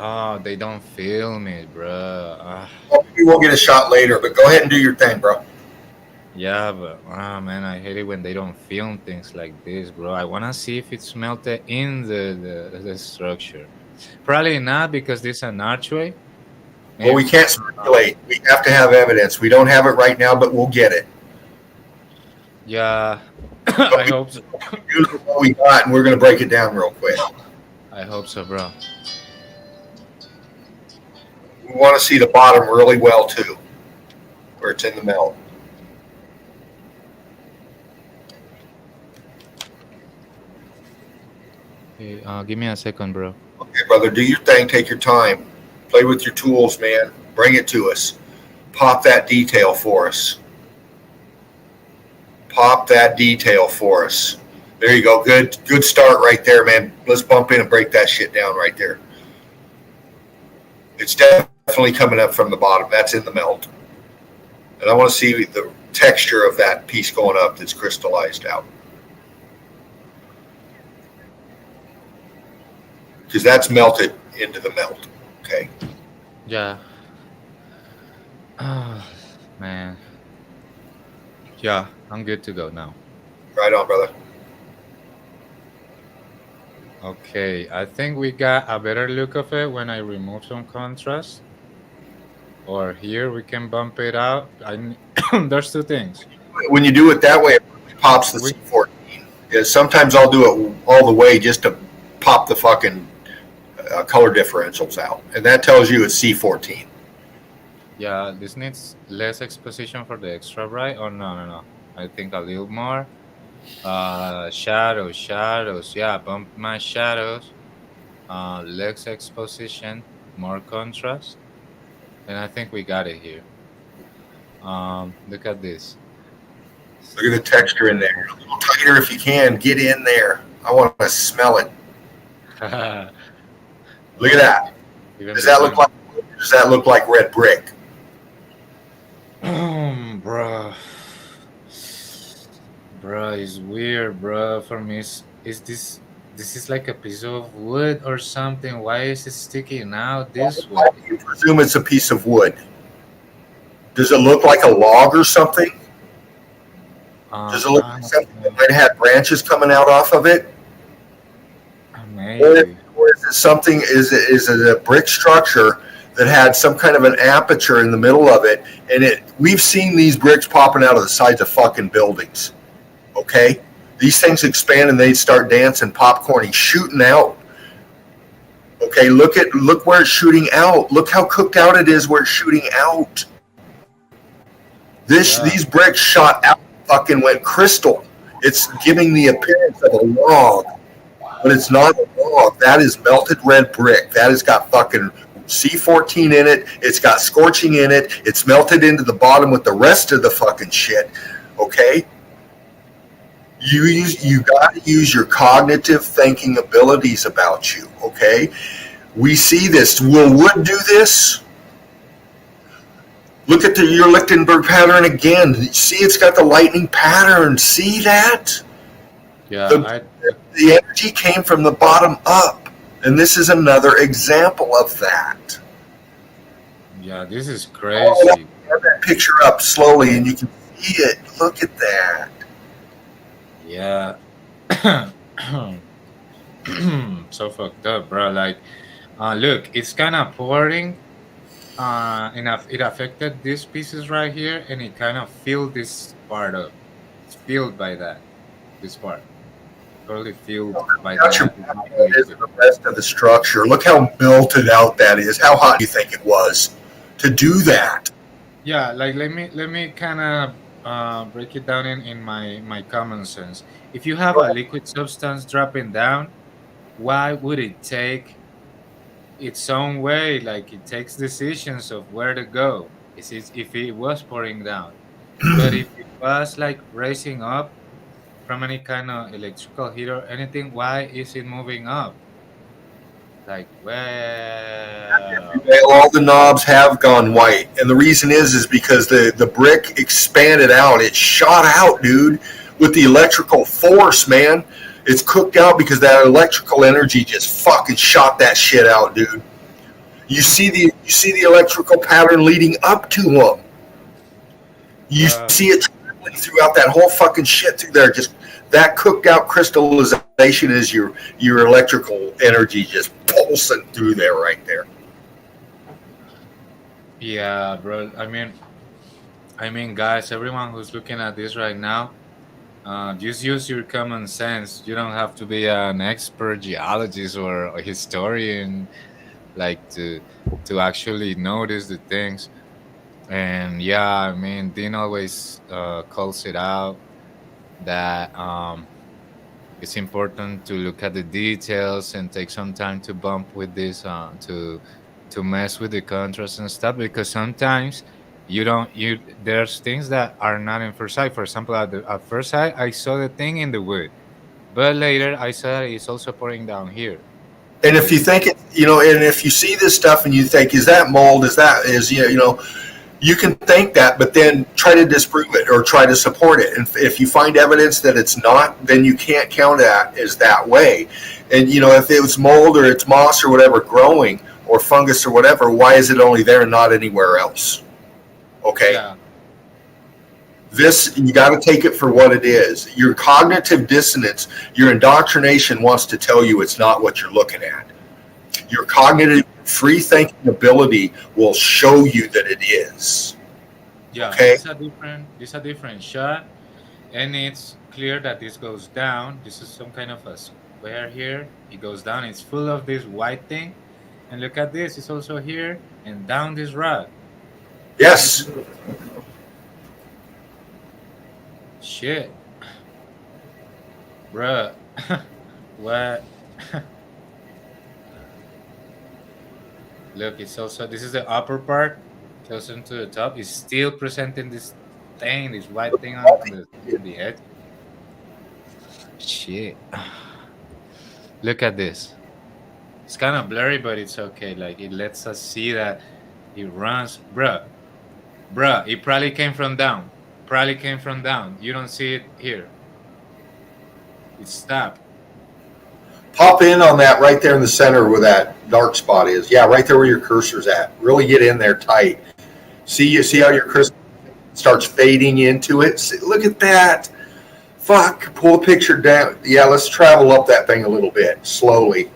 Oh, they don't film it, bro. Well, maybe we'll get a shot later, but go ahead and do your thing, bro. Yeah, but man, I hate it when they don't film things like this, bro. I wanna see if it's melted in the structure. Probably not because this is an archway. Well, we can't speculate. We have to have evidence. We don't have it right now, but we'll get it. Yeah, I hope so. Use what we got, and we're going to break it down real quick. I hope so, bro. We want to see the bottom really well, too, where it's in the melt. Hey, give me a second, bro. Okay, brother, do your thing. Take your time. Play with your tools, man. Bring it to us. Pop that detail for us. Pop that detail for us. There you go. Good start right there, man. Let's bump in and break that shit down right there. It's definitely coming up from the bottom. That's in the melt. And I want to see the texture of that piece going up that's crystallized out. Because that's melted into the melt. Okay. Yeah. Oh, man. Yeah, I'm good to go now. Right on, brother. Okay, I think we got a better look of it when I remove some contrast. Or here we can bump it out. There's two things. When you do it that way, it pops the C14. Yeah, sometimes I'll do it all the way just to pop the fucking color differentials out, and that tells you it's C14. Yeah, this needs less exposition for the extra bright. Oh no. I think a little more. Shadows. Yeah, bump my shadows. Less exposition, more contrast, and I think we got it here. Look at this. Look at the texture in there. A little tighter if you can. Get in there. I want to smell it. Look at that. Even Does that look like? Does that look like red brick? Bruh, it's weird, bruh. For me, is this is like a piece of wood or something? Why is it sticking out this way? Why do you presume it's a piece of wood? Does it look like a log or something? Does it look like something that might have branches coming out off of it? Maybe. Or is it something? Is it a brick structure that had some kind of an aperture in the middle of it? And we've seen these bricks popping out of the sides of fucking buildings. Okay, these things expand and they start dancing, popcorning, shooting out. Okay, look where it's shooting out. Look how cooked out it is where it's shooting out. These bricks shot out, fucking went crystal. It's giving the appearance of a log, but it's not a log. That is melted red brick. That has got fucking C14 in it. It's got scorching in it. It's melted into the bottom with the rest of the fucking shit. Okay? You got to use your cognitive thinking abilities about you. Okay? We see this. Will wood do this? Look at your Lichtenberg pattern again. See, it's got the lightning pattern. See that? Yeah. The energy came from the bottom up. And this is another example of that. Yeah, this is crazy. Have that picture up slowly and you can see it. Look at that. Yeah. So fucked up, bro. Like, look, it's kind of pouring. It affected these pieces right here, and it kind of filled this part up. It's filled by that. This part. Totally filled by that. The rest of the structure. Look how melted out that is. How hot do you think it was to do that? Yeah, like let me kind of break it down in my common sense. If you have a liquid substance dropping down, why would it take its own way? Like it takes decisions of where to go. If it was pouring down, but if it was like raising up from any kind of electrical heat or anything, why is it moving up? Like, well, all the knobs have gone white, and the reason is because the brick expanded out. It shot out, dude, with the electrical force, man. It's cooked out because that electrical energy just fucking shot that shit out, dude. You see the electrical pattern leading up to them. You see it traveling throughout that whole fucking shit through there. Just that cooked out crystallization is your electrical energy just pulsing through there right there. Yeah, bro. I mean, guys, everyone who's looking at this right now, just use your common sense. You don't have to be an expert geologist or a historian, like to actually notice the things. And yeah, I mean, Dean always calls it out that it's important to look at the details and take some time to bump with this to mess with the contrast and stuff, because sometimes there's things that are not in first sight. For example, at first sight I saw the thing in the wood, but later I saw that it's also pouring down here. And if you think it, and if you see this stuff and you think, is that mold? You can think that, but then try to disprove it or try to support it. And if you find evidence that it's not, then you can't count that as that way. And, if it was mold or it's moss or whatever growing or fungus or whatever, why is it only there and not anywhere else? Okay. Yeah. This, you got to take it for what it is. Your cognitive dissonance, your indoctrination wants to tell you it's not what you're looking at. Your cognitive free thinking ability will show you that it is. Yeah, okay? It's a different shot, and it's clear that this goes down. This is some kind of a Where here? It goes down. It's full of this white thing. And look at this. It's also here and down this rock. Yes. Shit. Bruh. What? Look, it's also, this is the upper part, closer to the top. It's still presenting this thing, this white thing on the edge. Shit. Look at this. It's kind of blurry, but it's okay. Like, it lets us see that it runs. Bruh. It probably came from down. You don't see it here. It stopped. Pop in on that right there in the center where that dark spot is. Yeah, right there where your cursor's at. Really get in there tight. See how your crystal starts fading into it? See, look at that. Fuck, pull the picture down. Yeah, let's travel up that thing a little bit. Slowly.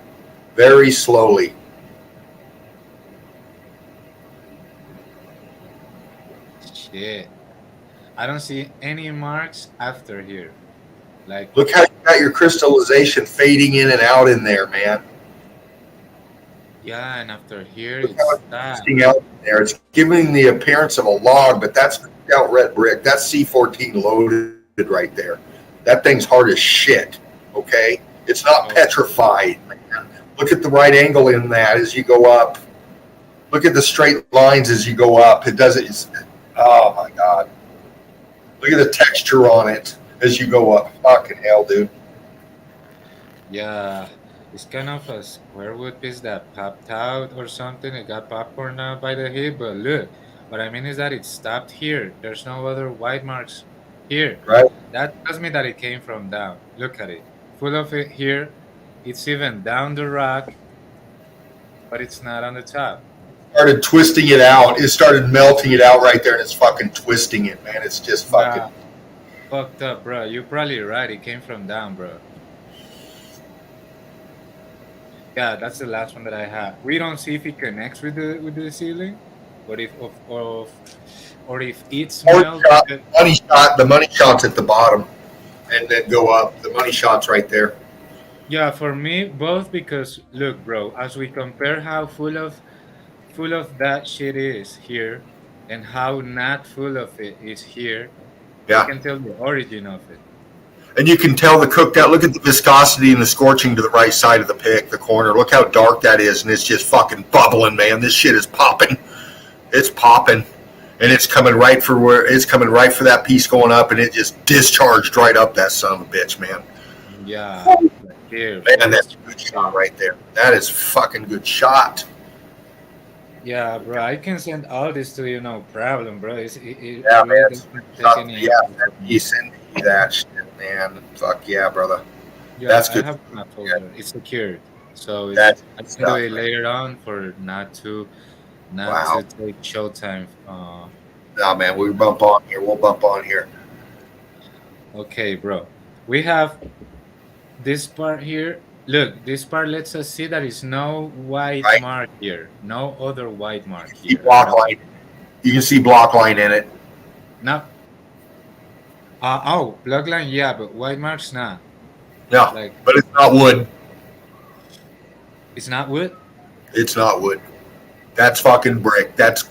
Very slowly. Shit. I don't see any marks after here. Like, look how you got your crystallization fading in and out in there, man. yeah, and after here, Look it's how it's that. twisting out in there. It's giving the appearance of a log, but that's out red brick. That's C14 loaded right there. That thing's hard as shit. Okay, it's not petrified, man. Look at the right angle in that as you go up. Look at the straight lines as you go up. It doesn't. Oh my god. Look at the texture on it as you go up. Fucking hell, dude. Yeah, it's kind of a square wood piece that popped out or something. It got popcorn out by the heat, but look, what I mean is that it stopped here. There's no other white marks here. Right. That tells me that it came from down. Look at it. Full of it here. It's even down the rock, but it's not on the top. Started twisting it out. It started melting it out right there, and it's fucking twisting it, man. It's just fucking. Nah, fucked up, bro. You're probably right. It came from down, bro. Yeah, that's the last one that I have. We don't see if it connects with the ceiling, but if or if it's melted. The money shot's at the bottom, and then go up. The money shot's right there. Yeah, for me, both, because look, bro, as we compare how full of that shit is here and how not full of it is here, Yeah. you can tell the origin of it. And you can tell the cooked out. Look at the viscosity and the scorching to the right side of the pick, the corner. Look how dark that is, and it's just fucking bubbling, man. This shit is popping. It's popping, and it's coming right for that piece going up, and it just discharged right up that son of a bitch, man. Yeah, here. Man, that's a good shot right there. That is fucking good shot. Yeah, bro, I can send all this to you, no problem, bro. It Yeah, really man. doesn't take any Yeah, effort from you me. send me that shit, man. Fuck yeah, brother. Yeah, That's I good. have my folder. It's secured, so That's I can do stuff, it man. later on for not to Wow. take showtime. No, man, we bump on here. We'll bump on here. Okay, bro. We have this part here. Look, this part lets us see that is no white Right. mark here. No other white mark See here. block line. You can see block line in it. No. Oh, plug line, yeah, but white marks, nah. No, Like, but it's not wood. it's not wood. It's not wood. That's fucking brick. That's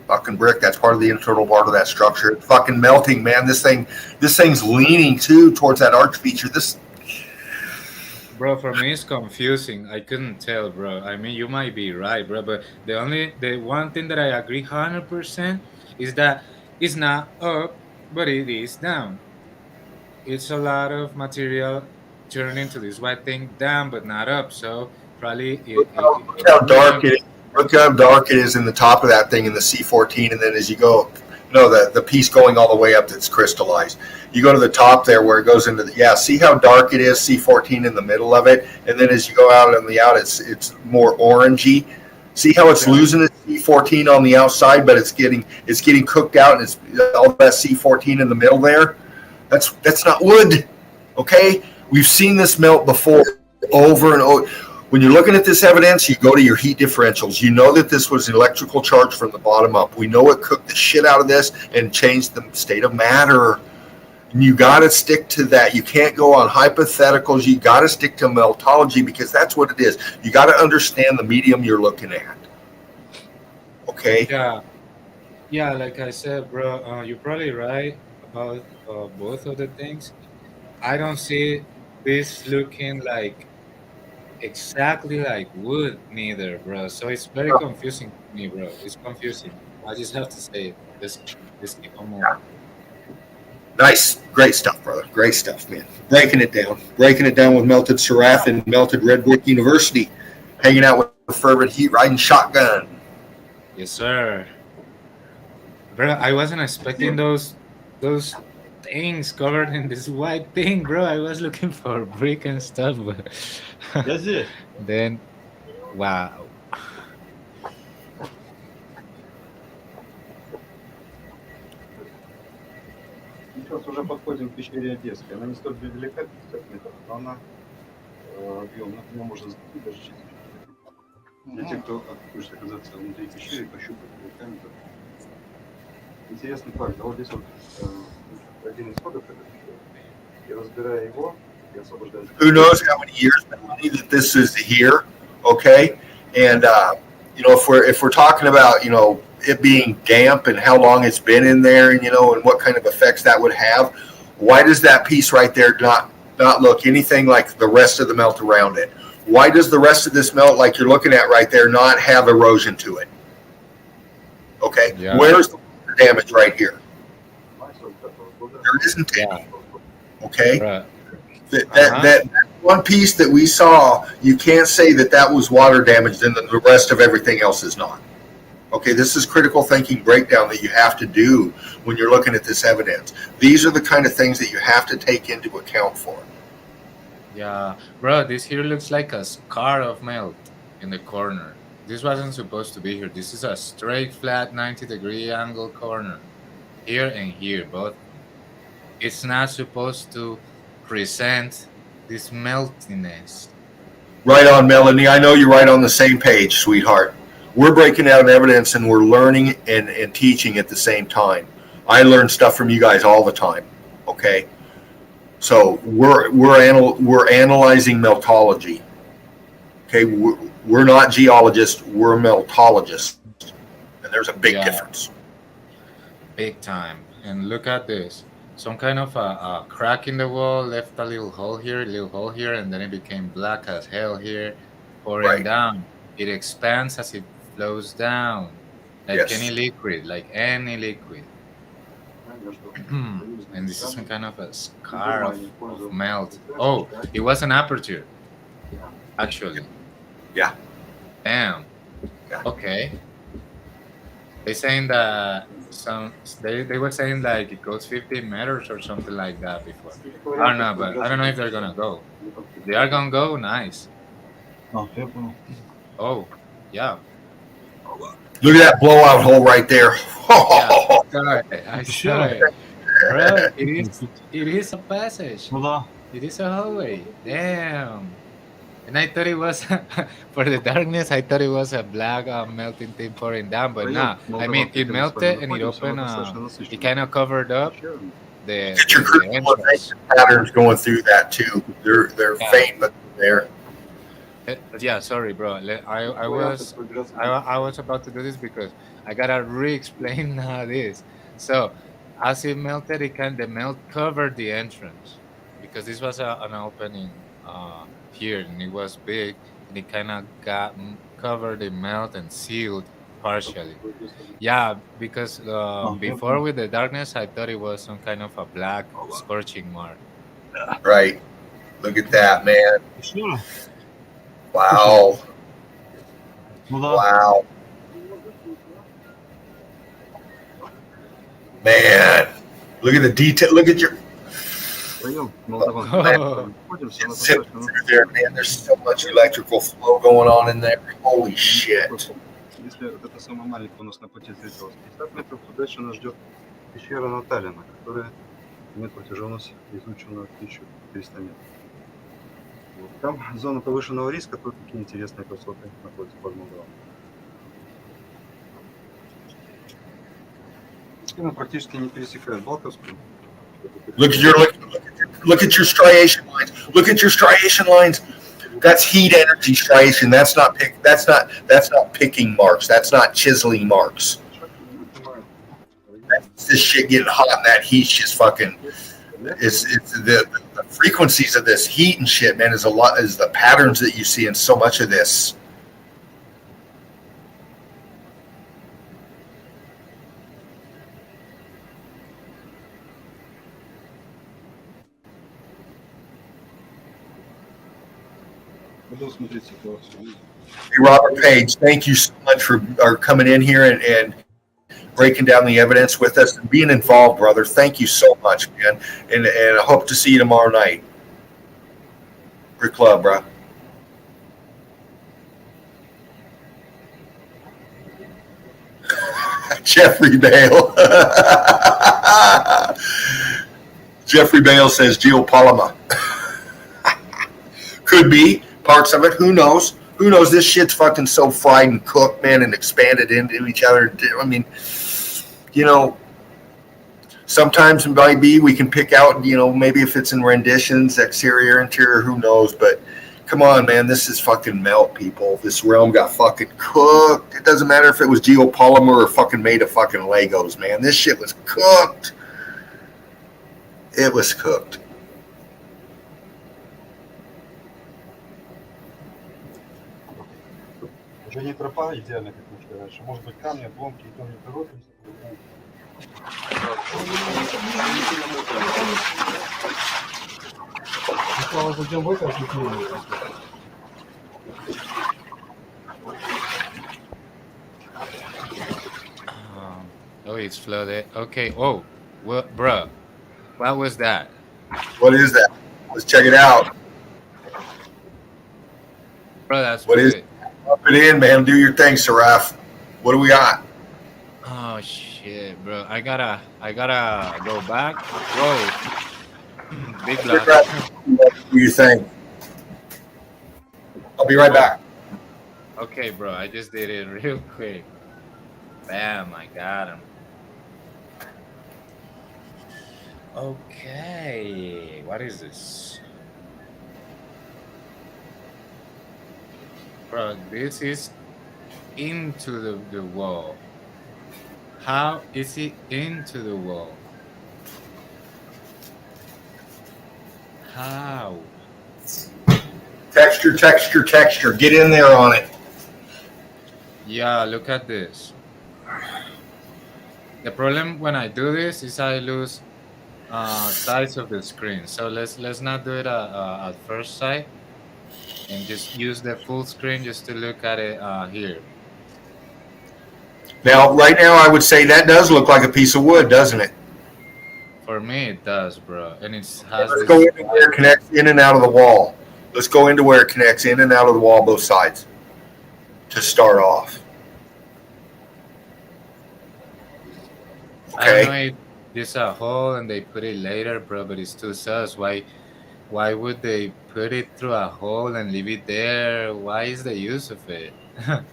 fucking brick. That's part of the internal part of that structure. It's fucking melting, man. This thing's leaning too towards that arch feature. This. Bro, for me it's confusing. I couldn't tell, bro. I mean, you might be right, bro, but the one thing that I agree 100% is that it's not up, but it is down. It's a lot of material turning to this white thing down, but not up. So probably Look how dark it is. Look how dark it is in the top of that thing in the C14, and then as you go, the piece going all the way up that's crystallized. You go to the top there where it goes into see how dark it is, C14 in the middle of it, and then as you go out on the out, it's more orangey. See how it's losing its C14 on the outside, but it's getting cooked out, and it's all that C14 in the middle there. That's not wood, okay? We've seen this melt before, over and over. When you're looking at this evidence, you go to your heat differentials. You know that this was an electrical charge from the bottom up. We know it cooked the shit out of this and changed the state of matter. And you got to stick to that. You can't go on hypotheticals. You got to stick to meltology because that's what it is. You got to understand the medium you're looking at. Okay? Yeah, yeah. Like I said, bro, you're probably right about both of the things. I don't see this looking like exactly like wood neither, bro. So it's very confusing to me, bro. It's confusing. I just have to say it. Let's keep on moving. Nice. Great stuff, brother. Great stuff, man. Breaking it down. Breaking it down with Melted Seraph and Melted Red Brick University. Hanging out with Fervent Heat, riding shotgun. Yes, sir. Bro, I wasn't expecting those things covered in this white thing, bro. I was looking for brick and stuff, but Я здесь. then wow. Сейчас уже подходим к пещере Одесской. Она не столь велика, 50 метров, но она объем, например, можно закрыть даже частично. Для тех, кто хочет оказаться внутри пещеры, пощупать руками. Интересный факт. А вот здесь вот один из входов этой пещеры. И разбирая его, я освобождаю. Who knows how many years that this is here, okay? And if we're talking about it being damp and how long it's been in there, and and what kind of effects that would have, why does that piece right there not look anything like the rest of the melt around it? Why does the rest of this melt, like you're looking at right there, not have erosion to it? Okay, Yeah. Where's the damage right here? There isn't any. Okay. Right. That one piece that we saw, you can't say that was water damaged and the rest of everything else is not. Okay, this is critical thinking breakdown that you have to do when you're looking at this evidence. These are the kind of things that you have to take into account for. Yeah, bro, this here looks like a scar of melt in the corner. This wasn't supposed to be here. This is a straight, flat, 90-degree angle corner. Here and here, both. It's not supposed to present this meltiness. Right on, Melanie. I know you're right on the same page, sweetheart. We're breaking out evidence and we're learning and teaching at the same time. I learn stuff from you guys all the time. Okay, so we're analyzing meltology. Okay, we're not geologists. We're meltologists, and there's a big difference. Big time. And look at this. Some kind of a crack in the wall left a little hole here, and then it became black as hell here, pouring down. It expands as it flows down, like any liquid, And this is some kind of a scar of melt. Oh, it was an aperture, actually. Yeah. Damn. Yeah. Okay. They saying that they were saying like it goes 15 meters or something like that before. I don't know, but I don't know if they're gonna go. If they are gonna go, nice. Oh, yeah. Look at that blowout hole right there. I saw it. Bro, it is a passage. It is a hallway. Damn. And I thought it was for the darkness. I thought it was a black melting thing pouring down, but nah. I mean, it melted and it opened. It kind of covered up the entrance. Patterns going through that too. They're faint, but they're there. Yeah, sorry, bro. I was about to do this because I gotta re-explain this. So, as it melted, the melt covered the entrance because this was an opening here, and it was big, and it kind of got covered in melt and sealed partially. Yeah, because before with the darkness, I thought it was some kind of a black scorching mark. Right. Look at that, man. Wow. Wow. Man. Look at the detail. Look at your. Sit through there, man. There's so much electrical flow going on in there. Holy shit. Если это самая маленькая у нас на пути встретилась 50 метров, то дальше нас ждет пещера Наталина, которая имеет протяженность изученную 1300 метров. Вот. Там зона повышенного риска, тут такие интересные красоты находятся под Молдавом. Стены практически не пересекают Балковскую. Look at your striation lines. Look at your striation lines. That's heat energy striation. That's not picking marks. That's not chiseling marks. That's this shit getting hot, and that heat's just fucking. It's the frequencies of this heat and shit, man. Is the patterns that you see in so much of this. Hey, Robert Page, thank you so much for coming in here and breaking down the evidence with us and being involved, brother. Thank you so much, man. And I hope to see you tomorrow night. Rick Love, bro. Jeffrey Bale. Jeffrey Bale says geopolymer. Could be parts of it. Who knows? Who knows? This shit's fucking so fried and cooked, man, and expanded into each other. I mean, you know, sometimes it might be we can pick out, you know, maybe if it's in renditions, exterior, interior, who knows? But come on, man, this is fucking melt, people. This realm got fucking cooked. It doesn't matter if it was geopolymer or fucking made of fucking Legos, man. This shit was cooked. It was cooked. Уже не тропа идеально, как мы сказали, что может быть камни, обломки, и то не торопимся. Сначала зайдем в это осветление. Oh, it's flooded. Okay. Oh, well, bro, what was that? What is that? Let's check it out. Bro, that's what is it? Up it in, man. Do your thing, Seraph. What do we got? Oh shit, bro. I gotta go back. Whoa. Big block. What do you think? I'll be right back. Okay, bro. I just did it real quick. Bam, I got him. Okay. What is this? Bro, this is into the wall. How is it into the wall? How? Texture, texture, texture. Get in there on it. Yeah, look at this. The problem when I do this is I lose size of the screen. So let's not do it at first sight, and just use the full screen just to look at it here. Now, right now, I would say that does look like a piece of wood, doesn't it? For me, it does, bro. And it has. Let's go into where it connects in and out of the wall. Let's go into where it connects in and out of the wall, both sides, to start off. Okay. I know it's a hole and they put it later, bro, but it's too sus. Why would they put it through a hole and leave it there? Why is the use of it?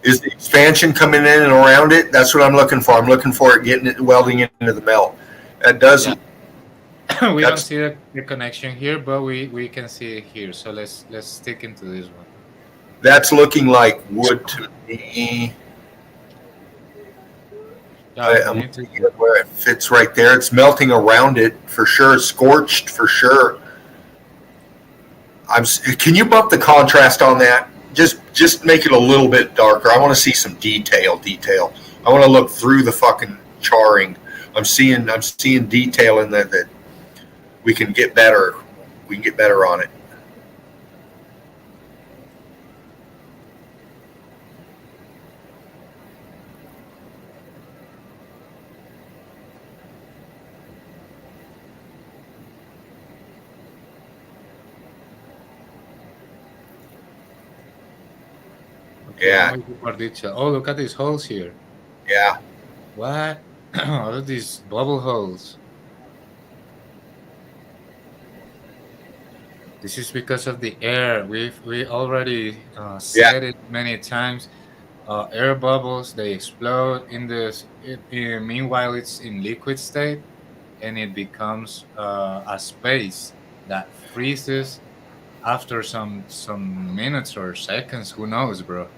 Is the expansion coming in and around it? That's what I'm looking for. I'm looking for it getting it welding into the melt. That does. Yeah. We don't see the connection here, but we can see it here. So let's stick into this one. That's looking like wood to me. I'm looking at where it fits right there. It's melting around it for sure. It's scorched for sure. Can you bump the contrast on that? Just make it a little bit darker. I want to see some detail. I want to look through the fucking charring. I'm seeing detail in that we can get better. We can get better on it. Yeah. Oh, look at these holes here. Yeah. What? All of these bubble holes. This is because of the air. We already said it many times. Air bubbles, they explode in this. Meanwhile, it's in liquid state. and it becomes a space that freezes after some minutes or seconds. Who knows, bro?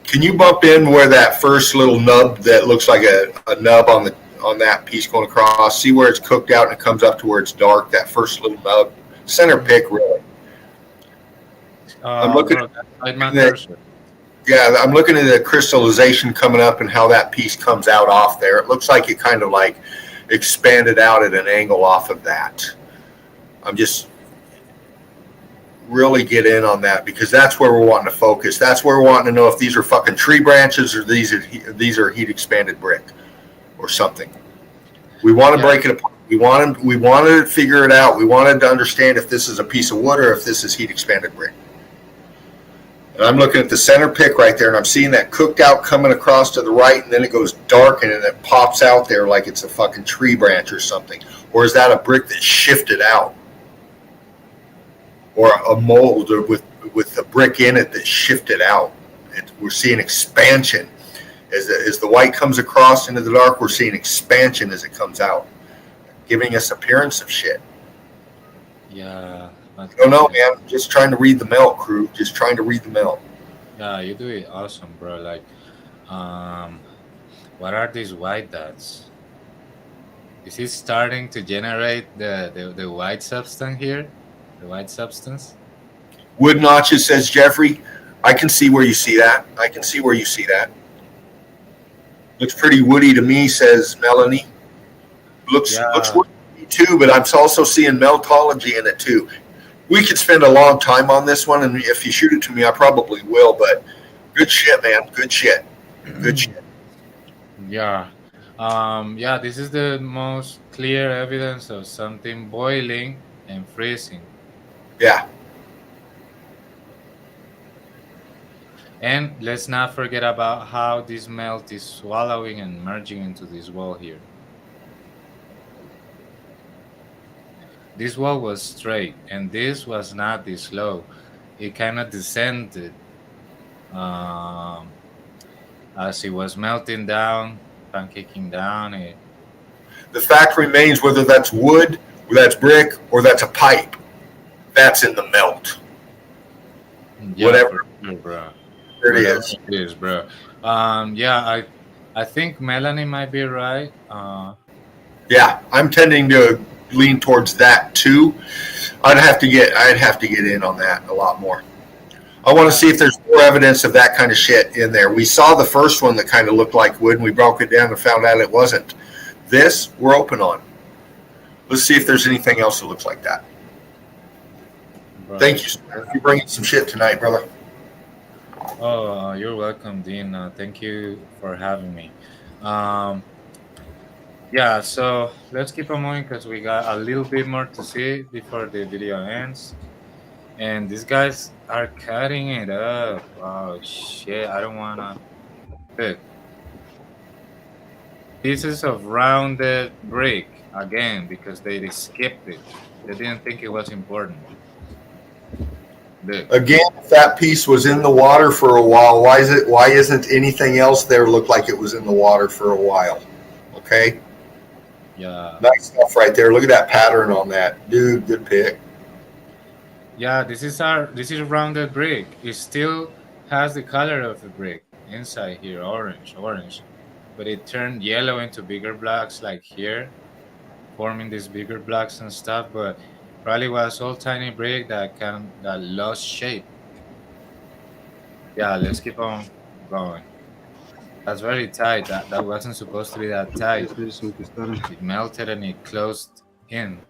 Can you bump in where that first little nub that looks like a nub on that piece going across? See where it's cooked out and it comes up to where it's dark. That first little nub, center pick, really. I'm looking Bro, that's like my at the, cursor. yeah, I'm looking at the crystallization coming up and how that piece comes out off there. It looks like it kind of like expanded out at an angle off of that. I'm just really get in on that because that's where we're wanting to focus. That's where we're wanting to know if these are fucking tree branches or these are heat expanded brick or something. We want to break it apart. We wanted to figure it out. We wanted to understand if this is a piece of wood or if this is heat expanded brick. And I'm looking at the center pick right there, and I'm seeing that cooked out coming across to the right, and then it goes dark, and then it pops out there like it's a fucking tree branch or something. Or is that a brick that shifted out? Or a mold with a brick in it that shifted out? We're seeing expansion. As the white comes across into the dark, we're seeing expansion as it comes out, giving us appearance of shit. Yeah. I don't know, man. Just trying to read the melt, crew. Just trying to read the melt. Yeah, you do it awesome, bro. Like, what are these white dots? Is it starting to generate the white substance here? The white substance? Wood notches, says Jeffrey. I can see where you see that. I can see where you see that. Looks pretty woody to me, says Melanie. Looks woody to me too, but I'm also seeing meltology in it too. We could spend a long time on this one, and if you shoot it to me, I probably will. But good shit, man. Good shit. Good shit. Yeah. Yeah, this is the most clear evidence of something boiling and freezing. Yeah. And let's not forget about how this melt is swallowing and merging into this wall here. This wall was straight, and this was not this low. It kind of descended as it was melting down, pancaking down. The fact remains, whether that's wood, or that's brick, or that's a pipe, that's in the melt. Yeah, Whatever. for sure, bro. There it is. It is, bro. Yeah, I think Melanie might be right. Yeah, I'm tending to lean towards that too. I'd have to get in on that a lot more. I want to see if there's more evidence of that kind of shit in there. We saw the first one that kind of looked like wood, and we broke it down and found out it wasn't. This, we're open on. Let's see if there's anything else that looks like that. Bro. Thank you, sir. You're bringing some shit tonight, brother. Oh, you're welcome, Dean. Thank you for having me. Yeah, so let's keep on moving because we got a little bit more to see before the video ends. And these guys are cutting it up. Oh, shit. I don't want to. Look. Pieces of rounded brick again because they skipped it. They didn't think it was important. Look. Again, if that piece was in the water for a while, why isn't anything else there look like it was in the water for a while? Okay? Yeah. Nice stuff right there. Look at that pattern on that. Dude, good pick. Yeah, this is rounded brick. It still has the color of the brick inside here, orange, but it turned yellow into bigger blocks like here, forming these bigger blocks and stuff. But probably was all tiny brick that lost shape. Yeah, let's keep on going. That's very tight. That wasn't supposed to be that tight. It melted and it closed in.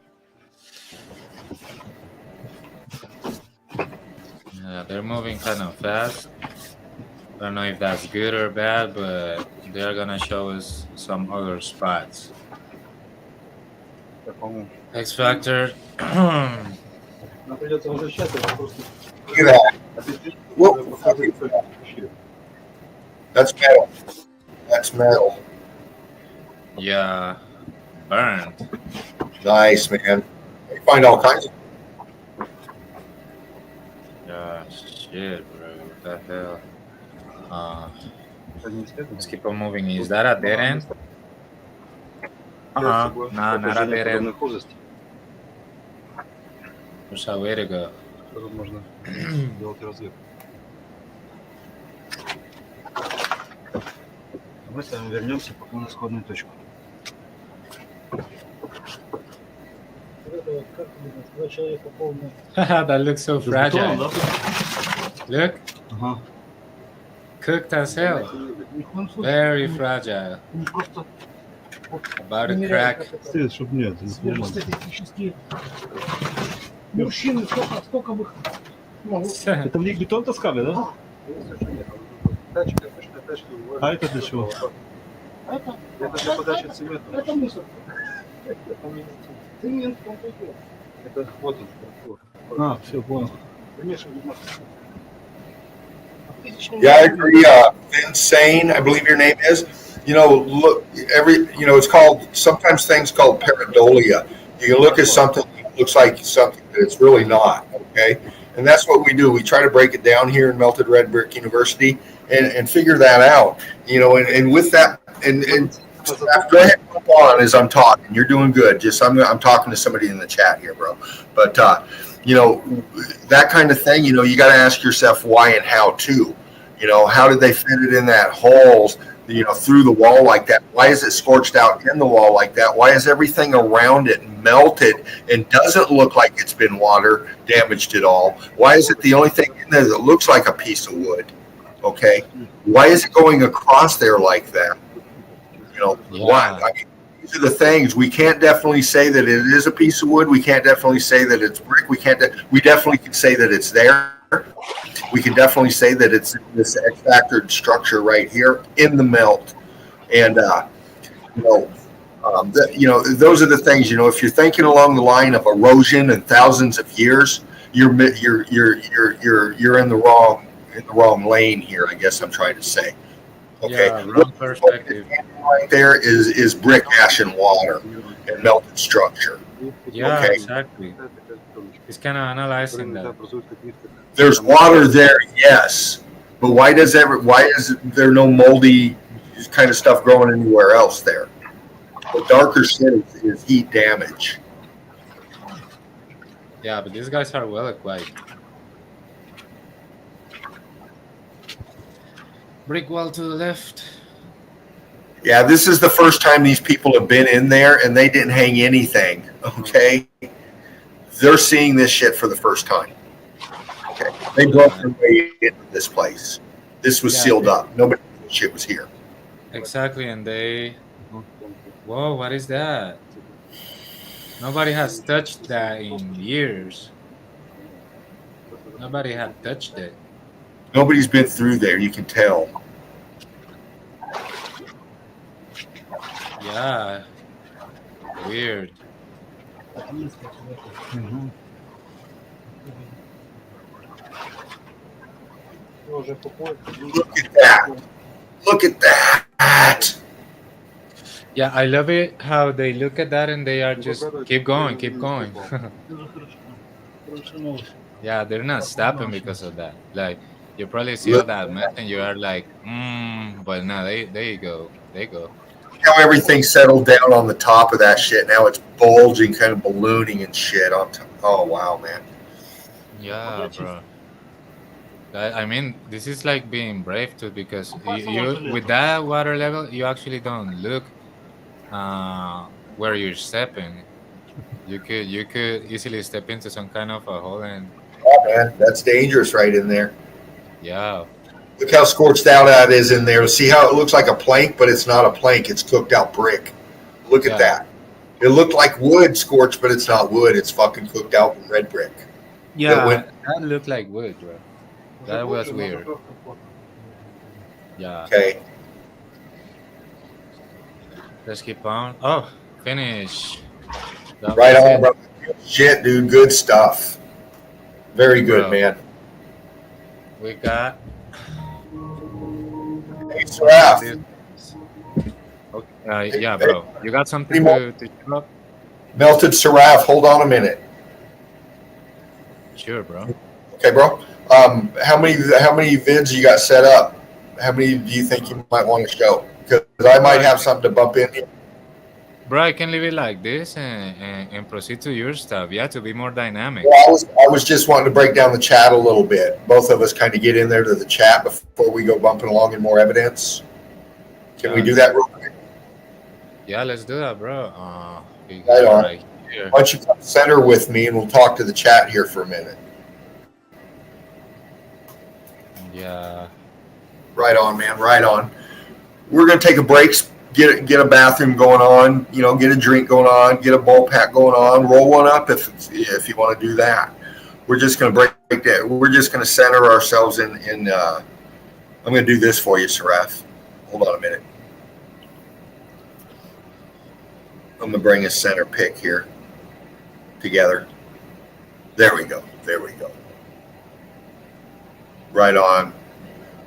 Yeah, they're moving kind of fast. I don't know if that's good or bad, but they're gonna show us some other spots. X Factor. Нам придется возвращаться, это просто... Look at that. Whoa. That's metal. That's metal. Yeah, burned. Nice, man. You find all kinds of. Yeah, shit, bro. What the hell? Let's keep on moving. Is that a dead end? Uh-huh. собой Nah, not a прохождение dead end. подобных узостей, There's a way to go. которым можно делать разведку. А мы с вами вернемся пока на исходную точку. Вот это вот, как это, когда человек полный. That looks so С бетоном, fragile. да? Look, Ага. cooked as hell. Ни в коем случае Very fragile. не просто About to примеряют, crack. как это, Свет, чтобы нет, не сломать. сверхстатистические мужчины, сколько бы их могут. Это в них бетон таскали, да? Нет, тачка, обычная тачка. А это для чего? Это, Это для подачи цемента. это мусор. Цемент, он такой. Это вот он, раствор. А, все, понял. Примешивали масло. Yeah, I agree. Vince Sane, I believe your name is. Look, it's called, sometimes things called pareidolia. You can look at something that looks like something that it's really not, okay? And that's what we do. We try to break it down here in Melted Red Brick University and figure that out, and with that, and go ahead and move on as I'm talking. You're doing good. Just I'm talking to somebody in the chat here, bro. But that kind of thing. You got to ask yourself why and how too. How did they fit it in that holes? Through the wall like that. Why is it scorched out in the wall like that? Why is everything around it melted and doesn't look like it's been water damaged at all? Why is it the only thing in there that looks like a piece of wood? Okay. Why is it going across there like that? Why? I mean, these are the things. We can't definitely say that it is a piece of wood. We can't definitely say that it's brick. We definitely can say that it's there. We can definitely say that it's this X-factored structure right here in the melt. And, those are the things, if you're thinking along the line of erosion and thousands of years, you're in the wrong lane here, I guess I'm trying to say. Okay. Yeah, wrong perspective. Right there is brick, ash, and water and melted structure. Yeah, Okay. exactly. It's kind of analyzing that. There's water there, yes, but why is there no moldy kind of stuff growing anywhere else there? The darker shit is heat damage. Yeah, but these guys are well equipped. Brick wall to the left. Yeah, this is the first time these people have been in there and they didn't hang anything, okay? They're seeing this shit for the first time. Okay. They broke their way into this place. This was sealed up. Nobody knew shit was here. Exactly, and they... Whoa, what is that? Nobody has touched that in years. Nobody had touched it. Nobody's been through there, you can tell. Yeah. Weird. Угу. Look at that. Look at that. Yeah, I love it how they look at that and they are just keep going, keep going. Yeah, they're not stopping because of that. Like, you probably see all that mess and you are like, but no, they go. How everything settled down on the top of that shit. Now it's bulging, kind of ballooning and shit on top. Oh, wow, man. Yeah, bro. I mean, this is like being brave too, because you with that water level, you actually don't look where you're stepping. You could easily step into some kind of a hole and. Oh, man, that's dangerous right in there. Yeah. Look how scorched out that is in there. See how it looks like a plank, but it's not a plank. It's cooked out brick. Look at that. It looked like wood scorched, but it's not wood. It's fucking cooked out red brick. Yeah, that looked like wood, bro. That was weird. Yeah. Okay. Let's keep on. Oh, finish. Right on, bro. Shit, dude. Good stuff. Very good, man. We got. Hey, Seraph. Okay, yeah, bro. You got something to show up? Melted Seraph. Hold on a minute. Sure, bro. Okay, bro. How many vids you got set up? How many do you think you might want to show? Because I might have something to bump in here. Bro, I can leave it like this and proceed to your stuff. Yeah, to be more dynamic. Well, I was just wanting to break down the chat a little bit. Both of us kind of get in there to the chat before we go bumping along in more evidence. Can we Yeah, do that real quick? yeah, let's do that, bro. We Right got it on. right here. Why don't you come center with me and we'll talk to the chat here for a minute. Yeah. Right on, man. Right on. We're gonna take a break, get a bathroom going on, get a drink going on, get a bowl pack going on, roll one up if you want to do that. We're just gonna break that. We're just gonna center ourselves in. I'm gonna do this for you, Sarath. Hold on a minute. I'm gonna bring a center pick here together. There we go. There we go. Right on.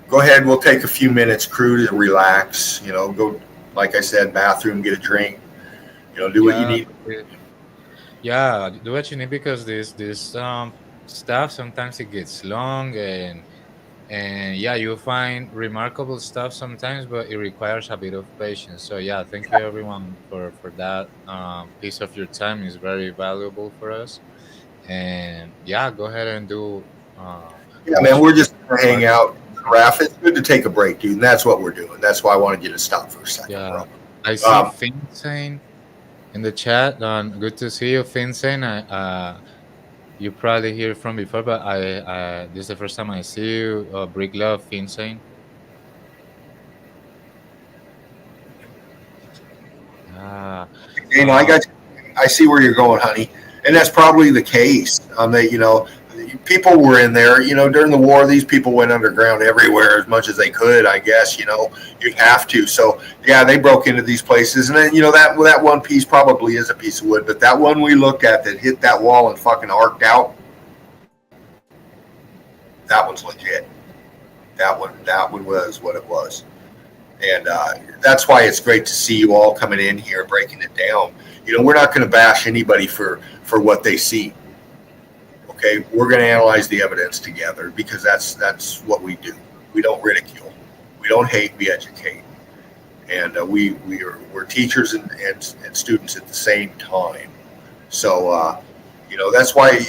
Go ahead. We'll take a few minutes, crew, to relax. Go, like I said, bathroom, get a drink. Do what you Yeah. need. Yeah, do what you need because this stuff sometimes it gets long and yeah, you find remarkable stuff sometimes, but it requires a bit of patience. So yeah, thank you everyone for that piece of your time is very valuable for us. And yeah, go ahead and do Yeah, man. what you We're just gonna hang what out. Raph, it's good to take a break, dude, and that's what we're doing. That's why I wanted you to stop for a second, yeah. bro. I see Um, Finsane in the chat. Good to see you, Finsane. You probably hear from before, but this is the first time I see you. Brick Love, Finsane. Ah, I uh, got. I see where you're going, honey, and that's probably the case. People were in there. During the war, these people went underground everywhere as much as they could. I guess you'd have to. So yeah, they broke into these places, and then that one piece probably is a piece of wood, but that one we looked at that hit that wall and fucking arced out, that one's legit. That one was what it was. And that's why it's great to see you all coming in here breaking it down. We're not going to bash anybody for what they see. Okay, we're going to analyze the evidence together because that's what we do. We don't ridicule, we don't hate, we educate, and we're teachers and students at the same time. So that's why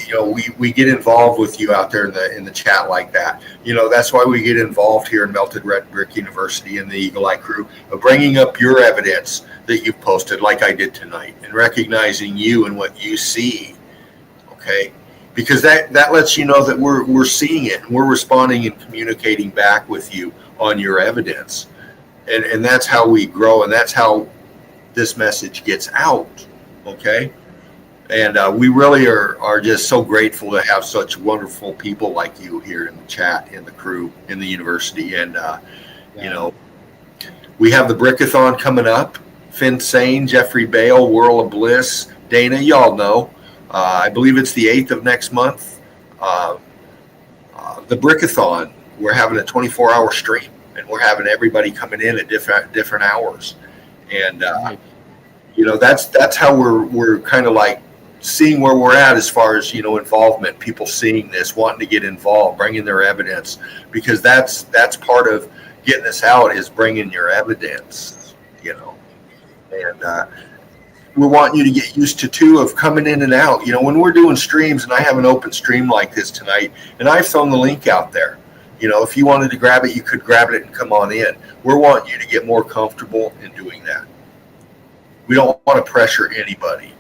we get involved with you out there in the chat like that. That's why we get involved here in Melted Red Brick University and the Eagle Eye crew of bringing up your evidence that you've posted, like I did tonight, and recognizing you and what you see. Okay, because that lets you know that we're seeing it and we're responding and communicating back with you on your evidence, and that's how we grow, and that's how this message gets out. Okay. And we really are just so grateful to have such wonderful people like you here in the chat, in the crew, in the university. And, we have the Brickathon coming up. Finn Sane, Jeffrey Bale, Whirl of Bliss, Dana, y'all know. I believe it's the 8th of next month. The Brickathon, we're having a 24-hour stream, and we're having everybody coming in at different hours. And, that's how we're kind of like seeing where we're at as far as involvement, people seeing this, wanting to get involved, bringing their evidence, because that's part of getting this out is bringing your evidence, and we're wanting you to get used to too of coming in and out. When we're doing streams, and I have an open stream like this tonight, and I've thrown the link out there. If you wanted to grab it, you could grab it and come on in. We're wanting you to get more comfortable in doing that. We don't want to pressure anybody.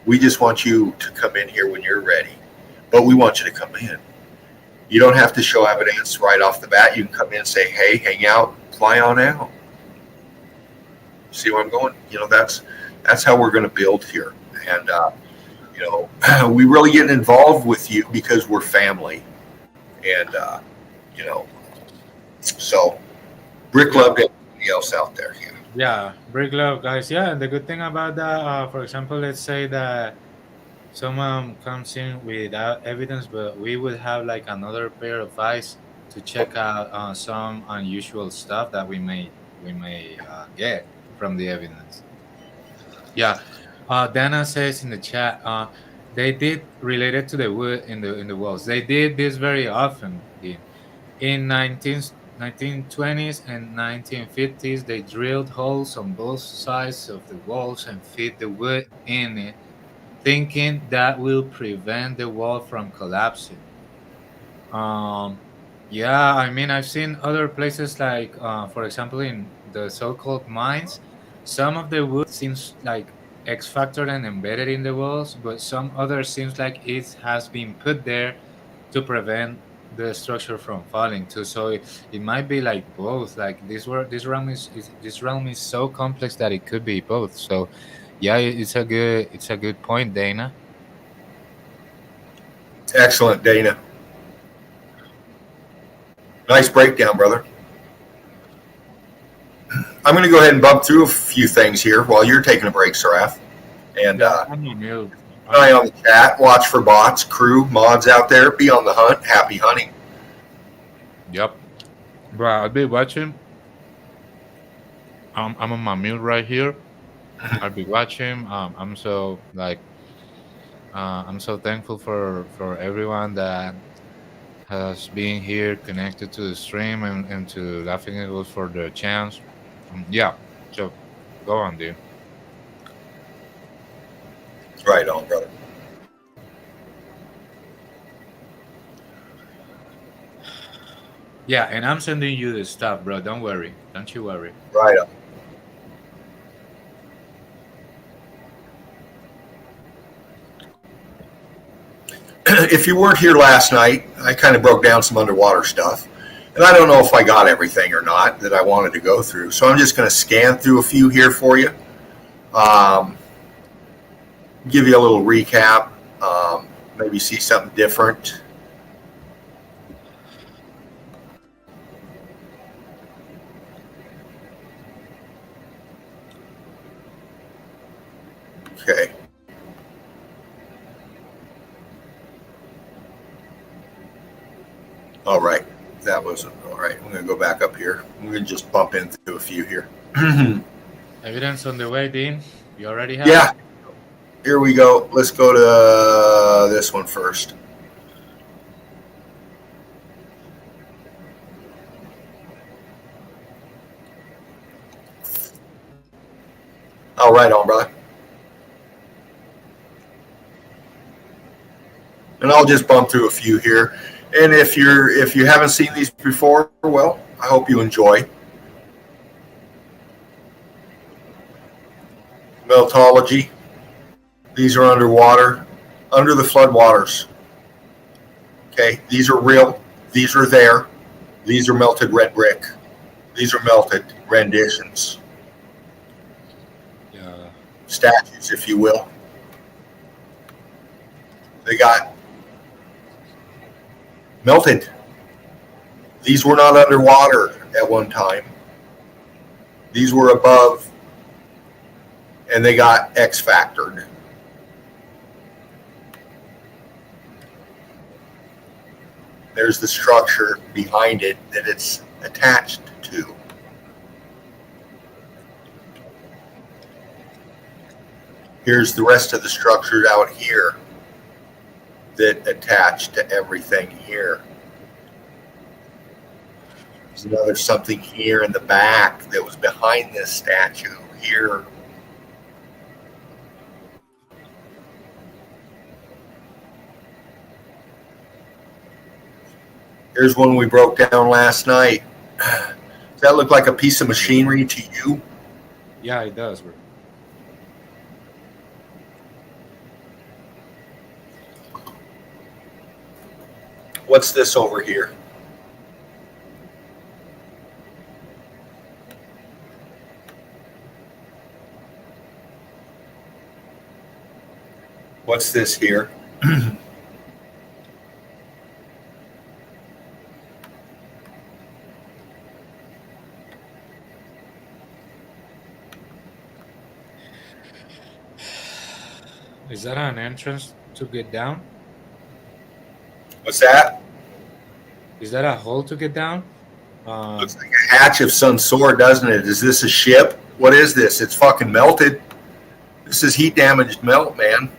We just want you to come in here when you're ready, but we want you to come in. You don't have to show evidence right off the bat. You can come in and say, hey, hang out, fly on out. See where I'm going? That's how we're going to build here. And, we really get involved with you because we're family. And, so Brick loved everybody else out there. Yeah, Brick Love, guys. Yeah, and the good thing about that, for example, let's say that someone comes in without evidence, but we would have like another pair of eyes to check out some unusual stuff that we may get from the evidence. Yeah, Dana says in the chat, they did related to the wood in the walls. They did this very often. In 19 1920s and 1950s, they drilled holes on both sides of the walls and fit the wood in it, thinking that will prevent the wall from collapsing. Um, yeah, I mean, I've seen other places like, for example, in the so-called mines, some of the wood seems like X-factored and embedded in the walls, but some other seems like it has been put there to prevent the structure from falling too. So it might be like both. Like this realm is so complex that it could be both. So yeah, it's a good point, Dana. Excellent, Dana. Nice breakdown, brother. I'm going to go ahead and bump through a few things here while you're taking a break, Seraph. And Yeah, I'm on mute. eye on the chat. Watch for bots, crew, mods out there. Be on the hunt. Happy hunting. Yep. Bro, I'll be watching. I'm on my mute right here. I'll be watching. I'm so thankful for everyone that has been here connected to the stream and to Laughing Eagles for the chance. Yeah. So go on, dude. Right on, brother. Yeah, and I'm sending you the stuff, bro. Don't worry. Don't you worry. Right on. If you weren't here last night, I kind of broke down some underwater stuff. And I don't know if I got everything or not that I wanted to go through. So I'm just going to scan through a few here for you. Give you a little recap. Maybe see something different. Okay. All right. That wasn't all right. I'm going to go back up here. I'm going to just bump into a few here. Evidence on the way, Dean. You already have Yeah. it? Here we go. Let's go to this one first. All right, on, brother. And I'll just bump through a few here. And if you haven't seen these before, well, I hope you enjoy. Meltology. These are underwater, under the floodwaters. Okay, these are real. These are there. These are melted red brick. These are melted renditions. Yeah. Statues, if you will. They got melted. These were not underwater at one time. These were above, and they got X-factored. There's the structure behind it that it's attached to. Here's the rest of the structure out here that attached to everything here. There's another something here in the back that was behind this statue here. Here's one we broke down last night. Does that look like a piece of machinery to you? Yeah, it does, bro. What's this over here? What's this here? Is that an entrance to get down? What's that? Is that a hole to get down? Looks like a hatch of some sort, doesn't it? Is this a ship? What is this? It's fucking melted. This is heat damaged melt, man.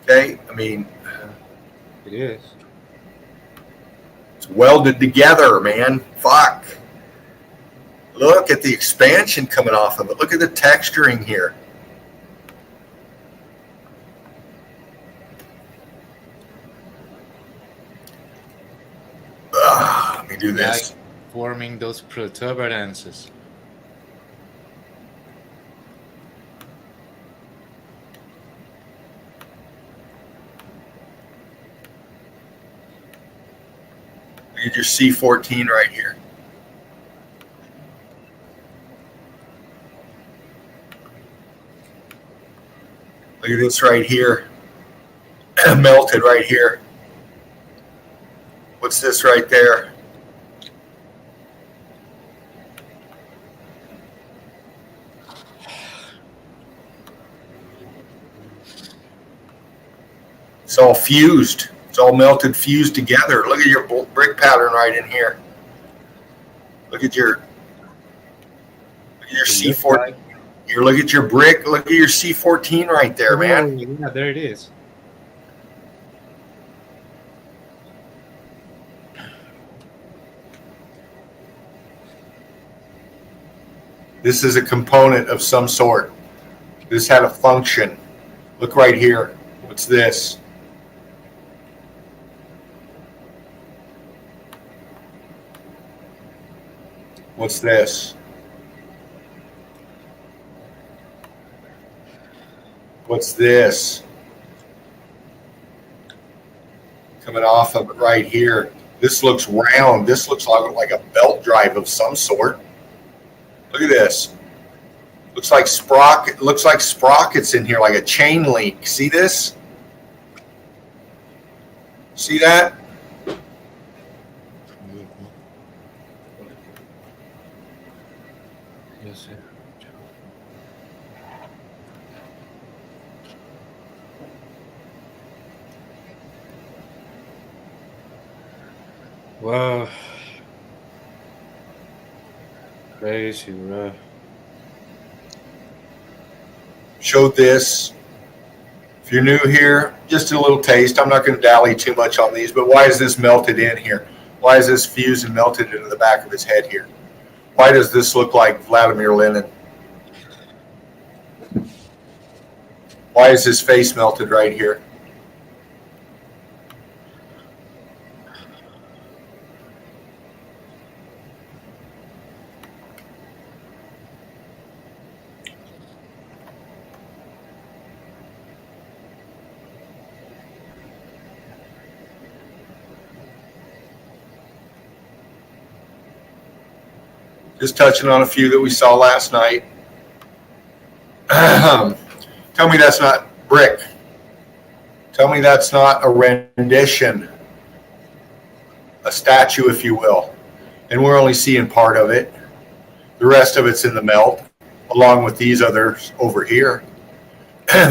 Okay, I mean, It is. it's welded together, man. Fuck. Look at the expansion coming off of it. Look at the texturing here. Let me do this. Like forming those protuberances. Look at your C14 right here. Look at this right here. Melted right here. What's this right there? It's all fused. It's all melted, fused together. Look at your brick pattern right in here. Look at your C14. Here, look at your brick. Look at your C14 right there, man. Yeah, there it is. This is a component of some sort. This had a function. Look right here. What's this? What's this? What's this? Coming off of it right here. This looks round. This looks like a belt drive of some sort. Look at this. Looks like sprockets in here, like a chain link. See this? See that? Yes, sir. Wow. Crazy, bro. Showed this. If you're new here, just a little taste. I'm not going to dally too much on these, but why is this melted in here? Why is this fused and melted into the back of his head here? Why does this look like Vladimir Lenin? Why is his face melted right here? Just touching on a few that we saw last night. Tell me that's not brick. Tell me that's not a rendition, a statue, if you will. And we're only seeing part of it. The rest of it's in the melt, along with these others over here.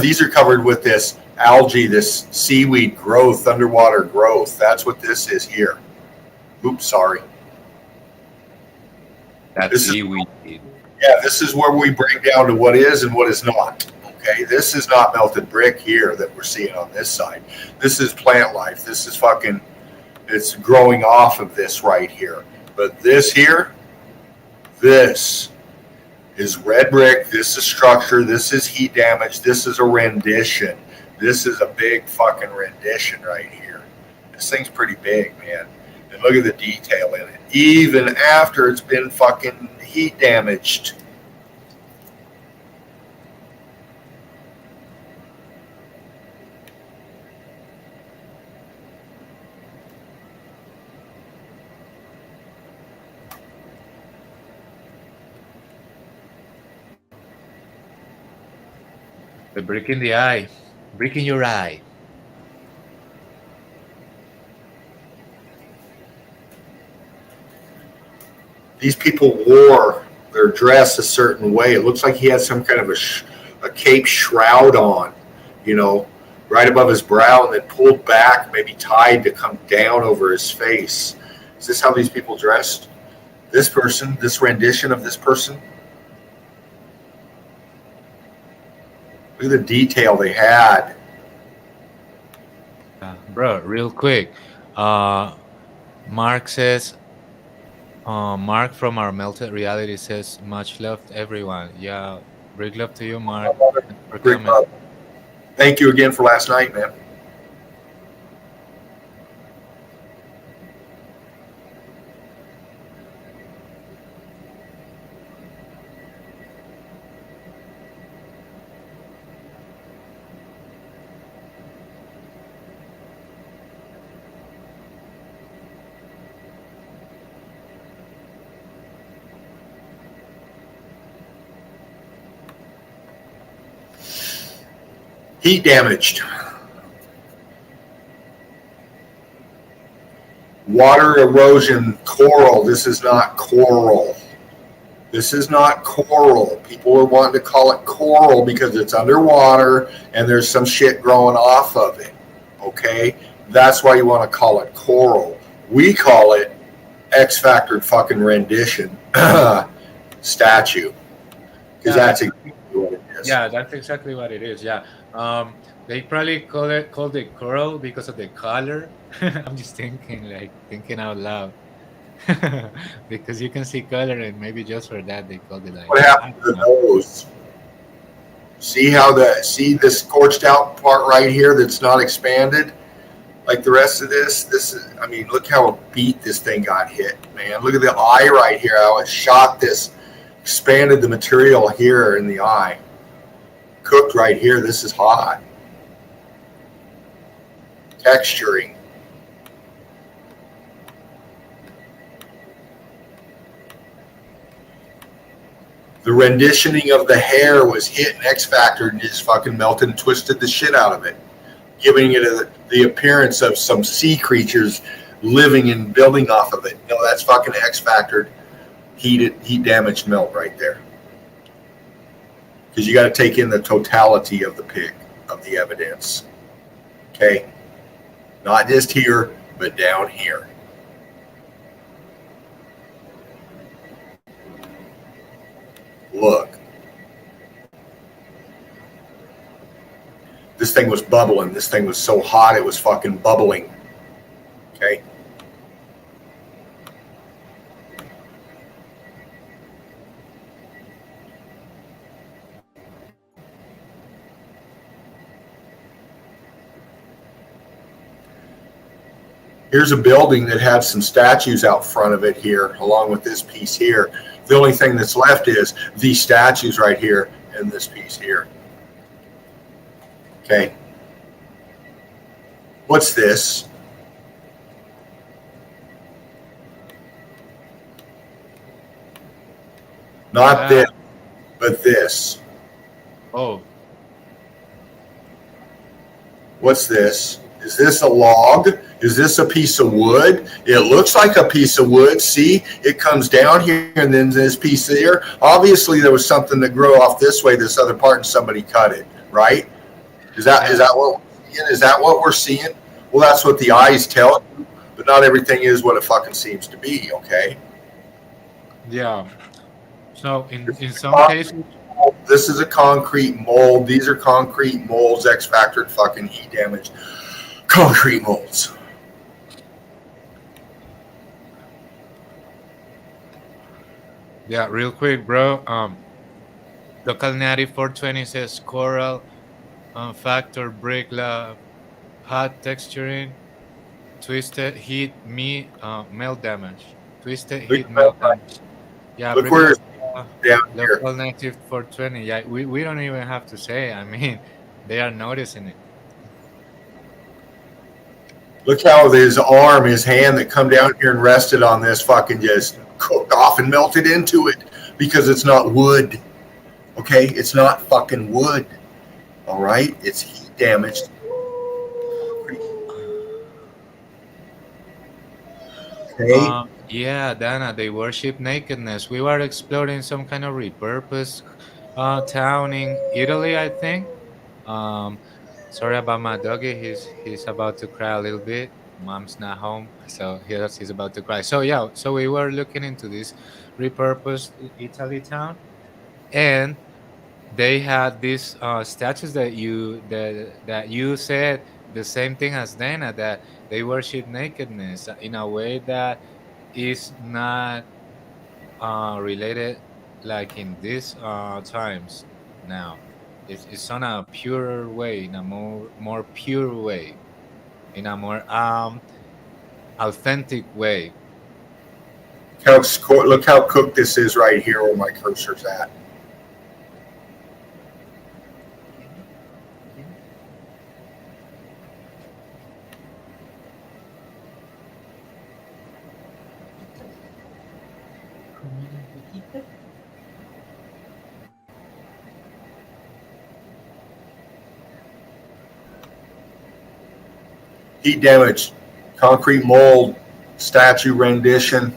These are covered with this algae, this seaweed growth, underwater growth. That's what this is here. Oops, sorry. That's seaweed. Yeah, this is where we break down to what is and what is not. Okay, this is not melted brick here that we're seeing on this side. This is plant life. This is fucking, it's growing off of this right here. But this here, this is red brick. This is structure. This is heat damage. This is a rendition. This is a big fucking rendition right here. This thing's pretty big, man. And look at the detail in it. Even after it's been fucking heat damaged. The brick in the eye. Brick in your eye. These people wore their dress a certain way. It looks like he had some kind of a cape shroud on, you know, right above his brow and then pulled back, maybe tied to come down over his face. Is this how these people dressed? This person, this rendition of this person? Look at the detail they had. Bro, real quick. Mark says, Mark from our melted reality says, much love to everyone. Yeah, big love to you, Mark. Thanks for Rick, coming. thank you again for last night, man. Heat damaged. Water erosion, coral. This is not coral. This is not coral. People are wanting to call it coral because it's underwater and there's some shit growing off of it. Okay? That's why you want to call it coral. We call it X Factor fucking rendition statue. Because Yeah, that's exactly what it is. yeah, that's exactly what it is. Yeah. They probably called it coral because of the color. I'm just thinking out loud. Because you can see color and maybe just for that they called it like What I happened to don't know. those? See the scorched out part right here that's not expanded like the rest of this? This is, I mean, look how beat this thing got hit, man. Look at the eye right here, how it shot this, expanded the material here in the eye. Cooked right here. This is hot. Texturing. The renditioning of the hair was hit in X Factor and just fucking melted and twisted the shit out of it, giving it the appearance of some sea creatures living and building off of it. You know, that's fucking X Factor heat damaged melt right there. Because you got to take in the totality of the pic, of the evidence. Okay? Not just here, but down here. Look. This thing was bubbling. This thing was so hot it was fucking bubbling. Okay? Here's a building that had some statues out front of it here, along with this piece here. The only thing that's left is these statues right here and this piece here. Okay. What's this? Not this, but this. Oh, What's this? Is this a log? Is this a piece of wood? It looks like a piece of wood. See, it comes down here and then this piece here. Obviously, there was something that grew off this way, this other part, and somebody cut it, right? Is that what we're seeing? Is that what we're seeing? Well, that's what the eyes tell you, but not everything is what it fucking seems to be, okay? yeah. So in some cases, This is a concrete mold. These are concrete molds, X Factor fucking heat damage. Concrete molds. yeah, real quick, bro. Local native 420 says coral, factor, brick lab, hot texturing, twisted heat, melt damage. Twisted heat, melt damage. Yeah, Look brick where it's lab, down here. local native 420. Yeah, we don't even have to say. I mean, they are noticing it. Look how his arm, his hand that come down here and rested on this fucking just cooked off and melted into it because it's not wood. Okay? It's not fucking wood. All right? It's heat damaged. Okay? Yeah, Dana, they worship nakedness. We were exploring some kind of repurposed town in Italy, I think. Um, sorry about my doggy. He's about to cry a little bit. Mom's not home, so he's about to cry. So yeah, so we were looking into this repurposed Italy town, and they had these statues that you said the same thing as Dana, that they worship nakedness in a way that is not related like in these times now. It's on a purer way, in a more pure way, in a more authentic way. Look how cooked this is right here where my cursor's at. Heat damage, concrete mold, statue rendition.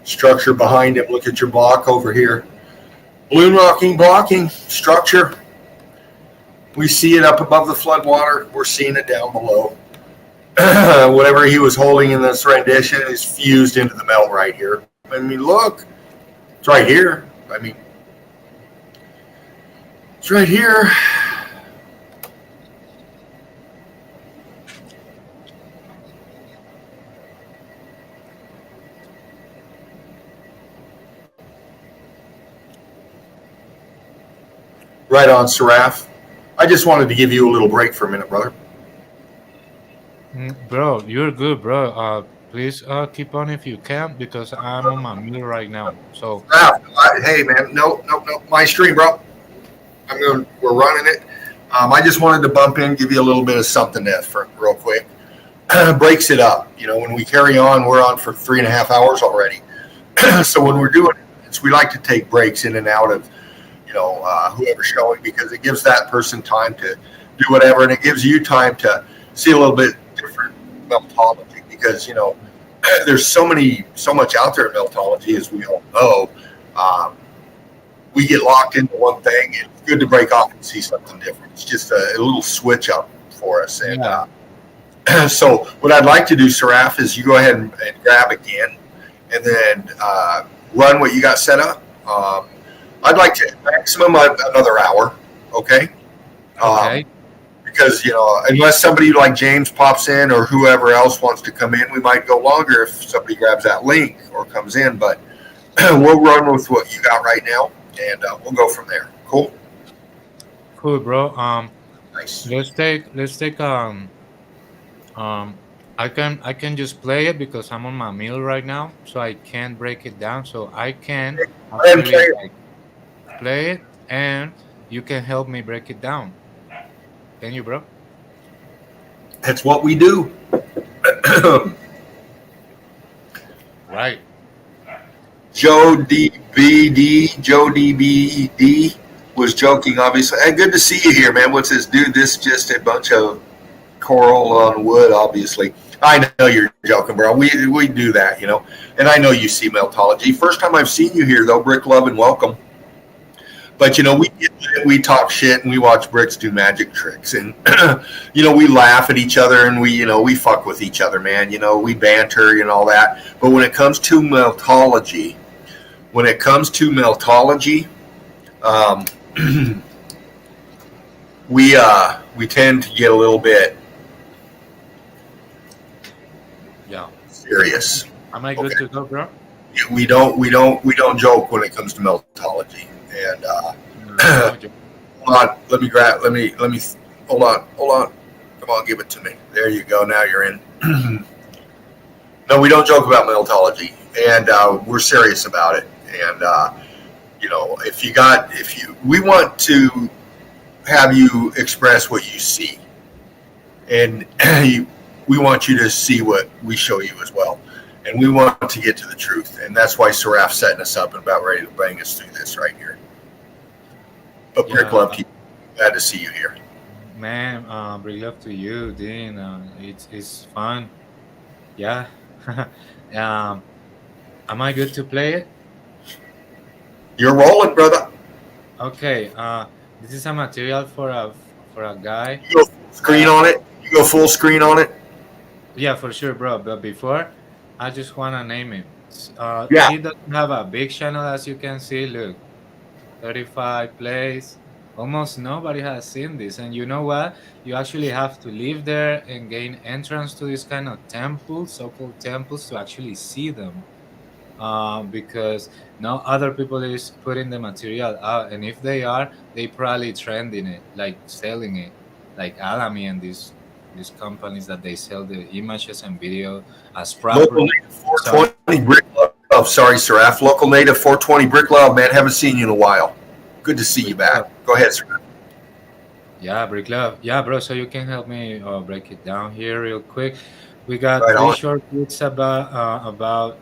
Structure behind him. Look at your block over here. Balloon rocking, blocking, structure. We see it up above the floodwater. We're seeing it down below. Whatever he was holding in this rendition is fused into the melt right here. I mean, look. It's right here. I mean, it's right here. Right on, Seraph. I just wanted to give you a little break for a minute, brother. Bro, you're good, bro. Please keep on if you can, because I'm on my meal right now. So Seraph, hey man, no, my stream, bro. We're running it. I just wanted to bump in, give you a little bit of something there for real quick. Breaks it up. You know, when we carry on, we're on for 3.5 hours already. So when we're doing it, we like to take breaks in and out of, whoever's showing, because it gives that person time to do whatever, and it gives you time to see a little bit different meltology, because there's so much out there in meltology, as we all know. We get locked into one thing, and it's good to break off and see something different. It's just a little switch up for us. And so what I'd like to do, Seraph, is you go ahead and grab again, and then run what you got set up. I'd like to maximum another hour, okay? okay. Because, unless somebody like James pops in or whoever else wants to come in, we might go longer if somebody grabs that link or comes in. But we'll run with what you got right now, and we'll go from there. Cool? Cool, bro. Nice. Let's take I can just play it because I'm on my meal right now, so I can't break it down. So I can actually play it, and you can help me break it down. Can you, bro? That's what we do. Right. Joe DBD was joking, obviously. Hey, good to see you here, man. What's this, dude? This just a bunch of coral on wood, obviously. I know you're joking, bro. We do that, and I know you see meltology. First time I've seen you here, though. Brick, love, and welcome. But, we talk shit and we watch Bricks do magic tricks, and, we laugh at each other, and we fuck with each other, man. We banter and all that. But when it comes to meltology, we tend to get a little bit serious. Am I good to go, bro? We don't joke when it comes to meltology. And hold on, let me hold on. Come on, give it to me. There you go. Now you're in. No, we don't joke about meltology, and we're serious about it. And we want to have you express what you see, and we want you to see what we show you as well. And we want to get to the truth, and that's why Seraph's setting us up and about ready to bring us through this right here. But Brick Love, glad to see you here. Man, bring love to you, Dean. It's fun. Yeah. Am I good to play it? You're rolling, brother. Okay. This is a material for a guy. You go full screen on it. Yeah, for sure, bro. But before, I just wanna name him. Yeah. He doesn't have a big channel, as you can see. Look, 35 plays. Almost nobody has seen this. And you know what? You actually have to live there and gain entrance to these kind of temples, so-called temples, to actually see them. Because no other people is putting the material out, and if they are, they probably trending it, like selling it, like Alamy and these companies that they sell the images and video as Local property. native So 420 brick love. Sorry, Seraph. Local native 420 brick love, man. Haven't seen you in a while. Good to see you Brick back. Love. Go ahead, Seraph. Yeah, Brick Love. Yeah, bro. So you can help me break it down here real quick. We got Right three on. short bits about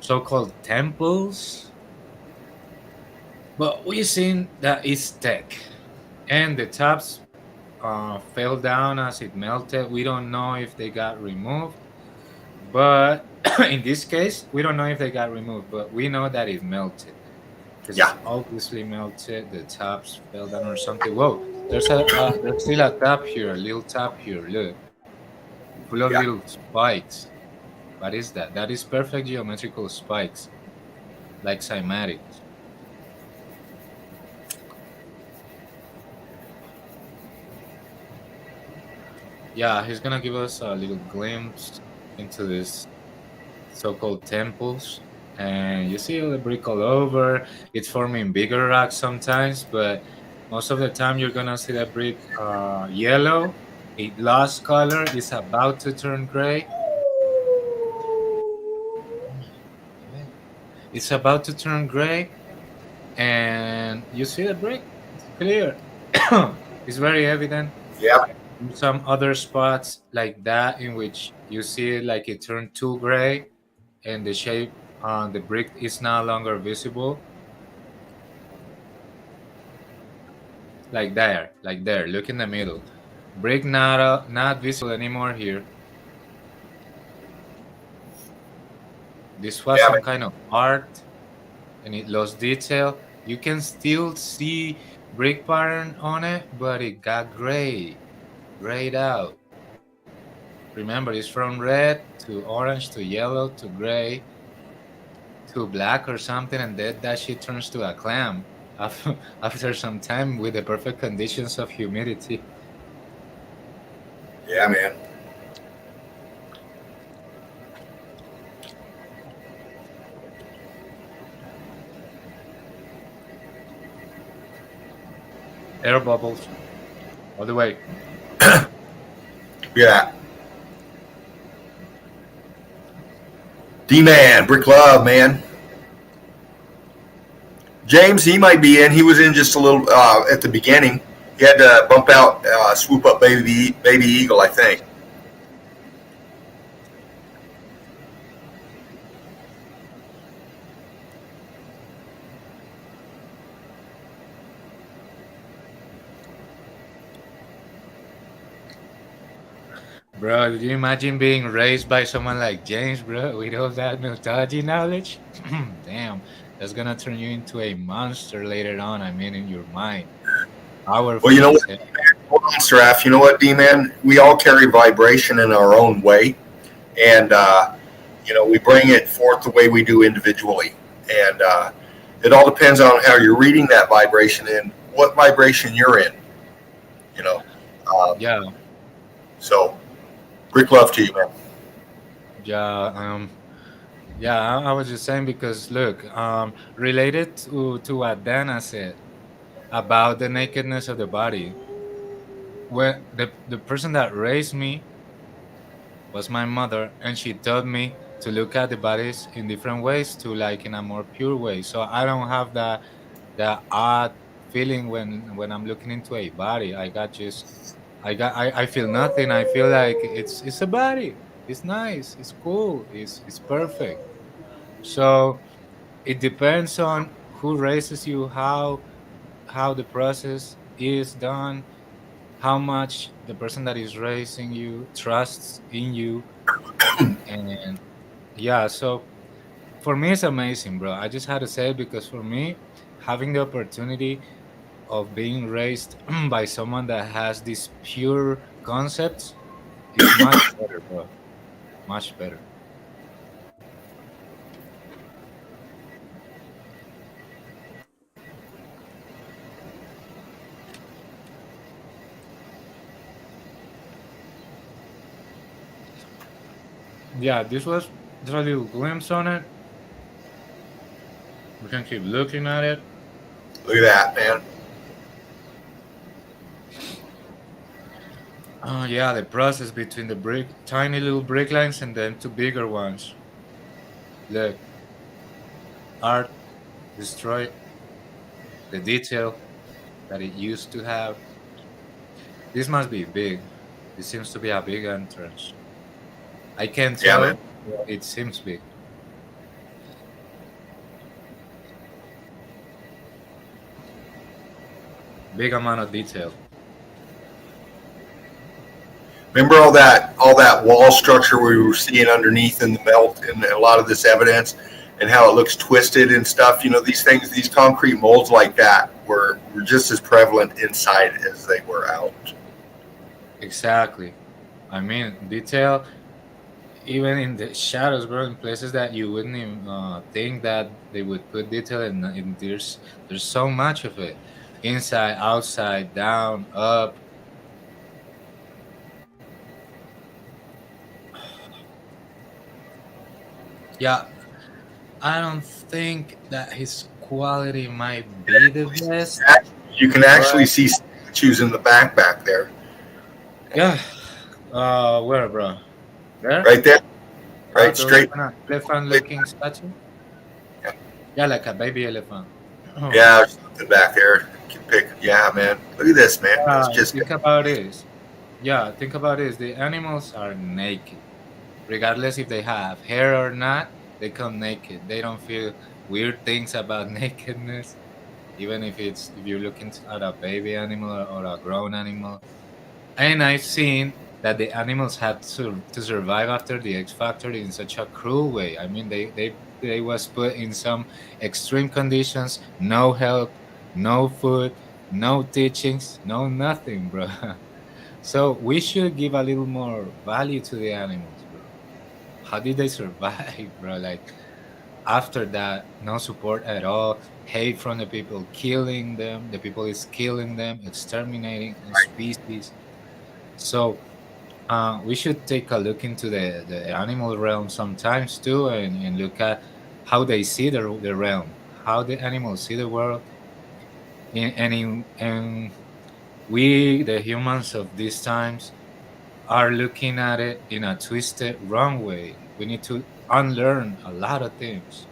so-called temples, but we seen that it's tech, and the tops fell down as it melted. We don't know if they got removed, but in this case, we don't know if they got removed, but we know that it melted because Yeah, it's obviously melted. The tops fell down or something. Whoa, there's still a tap here, a little tap here. Look, full of yeah, little spikes. What is that? That is perfect geometrical spikes, like cymatics. Yeah, he's gonna give us a little glimpse into this so-called temples, and you see the brick all over. It's forming bigger rocks sometimes, but most of the time you're gonna see that brick yellow. It lost color. It's about to turn gray. It's about to turn gray, and you see the brick. It's clear. It's very evident. yeah, Some other spots like that in which you see it like it turned too gray and the shape on the brick is no longer visible, like there, look in the middle, brick not visible anymore here. This was yeah, some man. kind of art and it lost detail. You can still see brick pattern on it, but it got grayed out. Remember, it's from red to orange to yellow to gray to black or something, and then that shit turns to a clam after some time with the perfect conditions of humidity. Yeah, man. Air bubbles all the way. Yeah. D-Man, brick love, man. James, he might be in. He was in just a little at the beginning. He had to bump out, swoop up baby eagle, I think. Bro, did you imagine being raised by someone like James, bro, with all that methodology knowledge? Damn, that's gonna turn you into a monster later on. I mean, in your mind, Well, you powerful know as what? hell. Hold on, Seraph. You know what, D-Man? We all carry vibration in our own way, and we bring it forth the way we do individually, and it all depends on how you're reading that vibration and what vibration you're in. You know, um, Yeah, so brick love to you, man. yeah, yeah. I was just saying because look, related to what Dana said about the nakedness of the body. Well, the person that raised me was my mother, and she taught me to look at the bodies in different ways, to like in a more pure way. So I don't have that odd feeling when I'm looking into a body. I feel nothing. I feel like it's a body. It's nice. It's cool. It's perfect. So it depends on who raises you, how the process is done, how much the person that is raising you trusts in you. And yeah, so for me it's amazing, bro. I just had to say it because for me, having the opportunity of being raised by someone that has these pure concepts is much better, bro. Much better. Yeah, this was just a little glimpse on it. We can keep looking at it. Look at that, man. Oh yeah, the process between the tiny little brick lines and then two bigger ones. Look, art destroy the detail that it used to have. This must be big. This seems to be a big entrance. I can't Yeah, man. tell. It seems big. Big amount of detail. Remember all that wall structure we were seeing underneath in the melt and a lot of this evidence and how it looks twisted and stuff. You know, these things, these concrete molds like that were just as prevalent inside as they were out. Exactly. I mean, detail even in the shadows, bro, in places that you wouldn't even think that they would put detail in. There's so much of it, inside, outside, down, up. Yeah, I don't think that his quality might be the best. You can actually see statues in the back there. Yeah. Where, bro? There? Right there. Right, Those straight. kind of elephant-looking statue. Yeah. Yeah, like a baby elephant. Oh. Yeah, there's something back there. You can pick. Yeah, man. Look at this, man. It's just. Think about this. Yeah, think about this. The animals are naked, regardless if they have hair or not. They come naked. They don't feel weird things about nakedness, even if you're looking at a baby animal or a grown animal. And I've seen that the animals had to survive after the X Factor in such a cruel way. I mean, they was put in some extreme conditions, no help, no food, no teachings, no nothing, bro. So we should give a little more value to the animals, bro. How did they survive, bro? Like after that, no support at all, hate from the people, killing them. The people is killing them, exterminating a species. So we should take a look into the animal realm sometimes too, and look at how they see the realm, how the animals see the world, and we, the humans of these times, are looking at it in a twisted, wrong way. We need to unlearn a lot of things.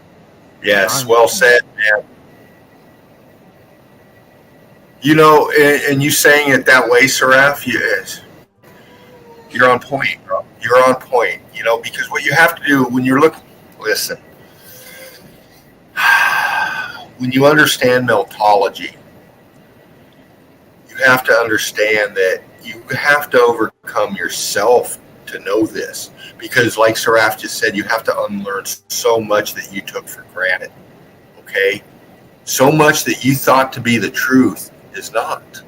Yes, well said, man. You know, and you saying it that way, Seraph, you're on point, bro. You're on point. You know, because what you have to do when you're looking, listen, when you understand meltology, you have to understand that you have to overcome yourself to know this. Because, like Seraph just said, you have to unlearn so much that you took for granted. Okay? So much that you thought to be the truth is not.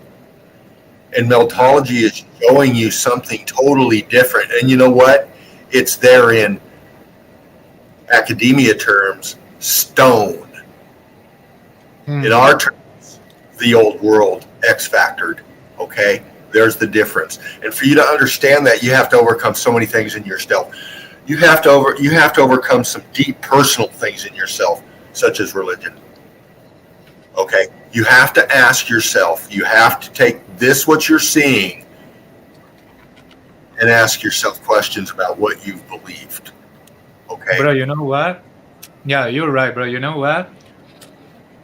And meltology is showing you something totally different. And you know what? It's there in academia terms, stone. In our terms, the old world, X-factored. Okay? There's the difference. And for you to understand that, you have to overcome so many things in yourself. You have to overcome some deep personal things in yourself, such as religion. Okay? You have to ask yourself, you have to take this, what you're seeing, and ask yourself questions about what you've believed. Okay? Bro, you know what? Yeah, you're right, bro. You know what?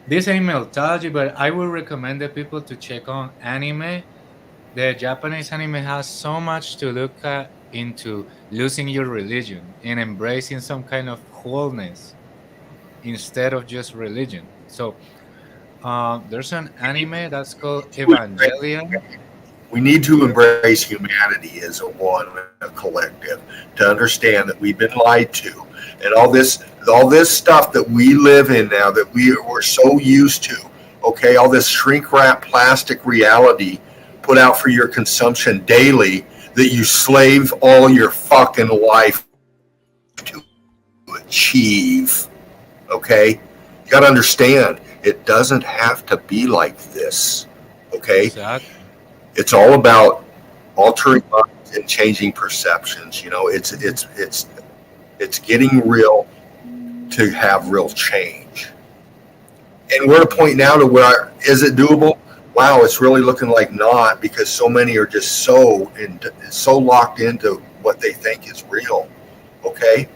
This ain't meltology, but I would recommend the people to check on anime. The Japanese anime has so much to look at into losing your religion and embracing some kind of wholeness instead of just religion. So there's an anime that's called Evangelion. We need to embrace humanity as a collective, to understand that we've been lied to, and all this stuff that we live in now that we're so used to. Okay, all this shrink wrap plastic reality put out for your consumption daily that you slave all your fucking life to achieve. Okay, you got to understand, it doesn't have to be like this. Okay. Exactly. It's all about altering minds and changing perceptions. You know, it's It's getting real to have real change. And we're at a point now to where, is it doable? Wow, it's really looking like not, because so many are just so locked into what they think is real. Okay?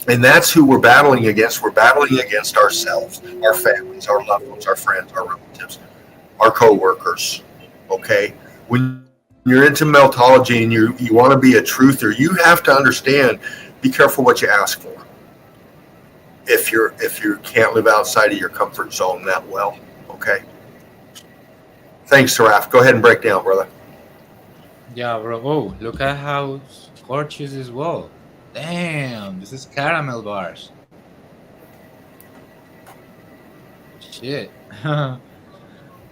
And that's who we're battling against. We're battling against ourselves, our families, our loved ones, our friends, our relatives, our coworkers. Okay? When you're into meltology and you want to be a truther, you have to understand, be careful what you ask for. If you can't live outside of your comfort zone that well. Okay? Thanks, Saraf. Go ahead and break down, brother. Yeah, bro. Oh, look at how gorgeous this wall. Damn, this is caramel bars. Shit.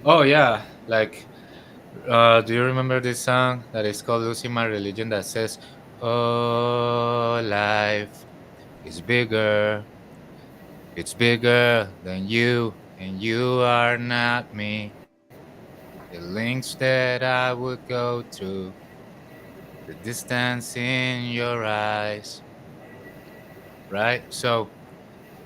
Oh yeah, like do you remember this song that is called Losing My Religion that says, "Oh, life is bigger. It's bigger than you, and you are not me. The links that I would go through, the distance in your eyes." Right? So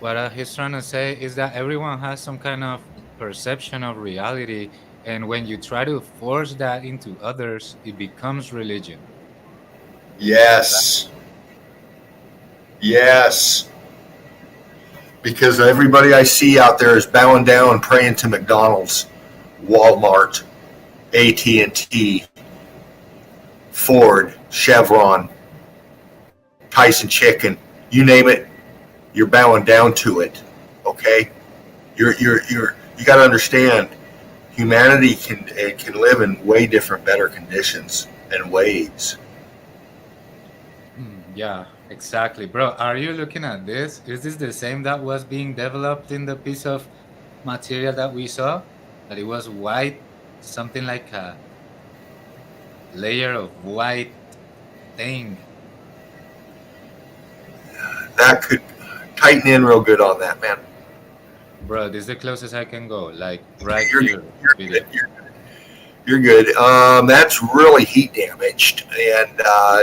what he's trying to say is that everyone has some kind of perception of reality, and when you try to force that into others, it becomes religion. Yes. Yes. Because everybody I see out there is bowing down, praying to McDonald's, Walmart, AT&T, Ford, Chevron, Tyson Chicken, you name it, you're bowing down to it. Okay? You got to understand, humanity can live in way different, better conditions and ways. Yeah, exactly, bro. Are you looking at this? Is this the same that was being developed in the piece of material that we saw? That it was white, something like a layer of white thing. That could tighten in real good on that, man. Bro, this is the closest I can go. Like right You're, here. you're Video. good. You're good. That's really heat damaged, and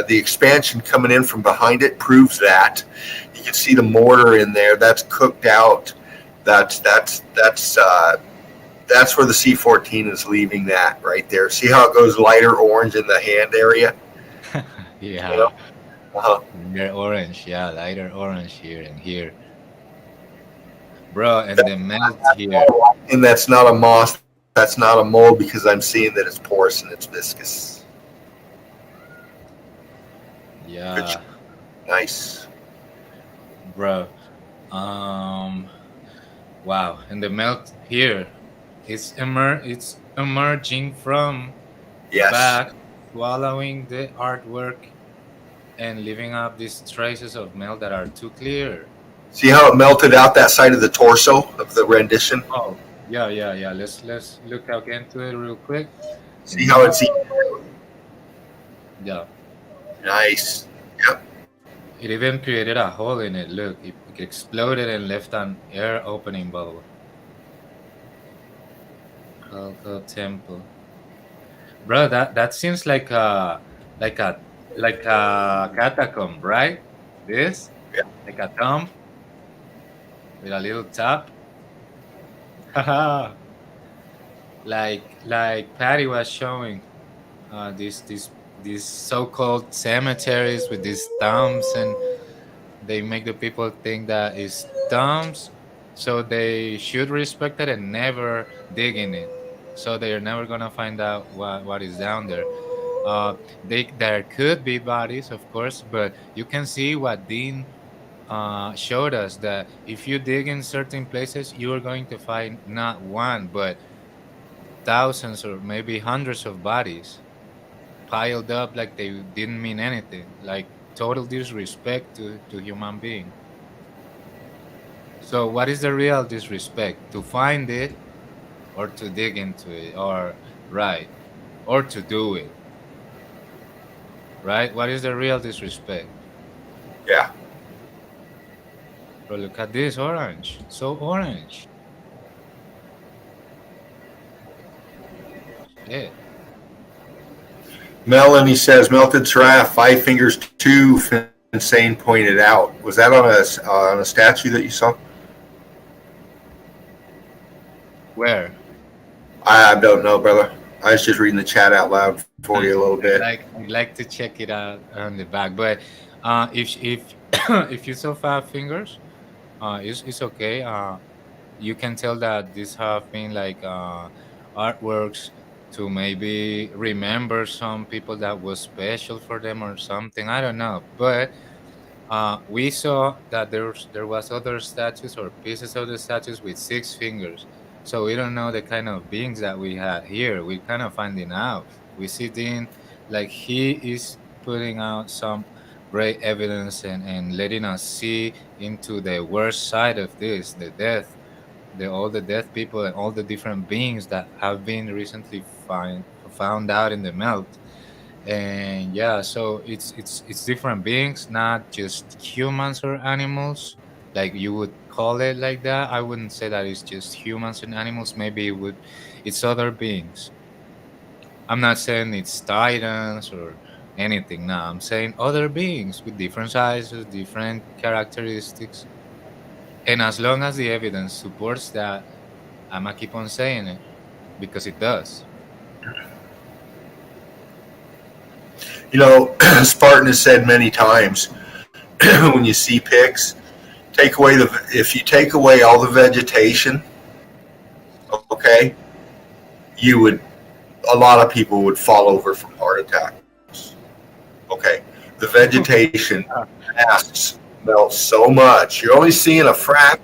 the expansion coming in from behind it proves that. You can see the mortar in there. That's cooked out. That's where the C14 is leaving that right there. See how it goes lighter orange in the hand area? Yeah. You know? Uh-huh. They're orange, yeah, lighter orange here and here. Bro, and the melt here. And that's not a moss. That's not a mold, because I'm seeing that it's porous and it's viscous. Yeah, Nice. bro. Wow, and the melt here. It's emerging from the Yes. back, swallowing the artwork and leaving up these traces of melt that are too clear. See how it melted out that side of the torso of the rendition? Oh, yeah, yeah, yeah. Let's look again to it real quick. See how it's Yeah. nice. Yep. It even created a hole in it. Look, it exploded and left an air opening bubble. Calco Temple. Bro, that seems like like a a catacomb, right? This? Yeah. Like a tomb with a little top. Haha. Like Patty was showing these so-called cemeteries with these tombs, and they make the people think that it's tombs, so they should respect it and never dig in it, so they're never gonna find out what is down there. There could be bodies, of course, but you can see what Dean showed us, that if you dig in certain places, you are going to find not one but thousands or maybe hundreds of bodies piled up like they didn't mean anything, like total disrespect to human being. So what is the real disrespect? To find it, or to dig into it, or right, or to do it, right? What is the real disrespect? Yeah. Bro, look at this orange, so orange. Shit. Melanie says melted giraffe, 5 fingers, 2 Insane pointed out. Was that on a statue that you saw? Where? I don't know, brother. I was just reading the chat out loud for you a little bit. I'd like to check it out on the back. But if if you saw 5 fingers, it's okay. You can tell that these have been like artworks to maybe remember some people that was special for them or something. I don't know, but we saw that there was other statues or pieces of the statues with 6 fingers. So we don't know the kind of beings that we had here. We're kind of finding out. We see Dean like he is putting out some great evidence and letting us see into the worst side of this, the death, all the death people and all the different beings that have been recently found out in the melt. And yeah, so it's different beings, not just humans or animals like you would call it like that. I wouldn't say that it's just humans and animals. Maybe it's other beings. I'm not saying it's titans or anything. No, I'm saying other beings with different sizes, different characteristics. And as long as the evidence supports that, I'm gonna keep on saying it because it does. You know, Spartan has said many times when you see pigs, if you take away all the vegetation, okay, you would a lot of people would fall over from heart attacks. Okay, the vegetation masks melt so much. You're only seeing a fraction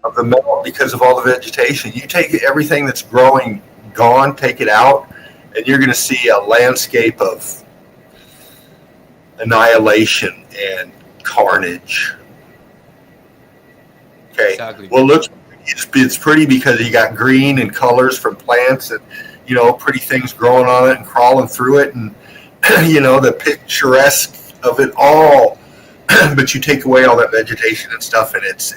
of the melt because of all the vegetation. You take everything that's growing gone, take it out, and you're going to see a landscape of annihilation and carnage. Okay. Exactly. Well, it's pretty because you got green and colors from plants and, pretty things growing on it and crawling through it and, the picturesque of it all. But you take away all that vegetation and stuff and it's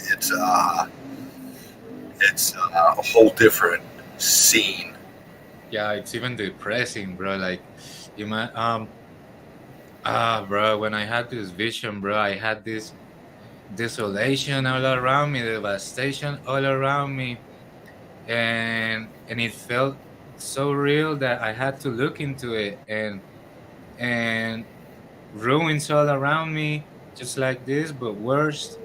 a whole different scene. Yeah, it's even depressing, bro. Like, you might, bro, when I had this vision, bro, I had this desolation all around me, devastation all around me, and it felt so real that I had to look into it, and ruins all around me, just like this, but worse.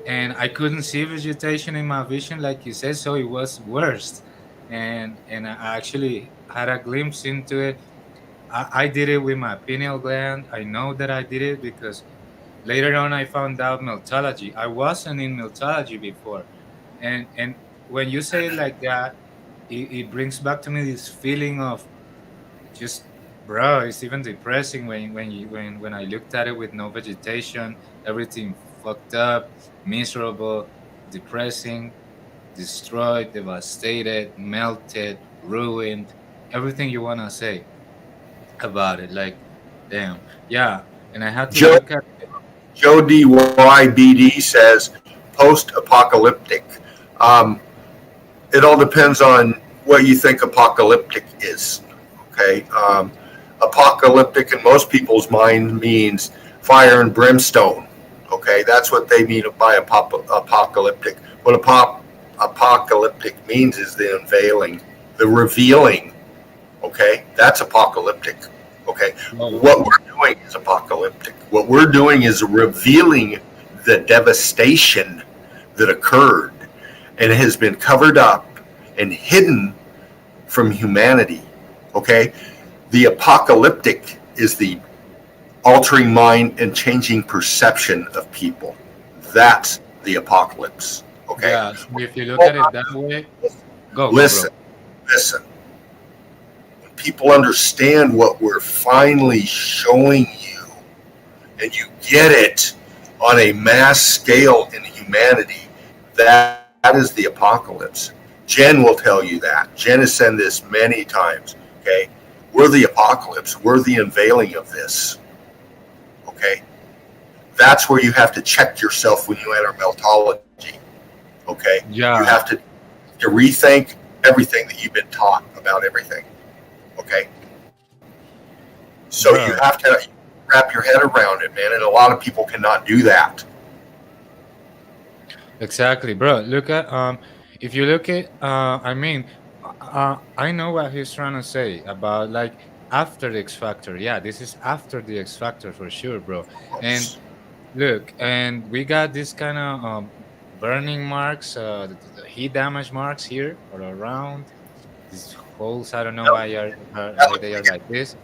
And I couldn't see vegetation in my vision, like you said, so it was worse. And I actually had a glimpse into it. I did it with my pineal gland. I know that I did it because later on I found out meltology. I wasn't in meltology before, and when you say it like that, it brings back to me this feeling of just, bro, it's even depressing when I looked at it with no vegetation, everything fucked up, miserable, depressing, destroyed, devastated, melted, ruined, everything you want to say about it. Like, damn, yeah. And I had to Joe, look at it. Joe DYBD says post-apocalyptic. It all depends on what you think apocalyptic is. Okay, apocalyptic in most people's mind means fire and brimstone. Okay, that's what they mean by apocalyptic. What apocalyptic means is the unveiling, the revealing. Okay, that's apocalyptic. Okay, what we're doing is apocalyptic. What we're doing is revealing the devastation that occurred and it has been covered up and hidden from humanity. Okay, the apocalyptic is the altering mind and changing perception of people. That's the apocalypse. Okay. Yeah, so if you look at it that way, go, Listen. bro. When people understand what we're finally showing you, and you get it on a mass scale in humanity, that is the apocalypse. Jen will tell you that. Jen has said this many times. Okay, we're the apocalypse. We're the unveiling of this. Okay, that's where you have to check yourself when you enter meltology. Okay, Yeah. you have to rethink everything that you've been taught about everything. Okay, so Bro. you have to wrap your head around it, man. And a lot of people cannot do that. Exactly, bro. Look at if you look at I mean, I know what he's trying to say about like after the X Factor. Yeah, this is after the X Factor for sure, bro. And look, and we got this kind of burning marks, the heat damage marks here or around these holes. I don't know why they are like this.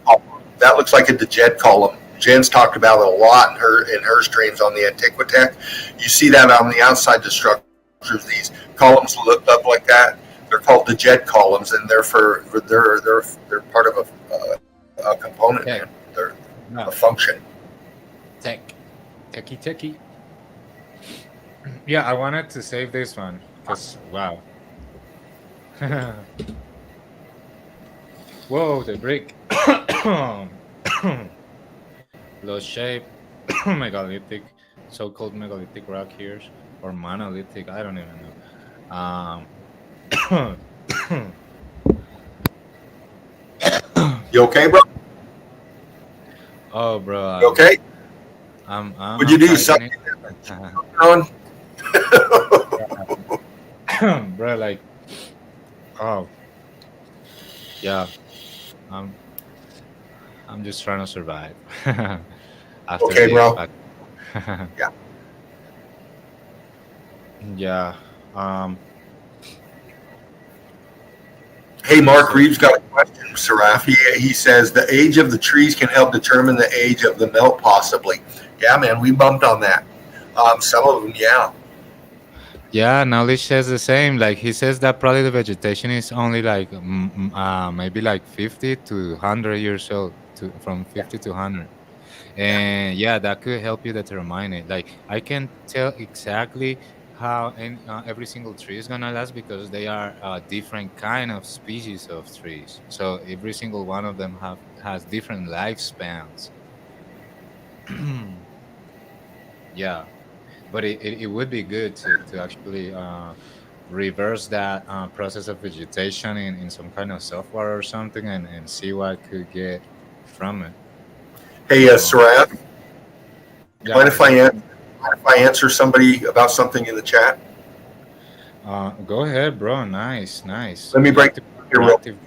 That looks like a Dejed column. Jen's talked about it a lot in her streams on the Antiquitech. You see that on the outside the structures. These columns look up like that. They're called Dejed columns, and they're part of a component. Okay. Man. They're No. a function. Techie. Yeah, I wanted to save this one because wow. Whoa, the brick. Low shape, megalithic, so-called megalithic rock here, or monolithic. I don't even know. You okay, bro? Oh, bro. You okay? Would you do something on? Bro, like, oh, yeah. I'm just trying to survive. After Okay, this, bro. but- Yeah. Yeah. Hey, Mark Reeves got a question, Seraph. He says the age of the trees can help determine the age of the melt, possibly. Yeah, man, we bumped on that. Some of them, yeah. Yeah, knowledge says the same. Like he says that probably the vegetation is only like maybe like 50 to 100 years old, from 50 to 100. And yeah, that could help you determine it. Like I can tell exactly how every single tree is gonna last because they are different kind of species of trees. So every single one of them has different lifespans. Yeah, but it would be good to actually reverse that process of vegetation in some kind of software or something and see what could get from it. Hey, Seraph, Yeah, mind if I answer somebody about something in the chat? go ahead, bro. Nice. Let me break your you bump through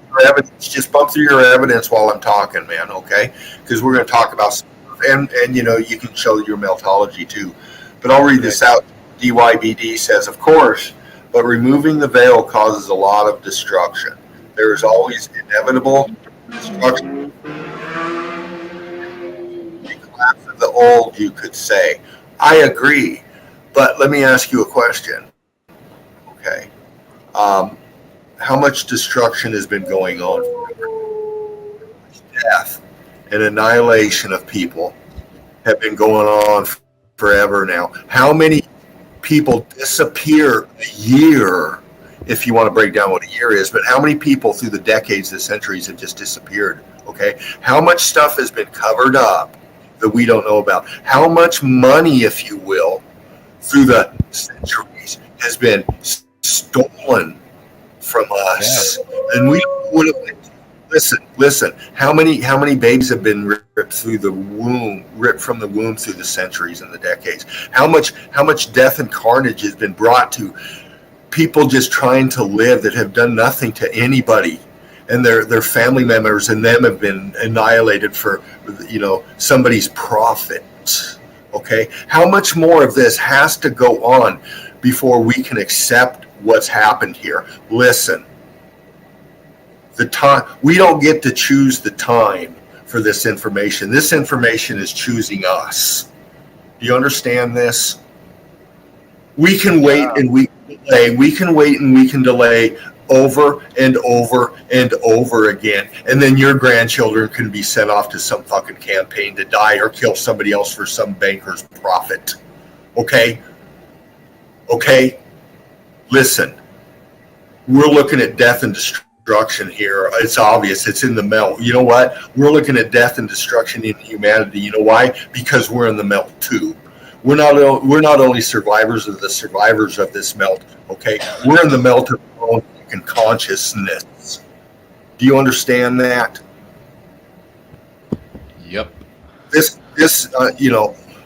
your evidence. Just bump through your evidence while I'm talking, man. Okay, because we're going to talk about stuff. And you know you can show your meltology too. But I'll read this out. DYBD says, of course, but removing the veil causes a lot of destruction. There is always inevitable destruction. Collapse of the old, you could say. I agree, but let me ask you a question. Okay. How much destruction has been going on? Death and annihilation of people have been going on forever now. How many people disappear a year, if you want to break down what a year is, but how many people through the decades, the centuries have just disappeared? Okay. How much stuff has been covered up that we don't know about? How much money, if you will, through the centuries has been stolen from us? Yeah. And we would have listen. How many babies have been ripped through the womb, ripped from the womb through the centuries and the decades? How much death and carnage has been brought to people just trying to live that have done nothing to anybody, and their family members and them have been annihilated for somebody's profit. Okay, how much more of this has to go on before we can accept what's happened here? Listen. The time, we don't get to choose the time for this information. This information is choosing us. Do you understand this? We can wait and we can delay. We can wait and we can delay over and over and over again. And then your grandchildren can be sent off to some fucking campaign to die or kill somebody else for some banker's profit. Okay? Okay? Listen. We're looking at death and destruction here. It's obvious. It's in the melt. You know what? We're looking at death and destruction in humanity. You know why? Because we're in the melt too. We're not only survivors of the survivors of this melt. Okay, we're in the melt of our own fucking consciousness. Do you understand that? Yep.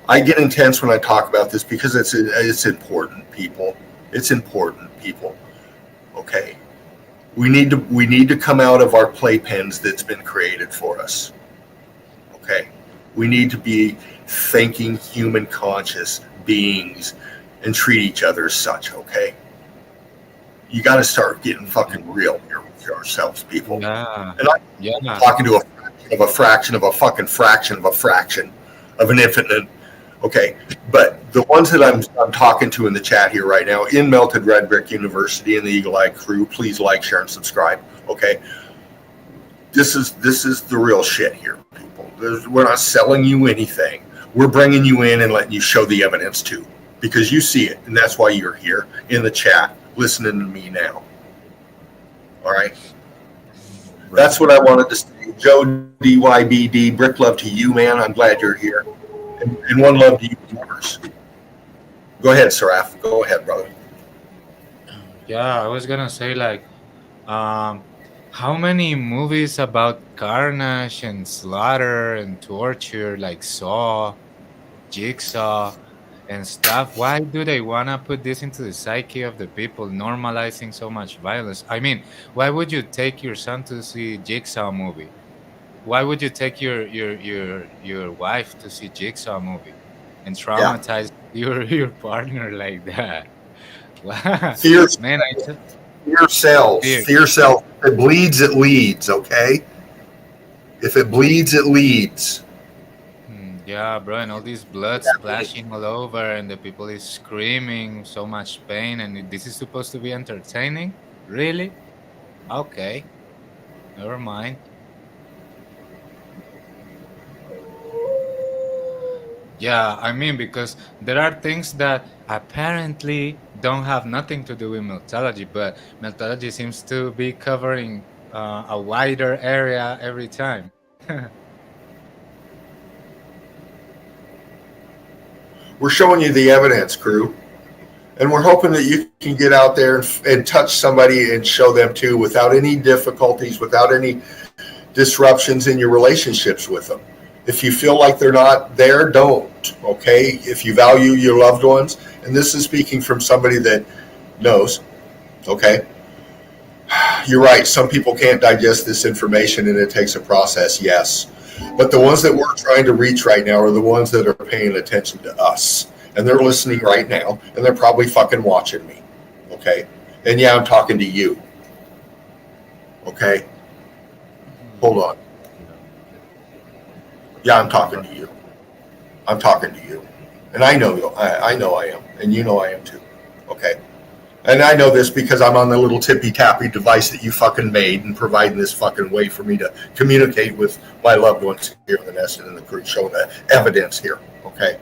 I get intense when I talk about this because it's important, people. It's important, people. Okay, we need to come out of our playpens that's been created for us. Okay, we need to be thinking human conscious beings and treat each other as such. Okay, you got to start getting fucking real here with yourselves, people. Yeah, And I'm yeah. talking to a fraction of a fraction of a fraction of a fraction of an infinite. Okay, but the ones that I'm talking to in the chat here right now in Melted Red Brick University and the Eagle Eye Crew, please like, share, and subscribe. Okay, this is the real shit here, people. We're not selling you anything. We're bringing you in and letting you show the evidence too, because you see it, and that's why you're here in the chat listening to me now. All right. That's what I wanted to say. Joe DYBD, brick love to you, man. I'm glad you're here. And one love to you, viewers. Go ahead, Saraf. Go ahead, brother. Yeah, I was gonna say like, um, how many movies about carnage and slaughter and torture, like Saw, Jigsaw, and stuff? Why do they wanna put this into the psyche of the people, normalizing so much violence? I mean, why would you take your son to see Jigsaw movie? Why would you take your wife to see Jigsaw movie and Yeah. traumatize your partner like that? Wow, Fear, man, fear sells. fear. Fear sells. If it bleeds, it leads, okay? If it bleeds, it leads. Yeah, bro, and all this blood splashing all over, and the people is screaming, so much pain, and this is supposed to be entertaining? Really? Okay, never mind. Yeah, I mean, because there are things that apparently don't have nothing to do with meltology, but meltology seems to be covering a wider area every time. We're showing you the evidence, crew. And we're hoping that you can get out there and touch somebody and show them too without any difficulties, without any disruptions in your relationships with them. If you feel like they're not there, don't. Okay? If you value your loved ones, and this is speaking from somebody that knows, okay? You're right. Some people can't digest this information and it takes a process, yes. But the ones that we're trying to reach right now are the ones that are paying attention to us. And they're listening right now, and they're probably fucking watching me. Okay? And yeah, I'm talking to you. Okay? Hold on. Yeah, I'm talking to you. I'm talking to you. And I know I know I am. And you know I am too. Okay? And I know this because I'm on the little tippy-tappy device that you fucking made and providing this fucking way for me to communicate with my loved ones here in the nest and in the crew, showing the evidence here. Okay?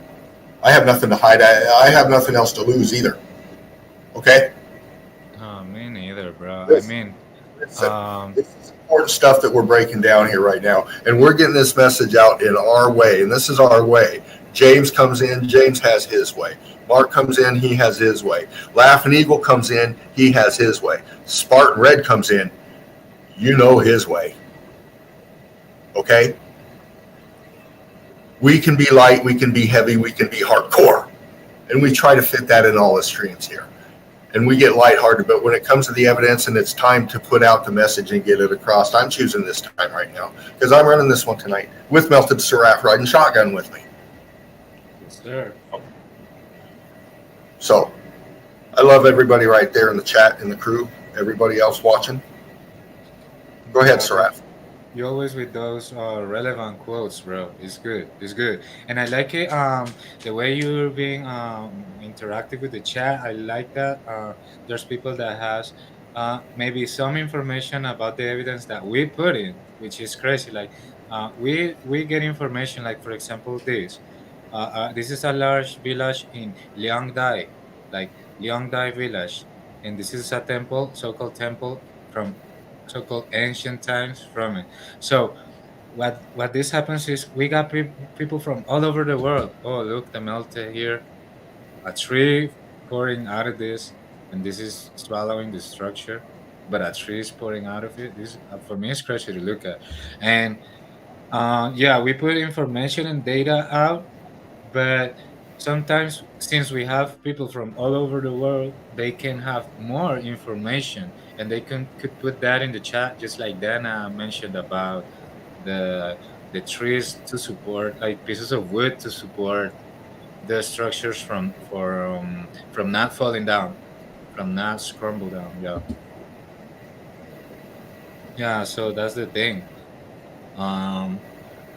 I have nothing to hide. I have nothing else to lose either. Okay? Oh, me neither, bro. I This, mean, this um, is important stuff that we're breaking down here right now. And we're getting this message out in our way. And this is our way. James comes in. James has his way. Mark comes in. He has his way. Laughing Eagle comes in. He has his way. Spartan Red comes in. You know his way. Okay? We can be light, we can be heavy, we can be hardcore. And we try to fit that in all the streams here. And we get lighthearted, but when it comes to the evidence and it's time to put out the message and get it across, I'm choosing this time right now because I'm running this one tonight with Melted Seraph riding shotgun with me. yes, sir. So I love everybody right there in the chat, in the crew, everybody else watching. Go ahead, Seraph. You always with those relevant quotes, bro. It's good. It's good, and I like it. The way you're being interactive with the chat. I like that. There's people that has maybe some information about the evidence that we put in, which is crazy. Like we get information. Like for example, this. This is a large village in Liangdai, like Liangdai village, and this is a temple, so-called temple from so-called ancient times from it. So what this happens is we got people from all over the world. Oh, look, the melted here, a tree pouring out of this, and this is swallowing the structure, but a tree is pouring out of it. This for me is crazy to look at, and Yeah, we put information and data out, but sometimes since we have people from all over the world, they can have more information, and they could put that in the chat, just like Dana mentioned about the the trees to support, like pieces of wood to support the structures from not falling down, from not scramble down. Yeah, yeah. So that's the thing. Um,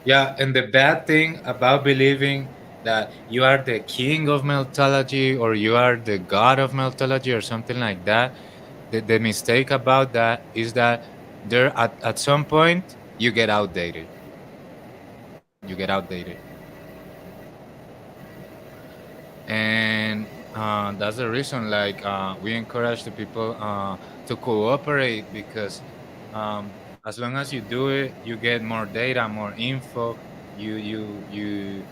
Yeah, and the bad thing about believing that you are the king of meltology or you are the god of meltology or something like that, the mistake about that is that there at some point you get outdated. You get outdated. And that's the reason like we encourage the people to cooperate because as long as you do it, you get more data, more info. You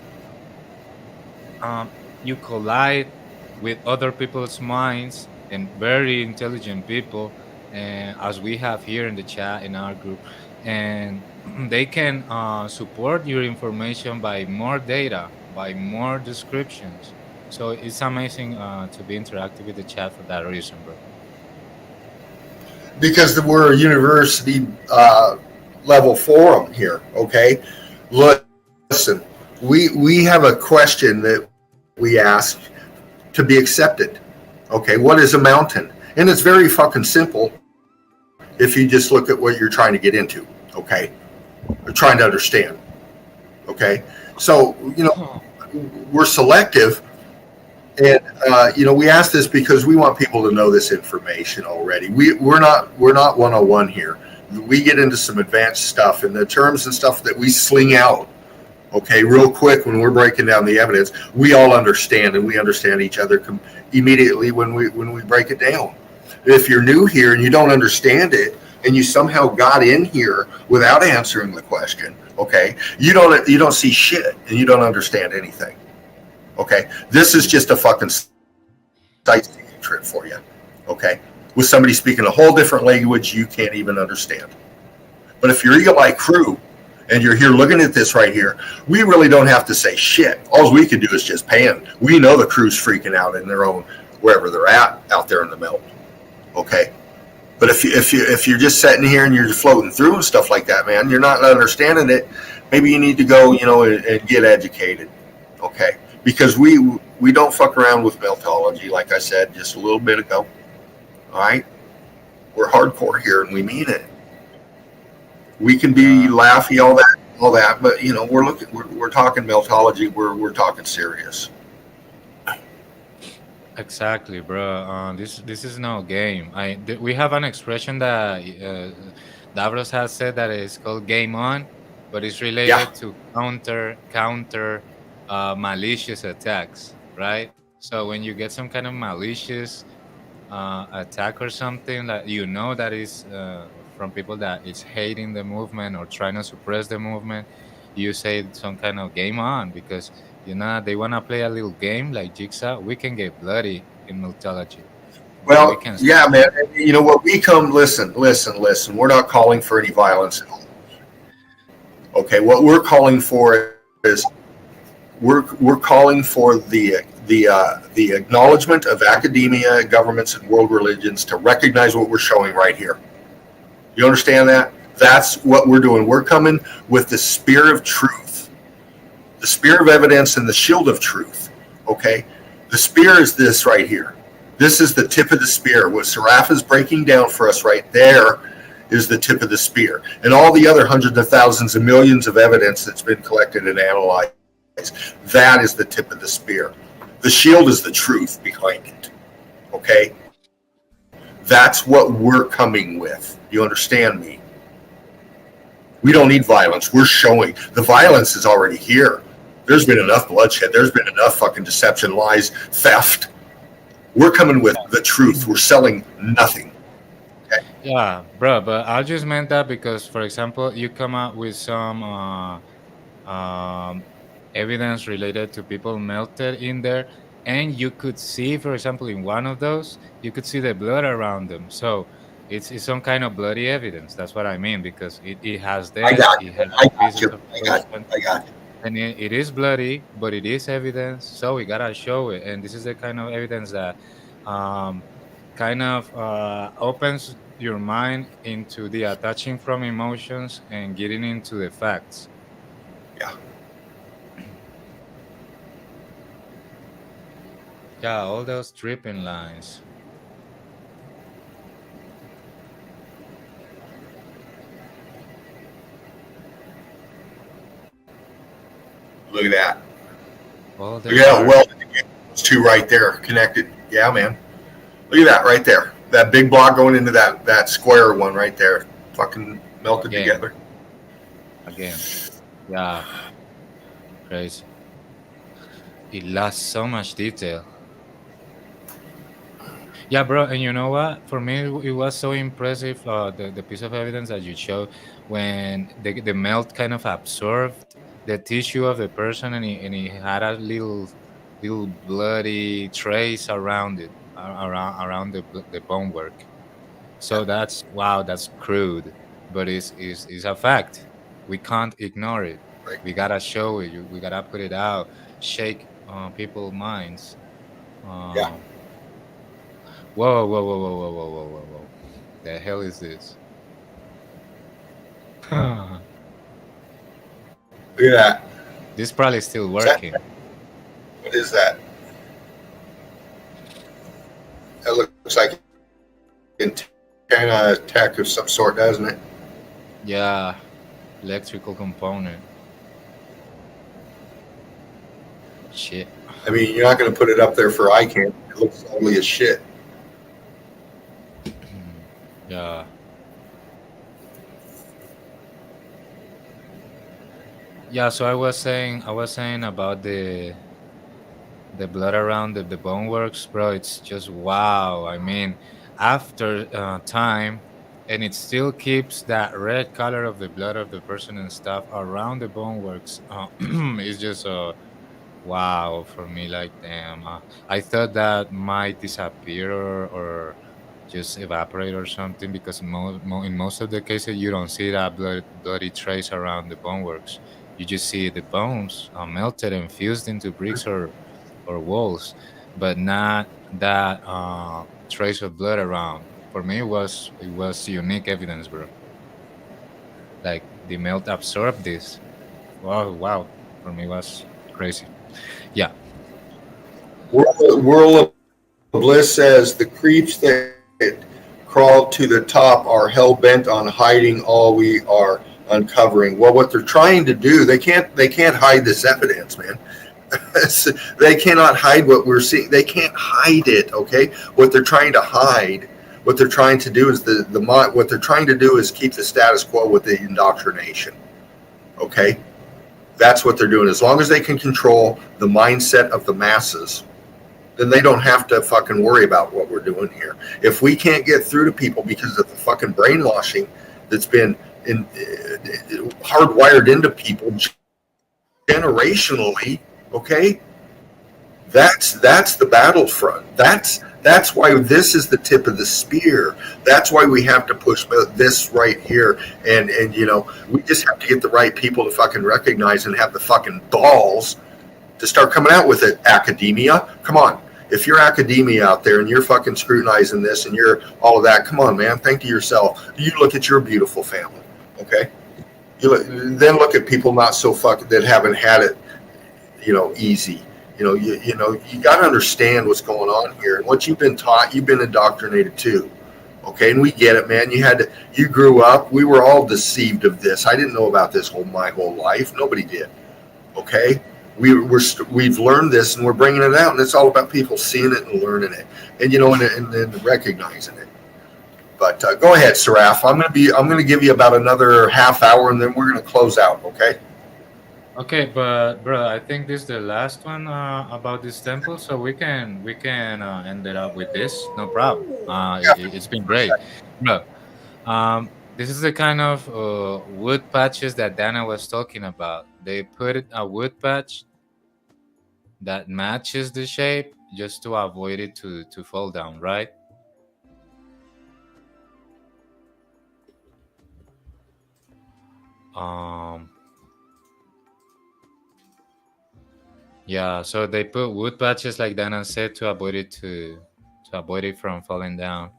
um, you collide with other people's minds and very intelligent people, and as we have here in the chat in our group, and they can support your information by more data, by more descriptions. So it's amazing to be interactive with the chat for that reason, bro. Because we're a university level forum here. Okay, listen, we have a question that we ask to be accepted. Okay, what is a mountain? And it's very fucking simple if you just look at what you're trying to get into. Okay, or trying to understand. Okay, so we're selective. And we ask this because we want people to know this information already. We're not 101 here. We get into some advanced stuff and the terms and stuff that we sling out. Okay, real quick when we're breaking down the evidence, we all understand and we understand each other immediately when we break it down. If you're new here and you don't understand it and you somehow got in here without answering the question, okay, you don't see shit and you don't understand anything. Okay, this is just a fucking sightseeing trip for you. Okay, with somebody speaking a whole different language you can't even understand. But if you're Eagle Eye Crew and you're here looking at this right here, we really don't have to say shit. All we can do is just pan. We know the crew's freaking out in their own wherever they're at out there in the melt. Okay, but if you're just sitting here and you're just floating through and stuff like that, man, you're not understanding it. Maybe you need to go, and get educated. Okay, because we don't fuck around with meltology, like I said just a little bit ago. All right, we're hardcore here and we mean it. We can be laughy, all that, but we're talking meltology. We're talking serious. Exactly, bro. This is no game. We have an expression that Davros has said that is called "game on," but it's Yeah. related to counter malicious attacks, right? So when you get some kind of malicious attack or something that that is from people that is hating the movement or trying to suppress the movement, you say some kind of game on because they want to play a little game like Jigsaw. We can get bloody in mythology, and we Well, can. yeah, man. You know what? We come. Listen. We're not calling for any violence at all. Okay. What we're calling for is we're calling for the acknowledgement of academia, governments, and world religions to recognize what we're showing right here. You understand that? That's what we're doing. We're coming with the spear of truth, the spear of evidence, and the shield of truth. Okay, the spear is this right here. This is the tip of the spear. What Seraph is breaking down for us right there is the tip of the spear, and all the other hundreds of thousands and millions of evidence that's been collected and analyzed. That is the tip of the spear. The shield is the truth behind it. Okay? That's what we're coming with. You understand me? We don't need violence. We're showing the violence is already here. There's been enough bloodshed. There's been enough fucking deception, lies, theft. We're coming with the truth. We're selling nothing. Okay? Yeah, bro. But I just meant that because, for example, you come out with some evidence related to people melted in there, and you could see, for example, in one of those, you could see the blood around them. So It's some kind of bloody evidence. That's what I mean, because it has I dead, got it you. has I got pieces you. of I got you. person, I got you. and it is bloody, but it is evidence, so we gotta show it. And this is the kind of evidence that um, kind of opens your mind into the attaching from emotions and getting into the facts. Yeah. Yeah, all those tripping lines. Look at that. All the Look at that dark. well. Those two right there connected. Yeah, man. Look at that right there. That big block going into that square one right there. Fucking melted Again, together. again. Yeah, crazy. It lost so much detail. Yeah, bro, and you know what? For me, it was so impressive, the piece of evidence that you showed when the melt kind of absorbed the tissue of the person, and he had a little bloody trace around it, around the bone work. So that's wow, that's crude, but it's a fact. We can't ignore it. Right. We gotta show it. We gotta put it out, shake people's minds. Yeah. Um, Whoa, whoa, whoa, whoa, whoa, whoa, whoa, whoa, whoa. The hell is this? Look at that. This probably still Is that working. what is that? That looks like antenna tech of some sort, doesn't it? Yeah, electrical component. Shit. I mean, you're not going to put it up there for eye candy. It looks ugly as shit. Yeah. Yeah, so I was saying about the blood around the bone works, bro. It's just wow. I mean, after time, and it still keeps that red color of the blood of the person and stuff around the bone works. It's just wow for me. Like, damn, I thought that might disappear or just evaporate or something, because in most of the cases you don't see that bloody trace around the bone works. You just see the bones melted and fused into bricks or walls, but not that trace of blood around. For me, it was unique evidence, bro. Like the melt absorbed this. Wow, wow. For me, it was crazy. Yeah. World of Bliss says the creeps that crawled to the top are hell bent on hiding all we are uncovering. Well, what they're trying to do, they can't hide this evidence, man. They cannot hide what we're seeing. They can't hide it. Okay, what they're trying to hide, what they're trying to do is what they're trying to do is keep the status quo with the indoctrination. Okay, that's what they're doing. As long as they can control the mindset of the masses, then they don't have to fucking worry about what we're doing here. If we can't get through to people because of the fucking brainwashing that's been hardwired into people generationally, okay, that's the battlefront. That's why this is the tip of the spear. That's why we have to push this right here, and we just have to get the right people to fucking recognize and have the fucking balls to start coming out with it. Academia, come on. If you're academia out there and you're fucking scrutinizing this and you're all of that, come on, man. Think to yourself. You look at your beautiful family, okay? Then look at people not so fucking that haven't had it, easy. You got to understand what's going on here. And what you've been taught, you've been indoctrinated too. Okay, and we get it, man. You grew up. We were all deceived of this. I didn't know about this my whole life. Nobody did. Okay, we've learned this and we're bringing it out, and it's all about people seeing it and learning it, and recognizing it. But go ahead, Seraph. I'm gonna give you about another half hour, and then we're gonna close out. Okay. Okay, but bro, I think this is the last one about this temple, so we can end it up with this. No problem. It's been great, bro. This is the kind of wood patches that Dana was talking about. They put a wood patch that matches the shape just to avoid it to fall down, right? Yeah, so they put wood patches like that and said to avoid it from falling down.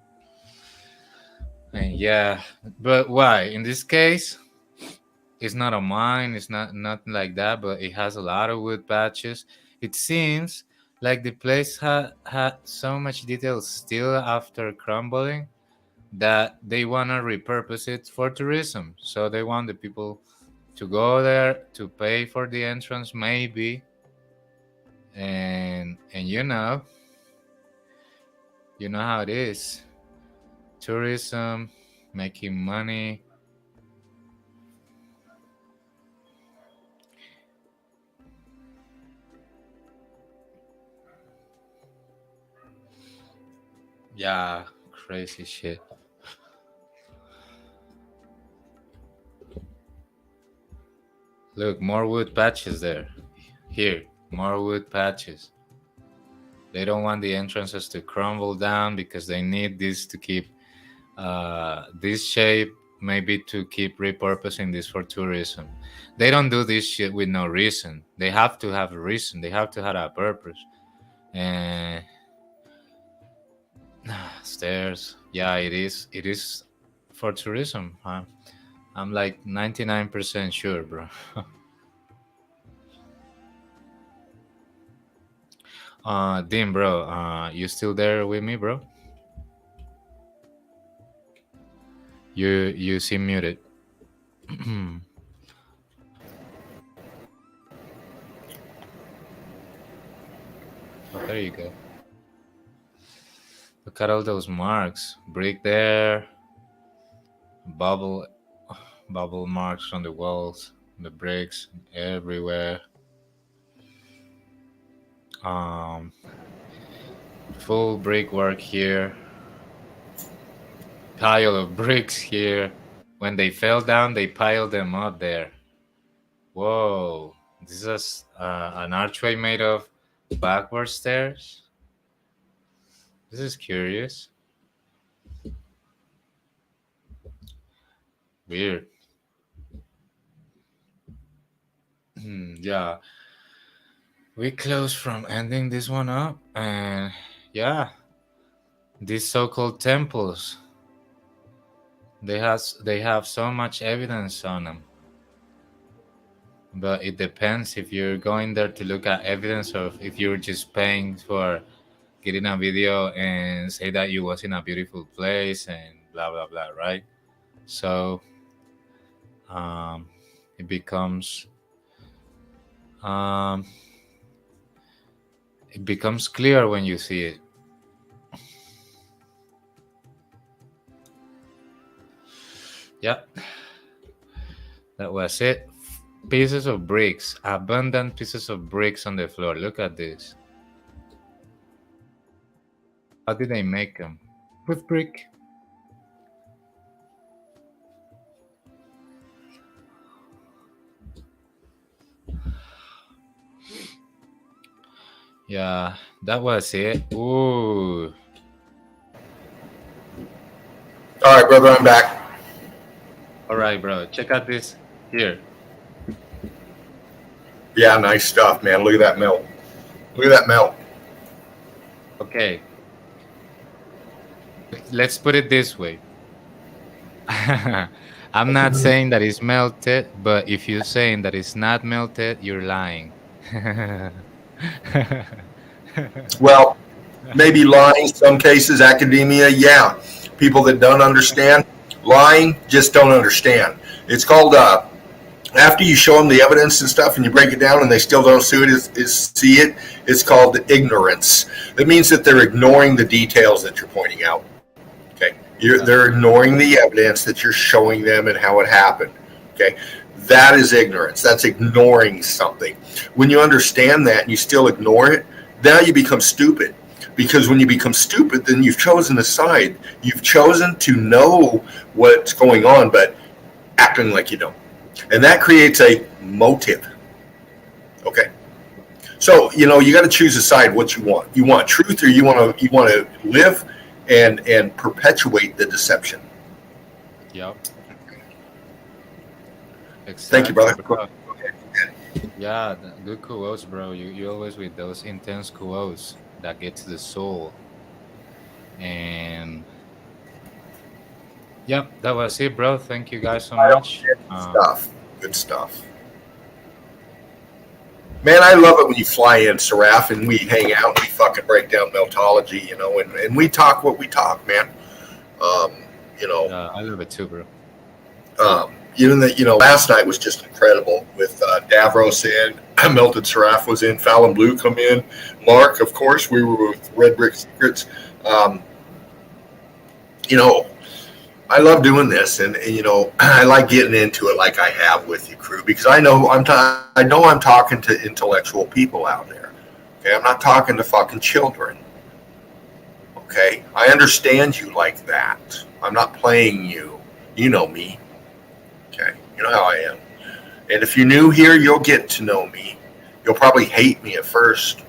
And yeah, but why? In this case, it's not a mine. It's nothing like that. But it has a lot of wood patches. It seems like the place had so much detail still after crumbling that they wanna repurpose it for tourism. So they want the people to go there to pay for the entrance, maybe, and you know how it is. Tourism, making money. Yeah, crazy shit. Look, more wood patches there. Here, more wood patches. They don't want the entrances to crumble down because they need this to keep this shape, maybe to keep repurposing this for tourism. They don't do this shit with no reason. They have to have a reason. They have to have a purpose. And stairs, yeah, it is. It is for tourism. I'm like 99% sure, bro. Dean, bro, you still there with me, bro? You seem muted. Oh, there you go. Look at all those marks. Brick there. Bubble marks on the walls, the bricks everywhere. Full brickwork here. Pile of bricks here. When they fell down, they piled them up there. Whoa. This is an archway made of backward stairs. This is curious. Weird. Yeah. We close from ending this one up, and yeah, these so-called temples, they have so much evidence on them. But it depends if you're going there to look at evidence or if you're just paying for getting a video and say that you was in a beautiful place and blah blah blah, right? So it becomes clear when you see it. Yeah, that was it. Pieces of bricks, abundant pieces of bricks on the floor. Look at this. How did they make them? With brick. Yeah, that was it. Ooh. All right, brother, I'm back. All right, bro. Check out this here. Yeah, nice stuff, man. Look at that melt. Look at that melt. Okay. Let's put it this way. I'm not saying that it's melted, but if you're saying that it's not melted, you're lying. Well, maybe lying, some cases, academia, yeah. People that don't understand, lying, just don't understand. It's called, after you show them the evidence and stuff and you break it down and they still don't see it, it's called ignorance. That means that they're ignoring the details that you're pointing out. Okay, they're ignoring the evidence that you're showing them and how it happened. Okay, that is ignorance. That's ignoring something. When you understand that and you still ignore it, now you become stupid. Because when you become stupid, then you've chosen a side. You've chosen to know what's going on, but acting like you don't. And that creates a motive. Okay. So, you got to choose a side what you want. You want truth or you want to live and perpetuate the deception. Yep. Thank you, Exactly, brother. bro. Yeah, good quotes, bro. You always with those intense quotes that get to the soul. And yep, that was it, bro. Thank you guys so much. Good stuff. Good stuff. Man, I love it when you fly in, Seraph, and we hang out and we fucking break down Meltology, and we talk what we talk, man. Um, you know, I love it too, bro. last night was just incredible with Davros in, Melted Seraph was in, Fallon Blue come in, Mark, of course, we were with Red Brick Secrets. Um, you know, I love doing this, and I like getting into it like I have with you, crew, because I know I'm talking to intellectual people out there. Okay, I'm not talking to fucking children. Okay, I understand you like that. I'm not playing you. You know me. Okay, you know how I am. And if you're new here, you'll get to know me. You'll probably hate me at first.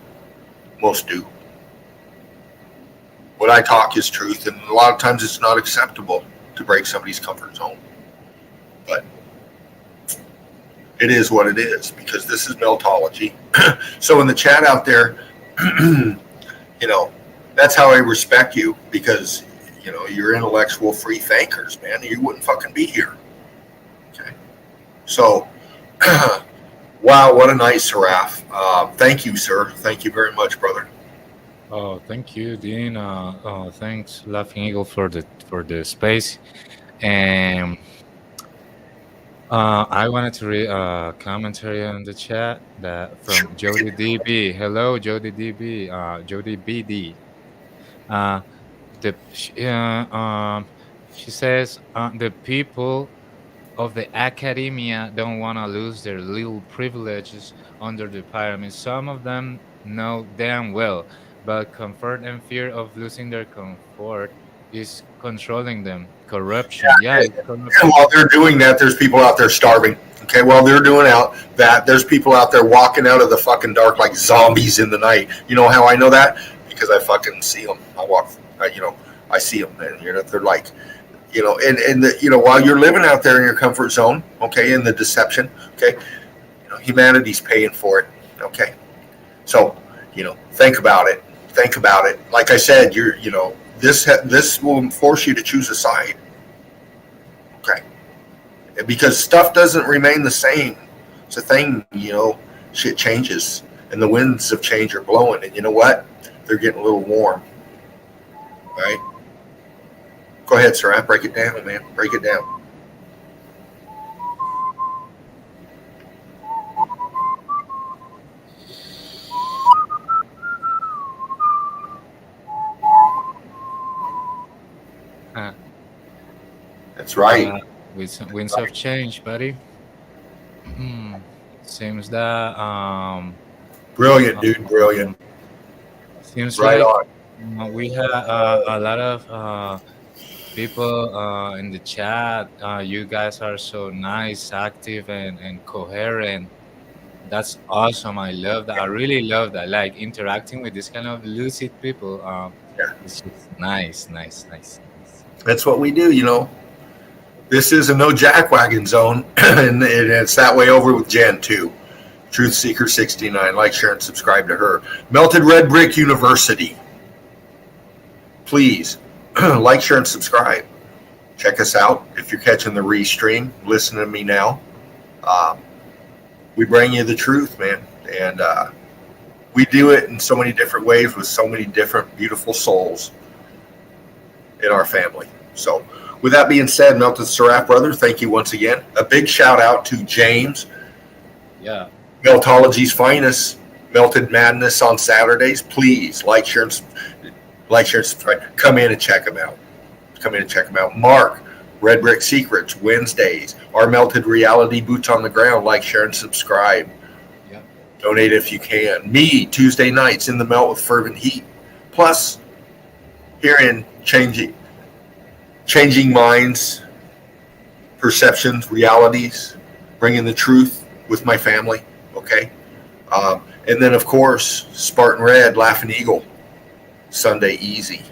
Most do. What I talk is truth, and a lot of times it's not acceptable to break somebody's comfort zone. But it is what it is, because this is Meltology. So in the chat out there, that's how I respect you, because you're intellectual free thinkers, man. You wouldn't fucking be here. Okay. So wow, what a nice Seraph. Thank you, sir. Thank you very much, brother. Oh, thank you, Dean. Thanks, Laughing Eagle, for the space. And I wanted to read a commentary on the chat that from Jody DB. Hello, Jody DB. Jody BD. Uh, she says the people of the academia don't want to lose their little privileges under the pyramid. Some of them know damn well, but comfort and fear of losing their comfort is controlling them. Corruption, yeah, it's And corruption. while they're doing that, there's people out there starving. Okay, while they're doing that, there's people out there walking out of the fucking dark like zombies in the night. You know how I know that? Because I fucking see them. I see them, and they're like, while you're living out there in your comfort zone, okay, in the deception, okay, humanity's paying for it, okay. So, think about it. Think about it. Like I said, this will force you to choose a side. Okay. Because stuff doesn't remain the same. It's a thing, shit changes, and the winds of change are blowing, and you know what? They're getting a little warm. All right? Go ahead, sir. Break it down, man. Break it down. That's right. With some winds of change, buddy. Seems that brilliant, dude. Brilliant. Seems right like on. We have a lot of people in the chat. You guys are so nice, active, and coherent. That's awesome. I love that. I really love that. Like interacting with this kind of lucid people. It's just nice. That's what we do. This is a no jackwagon zone, and it's that way over with Jen too. Truth Seeker 69. Like, share, and subscribe to her. Melted Red Brick University. Please like, share, and subscribe. Check us out. If you're catching the restream, listen to me now. We bring you the truth, man, and we do it in so many different ways with so many different beautiful souls in our family. So with that being said, Melted Seraph, brother, thank you once again. A big shout out to James. Yeah. Meltology's finest, Melted Madness on Saturdays. Please like, share, and subscribe. Come in and check them out. Mark, Red Brick Secrets, Wednesdays. Our Melted Reality Boots on the Ground. Like, share, and subscribe. Yep. Donate if you can. Me, Tuesday nights in the Melt with Fervent Heat. Plus, herein changing minds, perceptions, realities, bringing the truth with my family. Okay. And then, of course, Spartan Red, Laughing Eagle, Sunday Easy.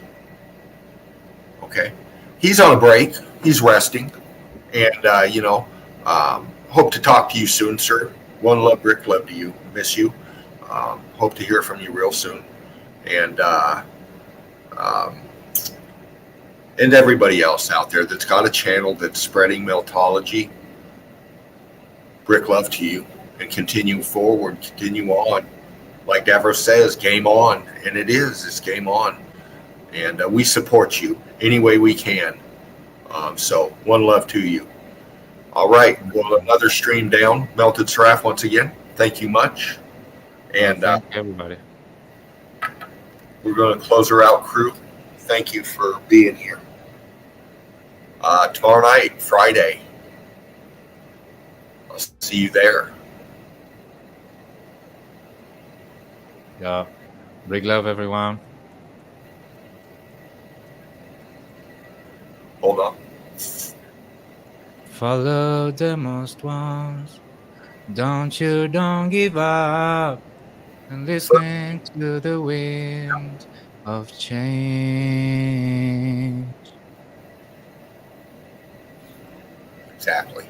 Okay. He's on a break. He's resting. And, hope to talk to you soon, sir. One love, Rick. Love to you. Miss you. Hope to hear from you real soon. And um, and everybody else out there that's got a channel that's spreading Meltology, Rick, love to you. And continue forward. Continue on. Like Davros says, game on. And it is. It's game on. And we support you any way we can. So one love to you. All right. Well, another stream down. Melted Seraph once again. Thank you much. And Thank you, everybody. we're going to close her out, crew. Thank you for being here. Tomorrow night, Friday. I'll see you there. Yeah. Big love, everyone. Hold on. Follow the most ones. Don't give up. And listening to the wind of change. Exactly.